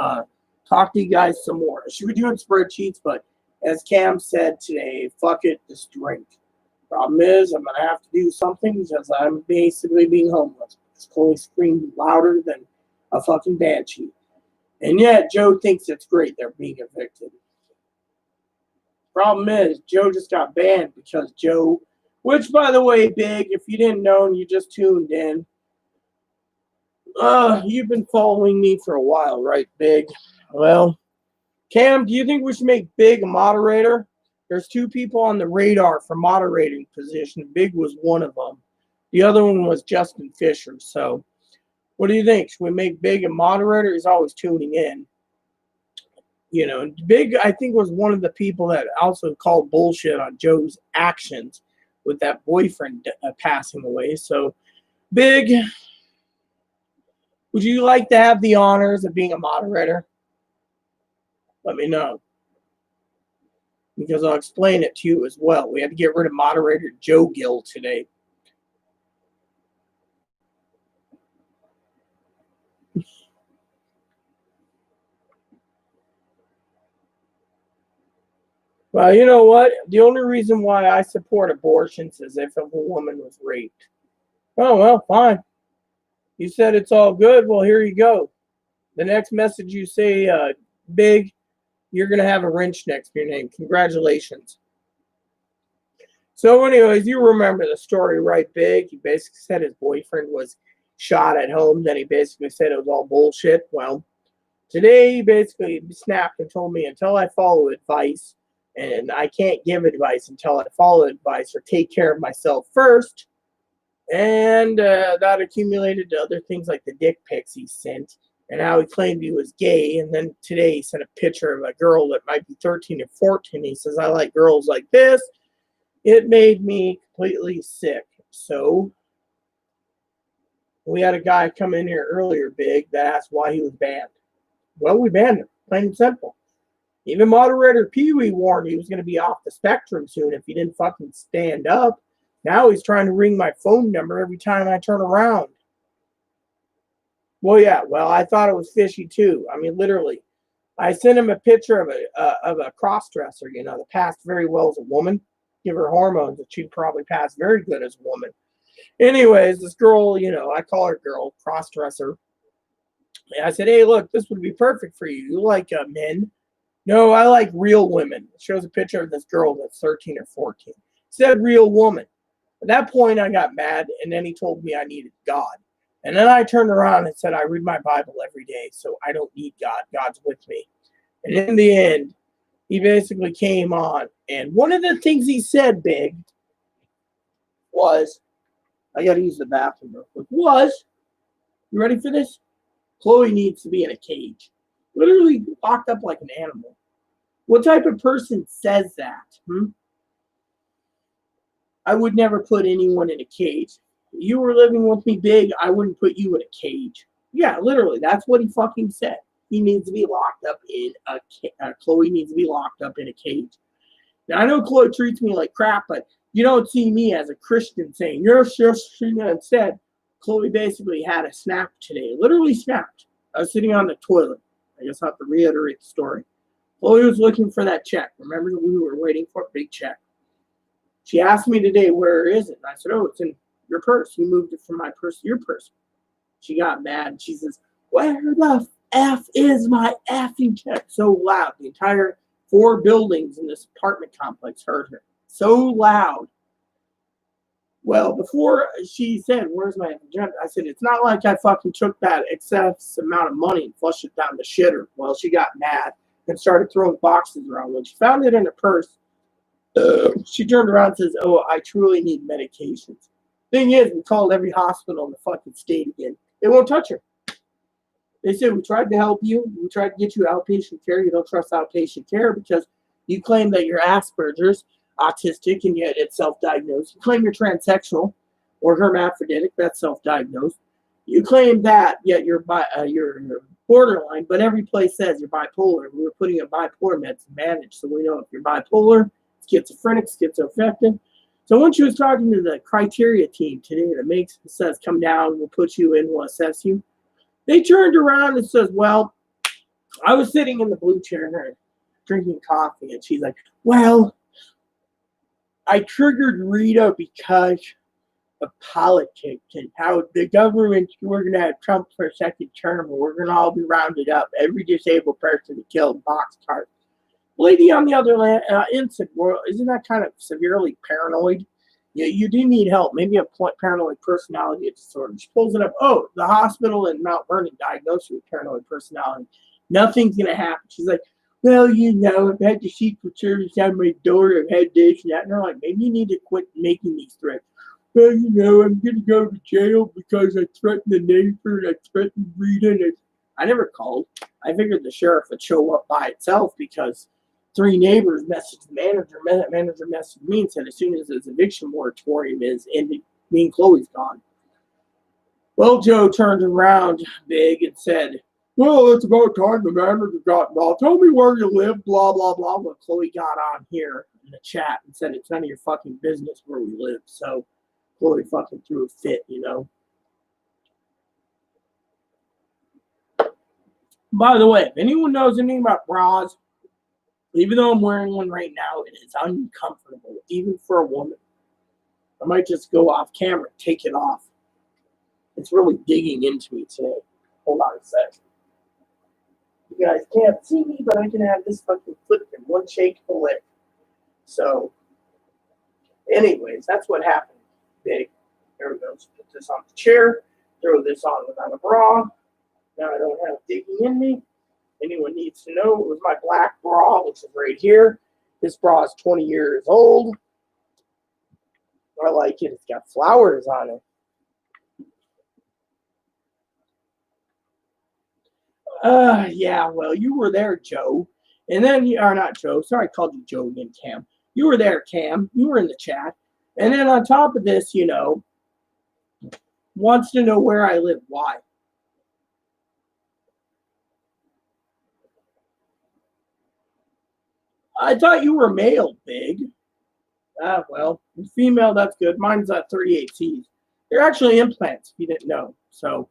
talk to you guys some more. I should be doing spreadsheets, but as Cam said today, fuck it, just drink. Problem is, I'm going to have to do something because I'm basically being homeless. Chloe screamed louder than a fucking banshee. And yet, Joe thinks it's great they're being evicted. Problem is, Joe just got banned because Joe, which, by the way, Big, if you didn't know and you just tuned in, you've been following me for a while, right, Big? Well, Cam, do you think we should make Big a moderator? There's 2 people on the radar for moderating position. Big was one of them. The other one was Justin Fisher. So, what do you think? Should we make Big a moderator? He's always tuning in. Big, I think, was one of the people that also called bullshit on Joe's actions with that boyfriend passing away. So, Big, would you like to have the honors of being a moderator? Let me know. Because I'll explain it to you as well. We had to get rid of moderator Joe Gill today. Well, you know what? The only reason why I support abortions is if a woman was raped. Oh, well, fine. You said it's all good. Well, here you go. The next message you say, Big, you're going to have a wrench next to your name. Congratulations. So anyways, you remember the story, right, Big? He basically said his boyfriend was shot at home. Then he basically said it was all bullshit. Well, today he basically snapped and told me until I follow advice, and I can't give advice until I follow advice or take care of myself first. And that accumulated to other things like the dick pics he sent and how he claimed he was gay. And then today he sent a picture of a girl that might be 13 or 14. He says, I like girls like this. It made me completely sick. So we had a guy come in here earlier, Big, that asked why he was banned. Well, we banned him, plain and simple. Even moderator Pee Wee warned he was going to be off the spectrum soon if he didn't fucking stand up. Now he's trying to ring my phone number every time I turn around. Well, yeah. Well, I thought it was fishy too. I mean, literally, I sent him a picture of a cross-dresser. That passed very well as a woman. Give her hormones, that she'd probably pass very good as a woman. Anyways, this girl, I call her girl, cross-dresser. And I said, hey, look, this would be perfect for you. You like men? No, I like real women. It shows a picture of this girl that's 13 or 14. It said real woman. At that point, I got mad, and then he told me I needed God. And then I turned around and said, I read my Bible every day, so I don't need God. God's with me. And in the end, he basically came on. And one of the things he said, Big, was, I got to use the bathroom real quick, you ready for this? Chloe needs to be in a cage. Literally locked up like an animal. What type of person says that? I would never put anyone in a cage. If you were living with me, Big, I wouldn't put you in a cage. Yeah, literally, that's what he fucking said. He needs to be locked up in a Chloe needs to be locked up in a cage. Now, I know Chloe treats me like crap, but you don't see me as a Christian saying, yes, instead, Chloe basically had a snap today. Literally snapped. I was sitting on the toilet. I guess I have to reiterate the story. Chloe was looking for that check. Remember, we were waiting for a big check. She asked me today, where is it? And I said, oh, it's in your purse. You moved it from my purse to your purse. She got mad. And she says, where the F is my effing check? So loud. The entire 4 buildings in this apartment complex heard her. So loud. Well, before she said, "Where's my agenda?" I said, "It's not like I fucking took that excess amount of money and flushed it down the shitter." Well, she got mad and started throwing boxes around. When she found it in her purse, she turned around and says, "Oh, I truly need medications." Thing is, we called every hospital in the fucking state again. They won't touch her. They said, "We tried to help you. We tried to get you outpatient care. You don't trust outpatient care because you claim that you're Asperger's, autistic, and yet it's self-diagnosed. You claim you're transsexual or hermaphroditic. That's self-diagnosed. You claim that, yet you're borderline, but every place says you're bipolar. We were putting a bipolar meds to manage, so we know if you're bipolar, schizophrenic, schizoaffective." So when she was talking to the criteria team today that says, "Come down, we'll put you in, we'll assess you," they turned around and says, "Well, I was sitting in the blue chair and drinking coffee," and she's like, "Well, I triggered Rita because of politics and how the government, we're going to have Trump for a second term and we're going to all be rounded up, every disabled person to kill in boxcars." Lady on the other end said, "Well, isn't that kind of severely paranoid? You do need help. Maybe a paranoid personality disorder." She pulls it up. "Oh, the hospital in Mount Vernon diagnosed you with paranoid personality. Nothing's going to happen." She's like, "Well, I've had the Secret Service on my door. I've had this and that." And they're like, "Maybe you need to quit making these threats." "Well, I'm going to go to jail because I threatened the neighbor and I threatened Rita." And I never called. I figured the sheriff would show up by itself because three neighbors messaged the manager. Manager messaged me and said, as soon as his eviction moratorium is ended, me and Chloe's gone. Well, Joe turned around big and said, "Well, it's about time the manager got involved. Tell me where you live, blah, blah, blah." Well, Chloe got on here in the chat and said, "It's none of your fucking business where we live." So Chloe fucking threw a fit, By the way, if anyone knows anything about bras, even though I'm wearing one right now, it is uncomfortable, even for a woman. I might just go off camera, take it off. It's really digging into me today. Hold on a sec. You guys can't see me, but I can have this fucking flipped in one shake of a lick. So, anyways, that's what happened. Big. There we go. Just put this on the chair. Throw this on without a bra. Now I don't have digging in me. Anyone needs to know, it was my black bra, which is right here. This bra is 20 years old. I like it. It's got flowers on it. Yeah, well, you were there, Joe. And then you are not Joe. Sorry, I called you Joe again, Cam. You were there, Cam. You were in the chat. And then on top of this, wants to know where I live. Why? I thought you were male, Big. Ah, well, female, that's good. Mine's 38Cs. They're actually implants, if you didn't know. So,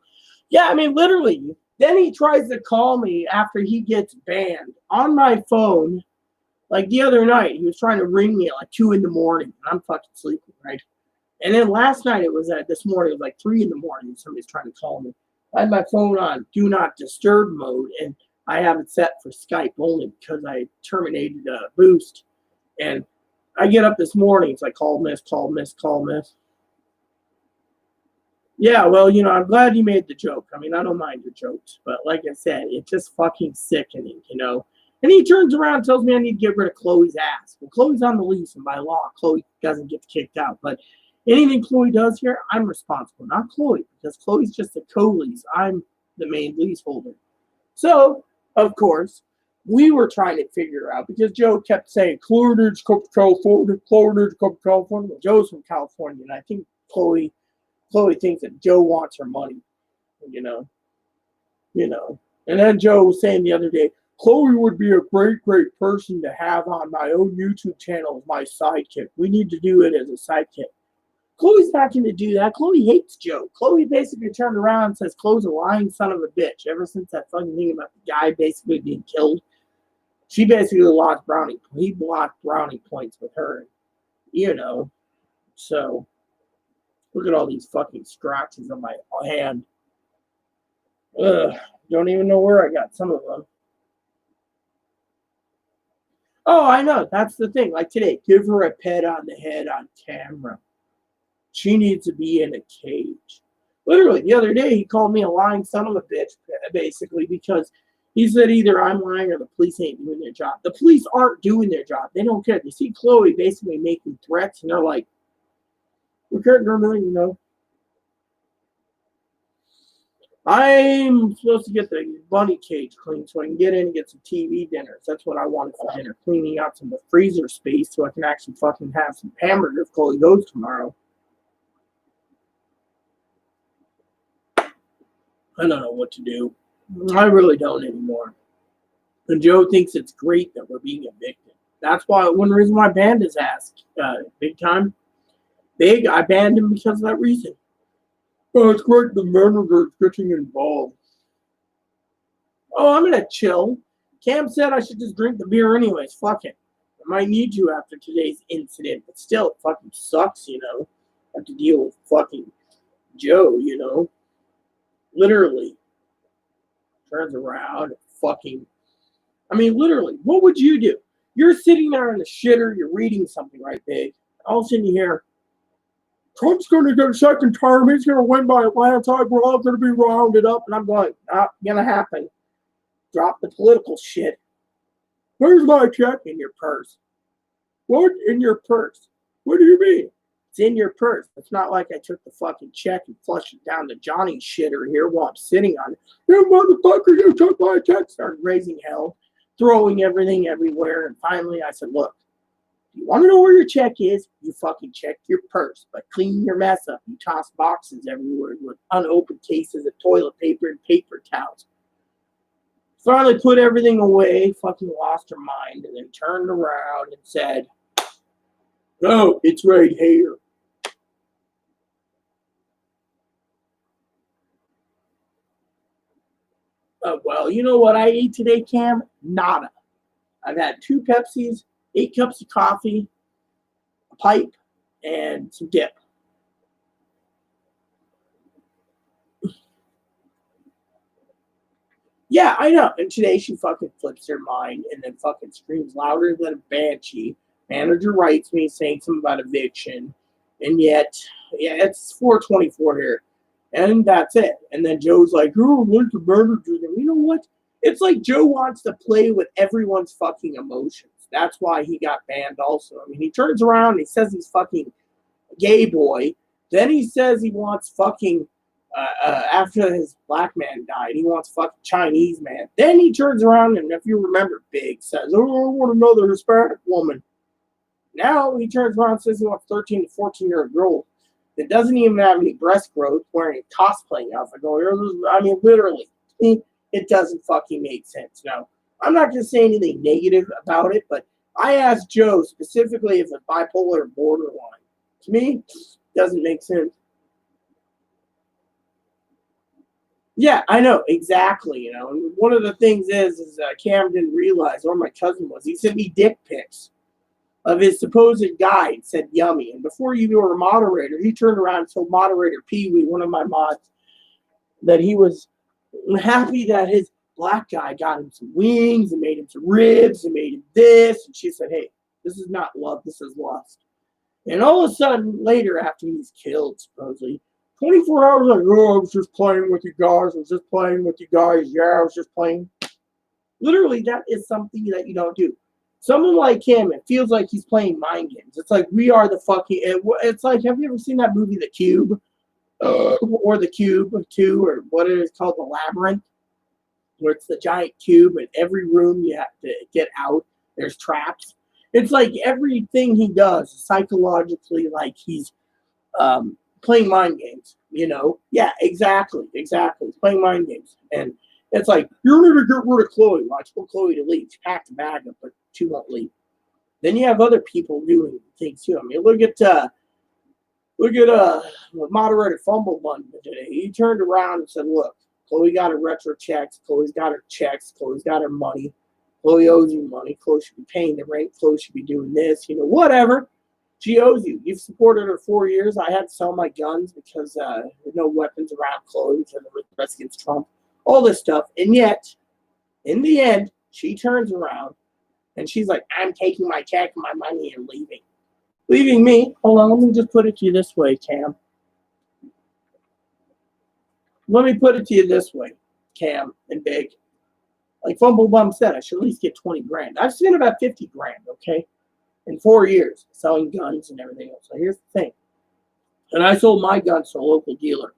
yeah, I mean, literally. Then he tries to call me after he gets banned on my phone. Like the other night, he was trying to ring me at like 2 in the morning, and I'm fucking sleeping, right? And then last night, this morning, it was like 3 in the morning, somebody's trying to call me. I had my phone on do not disturb mode, and I have it set for Skype only because I terminated a boost. And I get up this morning, it's like call, miss, call, miss, call, miss. Yeah, well, I'm glad you made the joke. I mean, I don't mind your jokes, but like I said, it's just fucking sickening. And he turns around and tells me I need to get rid of Chloe's ass. Well, Chloe's on the lease, and by law, Chloe doesn't get kicked out. But anything Chloe does here, I'm responsible, not Chloe, because Chloe's just a co-lease. I'm the main leaseholder. So, of course, we were trying to figure out, because Joe kept saying, Chloe needs to come to California, Chloe needs to come to California. Well, Joe's from California, and I think Chloe thinks that Joe wants her money, you know. And then Joe was saying the other day, Chloe would be a great, great person to have on my own YouTube channel as my sidekick. We need to do it as a sidekick. Chloe's not going to do that. Chloe hates Joe. Chloe basically turned around and says, Chloe's a lying son of a bitch. Ever since that fucking thing about the guy basically being killed, she basically lost brownie. He blocked brownie points with her, So, look at all these fucking scratches on my hand. Ugh, don't even know where I got some of them. Oh, I know. That's the thing. Like today, give her a pet on the head on camera. She needs to be in a cage. Literally, the other day he called me a lying son of a bitch, basically, because he said either I'm lying or the police ain't doing their job. The police aren't doing their job. They don't care. They see Chloe basically making threats, and they're like, we're cutting her million, you know. I'm supposed to get the bunny cage cleaned so I can get in and get some TV dinners. That's what I wanted for dinner. Cleaning out some of the freezer space so I can actually fucking have some hamburgers if Chloe goes tomorrow. I don't know what to do. I really don't anymore. And Joe thinks it's great that we're being evicted. That's why one reason why I banned his ass big time. Big, I banned him because of that reason. Oh, it's great the manager's getting involved. Oh, I'm gonna chill. Cam said I should just drink the beer anyways. Fuck it. I might need to after today's incident, but still, it fucking sucks, you know. I have to deal with fucking Joe, you know. Literally. Turns around and fucking. I mean, literally, what would you do? You're sitting there in the shitter, you're reading something, right, big? All of a sudden you hear, Trump's going to get a second term. He's going to win by a landslide. We're all going to be rounded up. And I'm going, not going to happen. Drop the political shit. Where's my check? In your purse. What? In your purse? What do you mean? It's in your purse. It's not like I took the fucking check and flushed it down to Johnny's shitter here while I'm sitting on it. You motherfucker, you took my check. Started raising hell, throwing everything everywhere. And finally I said, look, you want to know where your check is? You fucking check your purse. But clean your mess up. You toss boxes everywhere with unopened cases of toilet paper and paper towels. Finally put everything away, fucking lost her mind, and then turned around and said, oh, it's right here. Well, you know what I ate today, Cam? Nada. I've had 2 Pepsis, 8 cups of coffee, a pipe, and some dip. Yeah, I know. And today she fucking flips her mind and then fucking screams louder than a banshee. Manager writes me saying something about eviction. And yet, yeah, it's 4:24 here. And that's it. And then Joe's like, oh, what's the manager? And you know what? It's like Joe wants to play with everyone's fucking emotions. That's why he got banned also. I mean, he turns around and he says he's fucking gay boy. Then he says he wants fucking after his black man died, he wants fucking Chinese man. Then he turns around and, if you remember, Big says, oh, I want another Hispanic woman. Now he turns around and says he wants 13 to 14-year-old girl that doesn't even have any breast growth wearing a cosplaying outfit. I mean, literally, it doesn't fucking make sense. Now, I'm not going to say anything negative about it, but I asked Joe specifically if it's bipolar or borderline. To me, it doesn't make sense. Yeah, I know, exactly, you know. And one of the things is Cam didn't realize, or my cousin was, he sent me dick pics of his supposed guy and said yummy. And before you were a moderator, he turned around and told moderator Pee Wee, one of my mods, that he was happy that his black guy got him some wings and made him some ribs and made him this. And she said, hey, this is not love, this is lust. And all of a sudden, later, after he's killed, supposedly, 24 hours like, oh, I was just playing with you guys. I was just playing with you guys. Yeah, I was just playing. Literally, that is something that you don't do. Someone like him, it feels like he's playing mind games. It's like we are the fucking. It's like, have you ever seen that movie, The Cube? Or The Cube 2, or what it is called, The Labyrinth? Where it's the giant cube, and every room you have to get out, there's traps. It's like everything he does is psychologically like he's playing mind games, you know? Yeah, exactly. He's playing mind games. And it's like, you need to get rid of Chloe. Well, I told Chloe to leave. She packed a bag up, but she won't leave. Then you have other people doing things too. I mean, look at moderator Fumble Bun today. He turned around and said, look, Chloe got her retro checks. Chloe's got her checks. Chloe's got her money. Chloe owes you money. Chloe should be paying the rent. Chloe should be doing this, you know, whatever. She owes you. You've supported her 4 years. I had to sell my guns because there's no weapons around Chloe because of the press against Trump. All this stuff. And yet, in the end, she turns around and she's like, I'm taking my check and my money and leaving. Leaving me, hold on, let me just put it to you this way, Cam. Let me put it to you this way, Cam and Big. Like Fumble Bum said, I should at least get 20 grand. I've spent about 50 grand, okay, in 4 years selling guns and everything else. So here's the thing. And I sold my guns to a local dealer.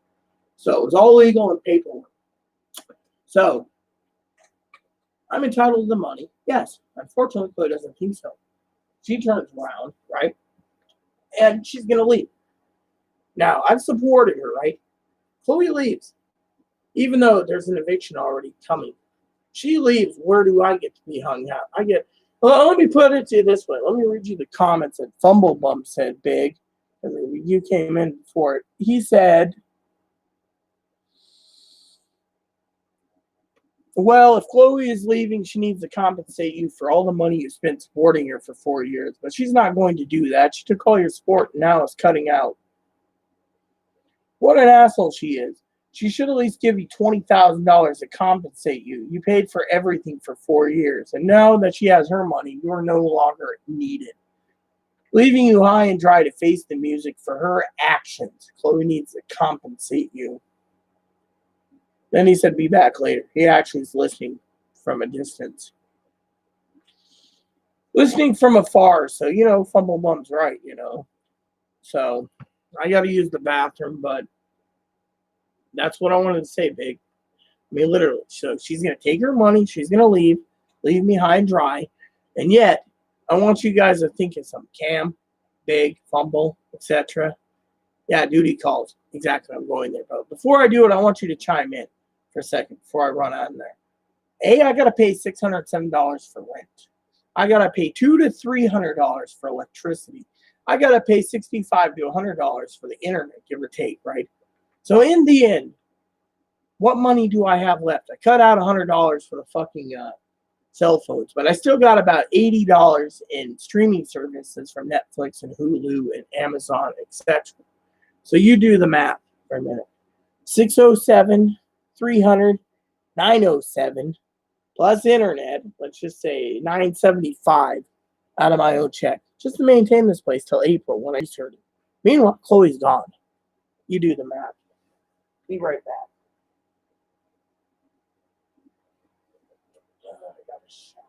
So it was all legal and paperwork. So I'm entitled to the money. Yes. Unfortunately, Chloe doesn't think so. She turns around, right? And she's going to leave. Now, I've supported her, right? Chloe leaves. Even though there's an eviction already coming. She leaves. Where do I get to be hung out? Well, let me put it to you this way. Let me read you the comments that Fumblebum said, Big. You came in before it. He said, well, if Chloe is leaving, she needs to compensate you for all the money you spent supporting her for 4 years. But she's not going to do that. She took all your support and now is cutting out. What an asshole she is. She should at least give you $20,000 to compensate you. You paid for everything for 4 years. And now that she has her money, you are no longer needed. Leaving you high and dry to face the music for her actions. Chloe needs to compensate you. Then he said, be back later. He actually is listening from a distance. Listening from afar. So, Fumblebum's right, So, I got to use the bathroom, but that's what I wanted to say, Big. I mean, literally. So, she's going to take her money. She's going to leave me high and dry. And yet, I want you guys to think of some Cam, Big, Fumble, etc. Yeah, duty calls. Exactly. I'm going there. But before I do it, I want you to chime in for a second before I run out of there. I got to pay $607 for rent. I got to pay $200 to $300 for electricity. I got to pay $65 to $100 for the internet, give or take, right? So in the end, what money do I have left? I cut out $100 for the fucking cell phones, but I still got about $80 in streaming services from Netflix and Hulu and Amazon, etc. So you do the math for a minute. 607, 300, 907 plus internet, let's just say 975 out of my own check, just to maintain this place till April when I started. Meanwhile, Chloe's gone. You do the math. Be right back. I gotta shower.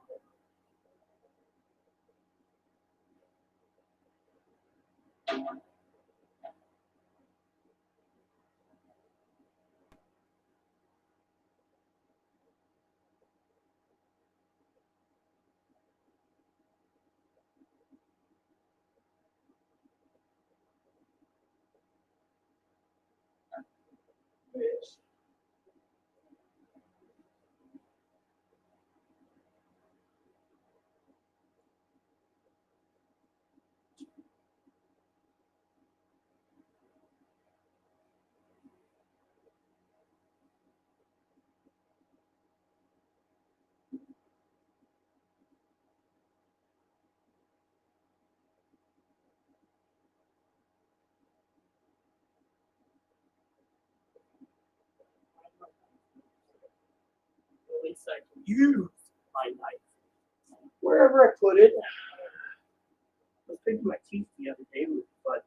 At least I can use my knife. Wherever I put it. I was picking my teeth the other day, but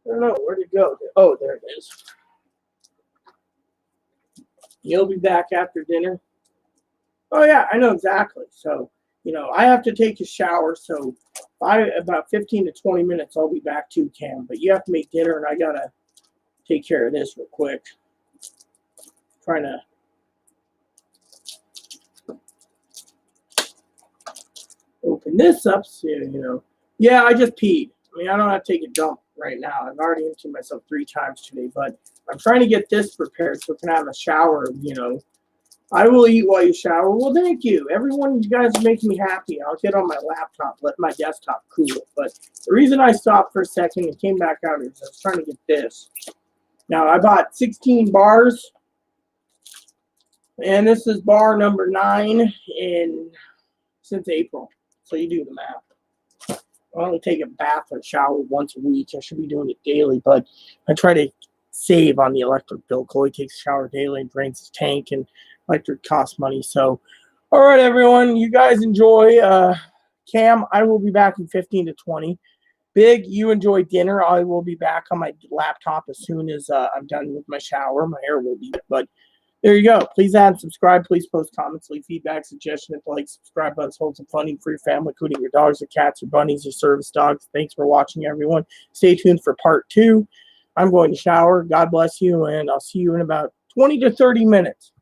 I don't know where to go. Oh, there it is. You'll be back after dinner? Oh, yeah, I know exactly. So, I have to take a shower. So, about 15 to 20 minutes, I'll be back to Cam. But you have to make dinner, and I got to take care of this real quick. Trying to open this up. So, Yeah, I just peed. I mean, I don't have to take a dump right now. I've already emptied myself 3 times today. But I'm trying to get this prepared so I can have a shower, I will eat while you shower. Well, thank you. Everyone, you guys are making me happy. I'll get on my laptop, let my desktop cool. But the reason I stopped for a second and came back out is I was trying to get this. Now, I bought 16 bars. And this is bar number 9 since April. So you do the math. I only take a bath or shower once a week. I should be doing it daily, but I try to save on the electric bill. Chloe takes a shower daily and drains his tank, and electric costs money. So, all right, everyone, you guys enjoy. Cam, I will be back in 15 to 20. Big, you enjoy dinner. I will be back on my laptop as soon as I'm done with my shower. My hair will be, but there you go. Please add and subscribe. Please post comments, leave feedback, suggestions, like, subscribe buttons, hold some funding for your family, including your dogs, your cats, your bunnies, your service dogs. Thanks for watching, everyone. Stay tuned for part 2. I'm going to shower. God bless you, and I'll see you in about 20 to 30 minutes.